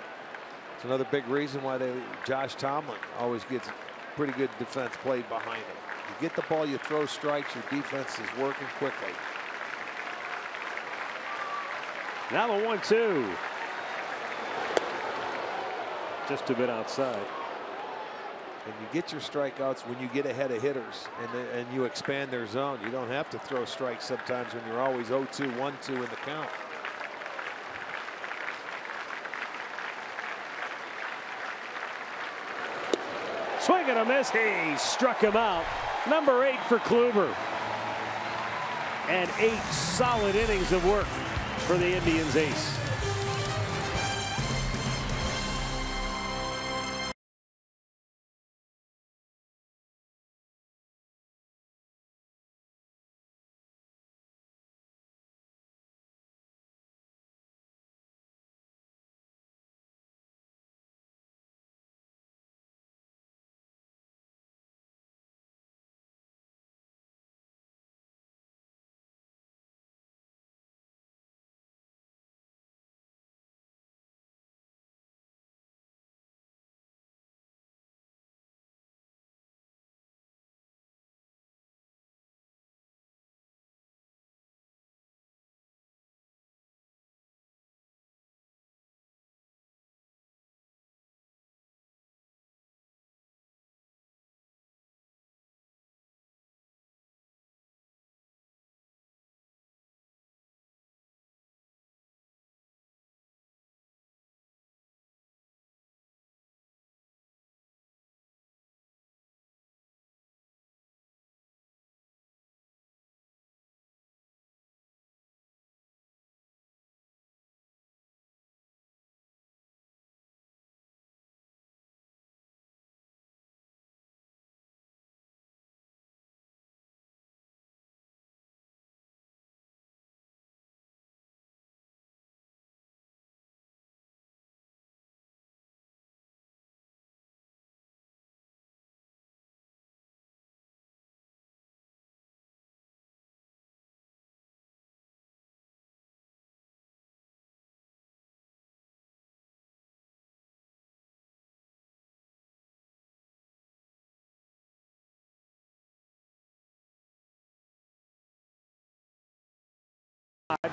it's another big reason why Josh Tomlin always gets pretty good defense played behind him. You get the ball, you throw strikes, your defense is working quickly. Now the 1-2. Just a bit outside. And you get your strikeouts when you get ahead of hitters and you expand their zone. You don't have to throw strikes sometimes when you're always 0-2, 1-2 in the count. Swing and a miss. He struck him out. Number 8 for Kluber. And 8 solid innings of work for the Indians ace.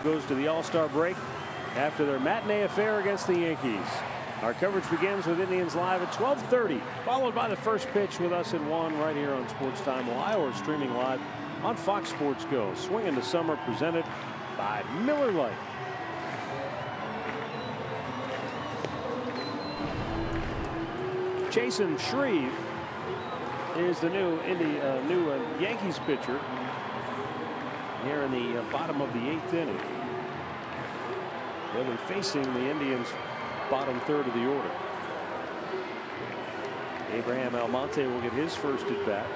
Goes to the All-Star break after their matinee affair against the Yankees. Our coverage begins with Indians Live at 12:30, followed by the first pitch with us at 1 right here on Sports Time Live or streaming live on Fox Sports Go. Swing into Summer presented by Miller Lite. Chasen Shreve is the new Yankees pitcher here in the bottom of the 8th inning. They'll be facing the Indians' bottom third of the order. Abraham Almonte will get his first at bat.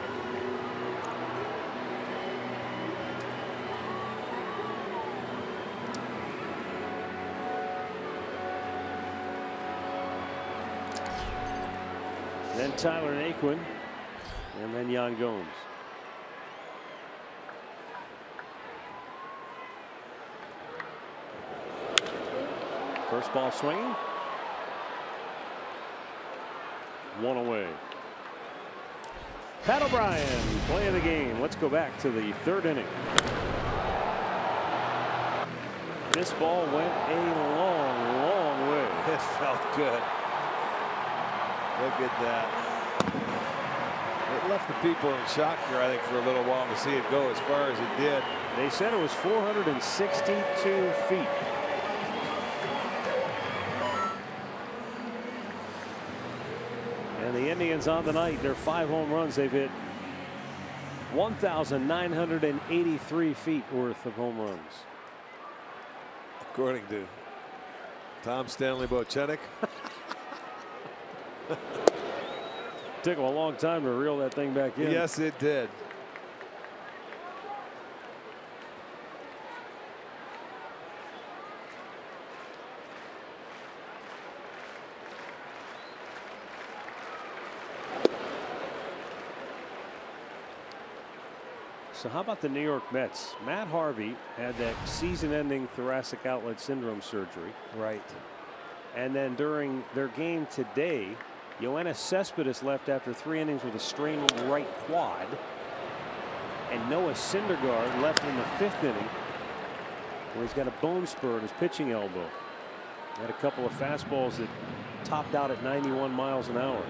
Then Tyler Naquin, and then Yan Gomes. First ball swinging. 1 away. Pat O'Brien, play of the game. Let's go back to the 3rd inning. This ball went a long, long way. It felt good. Look at that. It left the people in shock here, I think, for a little while to see it go as far as it did. They said it was 462 feet. And the Indians on the night, their 5 home runs, they've hit 1,983 feet worth of home runs. According to Tom Stanley Bochenek. Took him a long time to reel that thing back in. Yes, it did. So how about the New York Mets? Matt Harvey had that season-ending thoracic outlet syndrome surgery. Right. And then during their game today, Yoenis Cespedes left after 3 innings with a strained right quad. And Noah Syndergaard left in the 5th inning, where he's got a bone spur in his pitching elbow. Had a couple of fastballs that topped out at 91 miles an hour.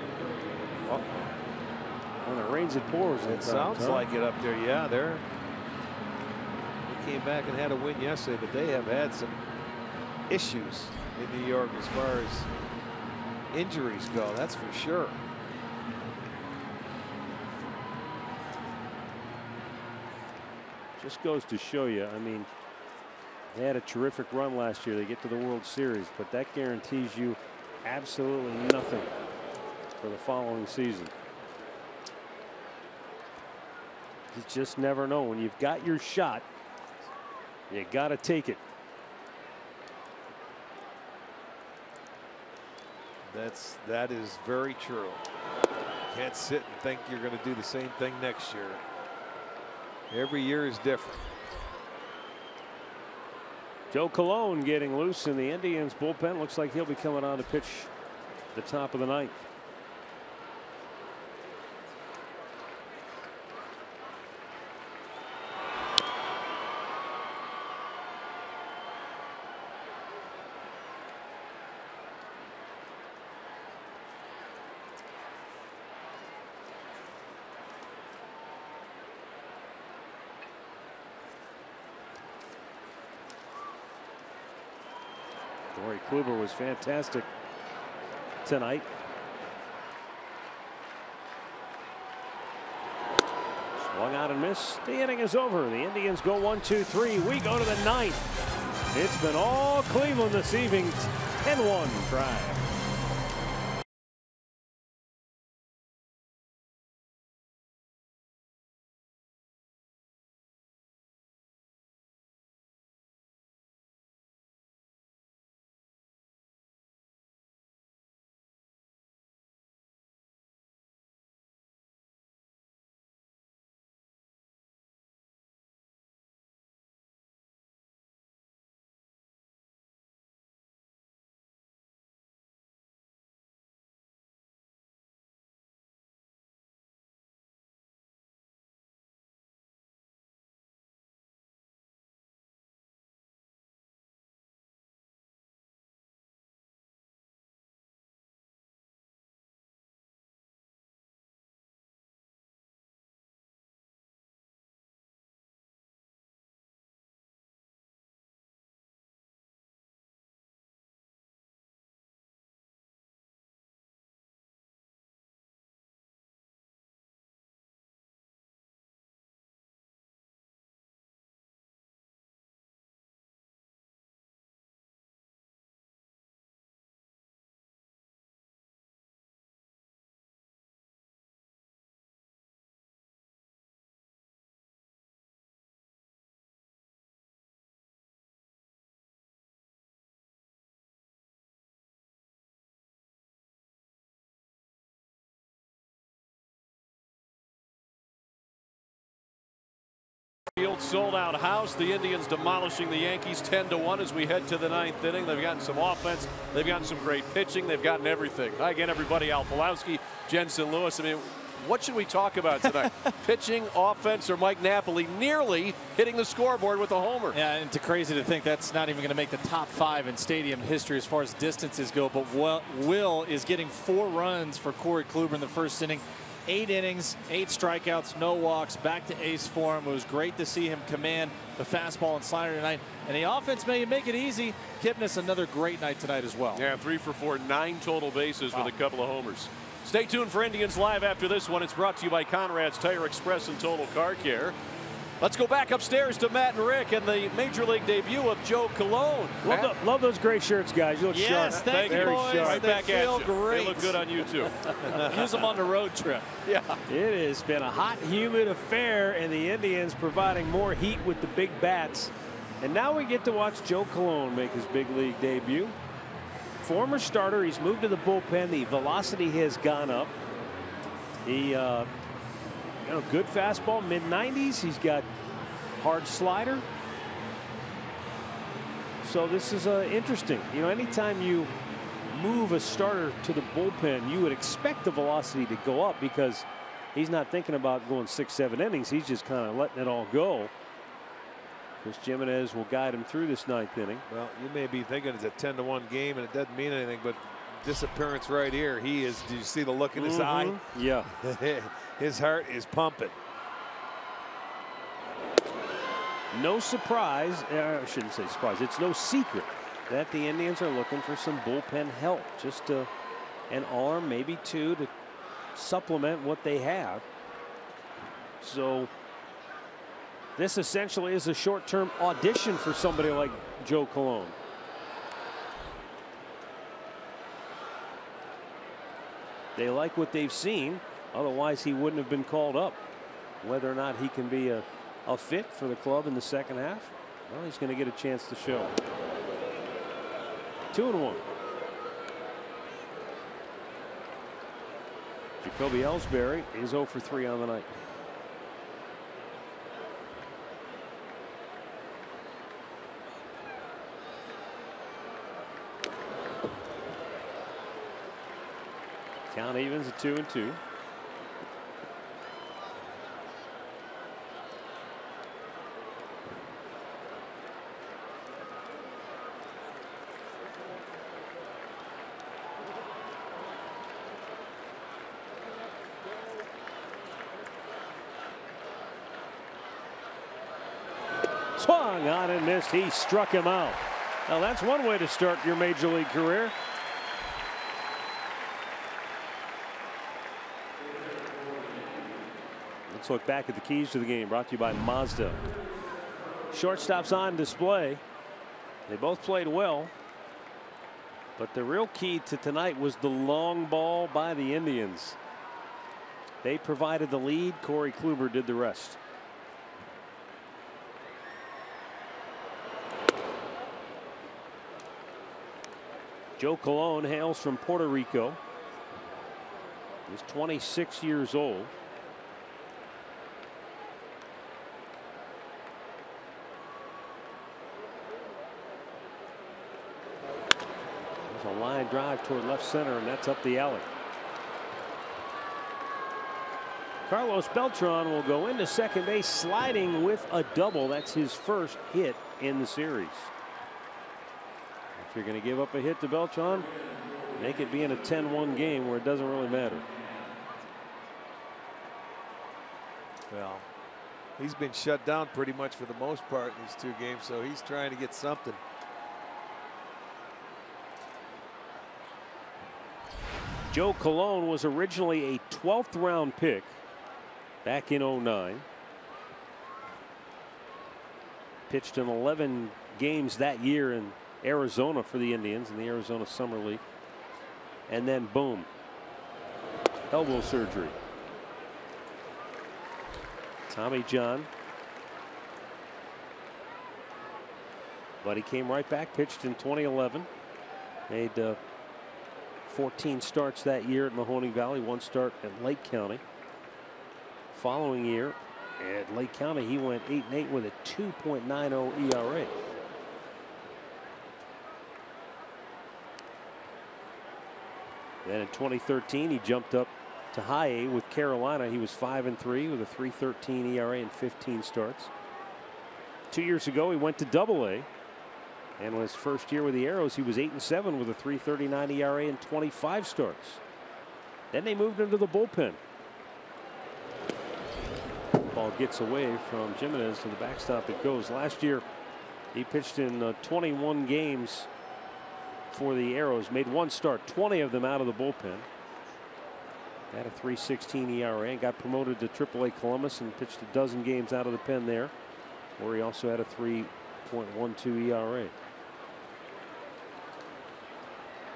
Well, when it rains, it pours. It sounds like it up there. Yeah, they came back and had a win yesterday, but they have had some issues in New York as far as injuries go. That's for sure. Just goes to show you. I mean, they had a terrific run last year. They get to the World Series, but that guarantees you absolutely nothing for the following season. You just never know. When you've got your shot, you got to take it. That is very true. Can't sit and think you're going to do the same thing next year. Every year is different. Joe Colon getting loose in the Indians bullpen. Looks like he'll be coming on to pitch the top of the 9th. Corey Kluber was fantastic tonight. Swung out and missed. The inning is over. The Indians go 1-2-3. We go to the 9th. It's been all Cleveland this evening. 10-1 try. Field sold out house. The Indians demolishing the Yankees 10-1 as we head to the 9th inning. They've gotten some offense. They've gotten some great pitching. They've gotten everything. Hi again, everybody. Al Pulowski, Jensen Lewis. I mean, what should we talk about tonight? Pitching, offense, or Mike Napoli nearly hitting the scoreboard with a homer? Yeah, and it's crazy to think that's not even going to make the top 5 in stadium history as far as distances go. But Will is getting 4 runs for Corey Kluber in the first inning. 8 innings, 8 strikeouts, no walks, back to ace form. It was great to see him command the fastball and slider tonight. And the offense may make it easy. Kipnis, another great night tonight as well. Yeah, 3 for 4, 9 total bases with a couple of homers. Stay tuned for Indians Live after this one. It's brought to you by Conrad's Tire Express and Total Car Care. Let's go back upstairs to Matt and Rick and the Major League debut of Joe Colon. Love those great shirts, guys. You look sharp. Yes, thank you, boys. Right they back feel at you. great. They look good on you, too. Use them on the road trip. Yeah. It has been a hot, humid affair, and the Indians providing more heat with the big bats. And now we get to watch Joe Colon make his big league debut. Former starter, he's moved to the bullpen. The velocity has gone up. He You know, good fastball, mid-90s. He's got hard slider. So this is interesting. You know, anytime you move a starter to the bullpen, you would expect the velocity to go up because he's not thinking about going 6-7 innings. He's just kind of letting it all go. Because Jimenez will guide him through this 9th inning. Well, you may be thinking it's a 10-1 game and it doesn't mean anything, but this appearance right here, he is. Do you see the look in his eye? Yeah. His heart is pumping. No surprise, I shouldn't say surprise, it's no secret that the Indians are looking for some bullpen help. Just an arm, maybe two, to supplement what they have. So this essentially is a short-term audition for somebody like Joe Colon. They like what they've seen, otherwise he wouldn't have been called up. Whether or not he can be a fit for the club in the second half, well, he's going to get a chance to show. 2-1. Jacoby Ellsbury is 0 for 3 on the night. Count evens at 2-2. Swung on and missed. He struck him out. Now that's one way to start your major league career. Let's look back at the keys to the game, brought to you by Mazda. Shortstops on display. They both played well, but the real key to tonight was the long ball by the Indians. They provided the lead. Corey Kluber did the rest. Joe Colon hails from Puerto Rico. He's 26 years old. There's a line drive toward left center, and that's up the alley. Carlos Beltran will go into second base sliding with a double. That's his first hit in the series. If you're going to give up a hit to Beltran, make it be in a 10-1 game where it doesn't really matter. Well, he's been shut down pretty much for the most part in these 2 games, so he's trying to get something. Joe Colon was originally a 12th round pick back in 09. Pitched in 11 games that year in Arizona for the Indians in the Arizona Summer League. And then boom, elbow surgery. Tommy John. But he came right back, pitched in 2011. Made 14 starts that year at Mahoney Valley, 1 start at Lake County. Following year at Lake County, he went 8-8 with a 2.90 ERA. Then in 2013, he jumped up to high A with Carolina. He was 5-3 with a 3.13 ERA in 15 starts. 2 years ago, he went to Double A. And in his first year with the Arrows, he was 8-7 with a 3.39 ERA in 25 starts. Then they moved him to the bullpen. Ball gets away from Jimenez to the backstop. It goes. Last year, he pitched in 21 games for the Arrows, made 1 start, 20 of them out of the bullpen. Had a 3.16 ERA and got promoted to AAA Columbus and pitched a dozen games out of the pen there, where he also had a 3.12 ERA.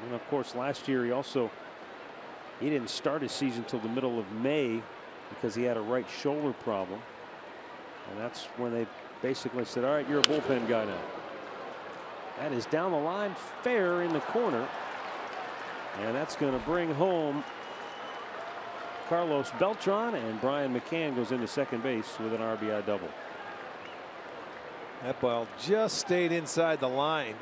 And of course, last year he didn't start his season until the middle of May because he had a right shoulder problem. And that's when they basically said, all right, you're a bullpen guy now. That is down the line, fair in the corner. And that's going to bring home Carlos Beltran, and Brian McCann goes into second base with an RBI double. That ball just stayed inside the line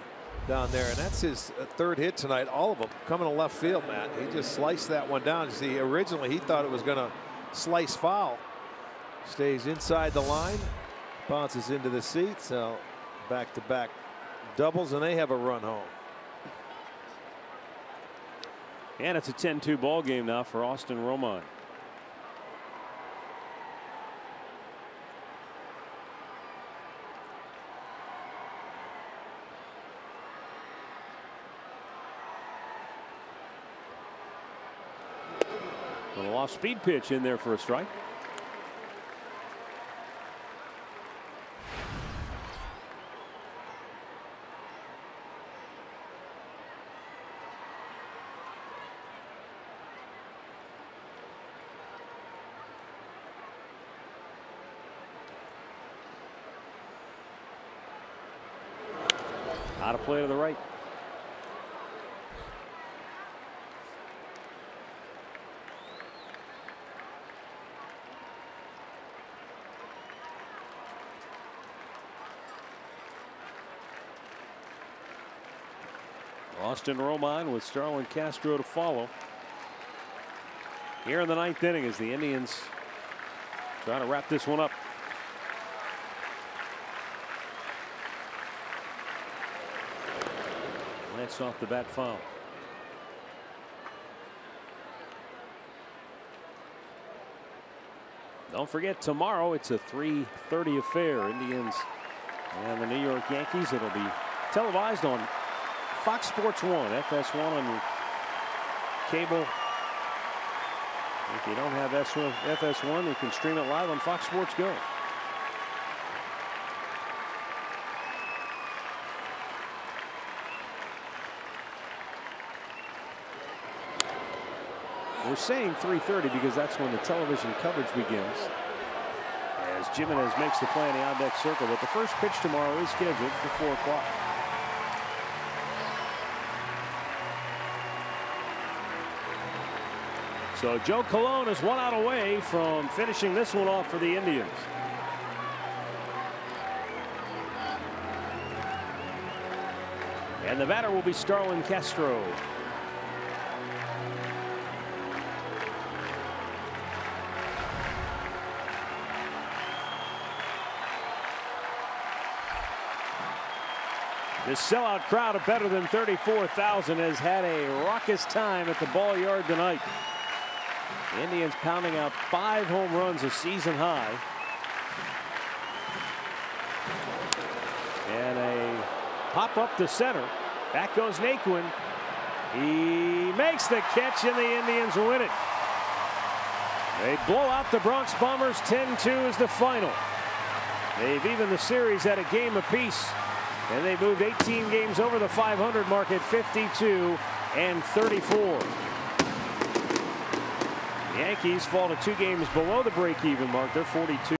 down there, and that's his third hit tonight. All of them coming to left field, Matt. He just sliced that one down. You see, originally he thought it was going to slice foul. Stays inside the line, bounces into the seats. So back-to-back doubles, and they have a run home. And it's a 10-2 ball game now for Austin Romine. A little off-speed pitch in there for a strike. Out of play to the right. Austin Romine with Starlin Castro to follow. Here in the ninth inning as the Indians try to wrap this one up. Lance off the bat foul. Don't forget, tomorrow it's a 3:30 affair. Indians and the New York Yankees. It'll be televised on Fox Sports 1, FS1 on cable. If you don't have FS1, you can stream it live on Fox Sports Go. We're saying 3:30 because that's when the television coverage begins. As Jimenez makes the play in the on-deck circle, but the first pitch tomorrow is scheduled for 4 o'clock. So Joe Colon is 1 out away from finishing this one off for the Indians. And the batter will be Starlin Castro. This sellout crowd of better than 34,000 has had a raucous time at the ball yard tonight. The Indians pounding out 5 home runs, a season high. And a pop up to center. Back goes Naquin. He makes the catch and the Indians win it. They blow out the Bronx Bombers. 10-2 is the final. They've evened the series at a game apiece. And they moved 18 games over the 500 mark at 52 and 34. The Yankees fall to 2 games below the break-even mark. They're 42.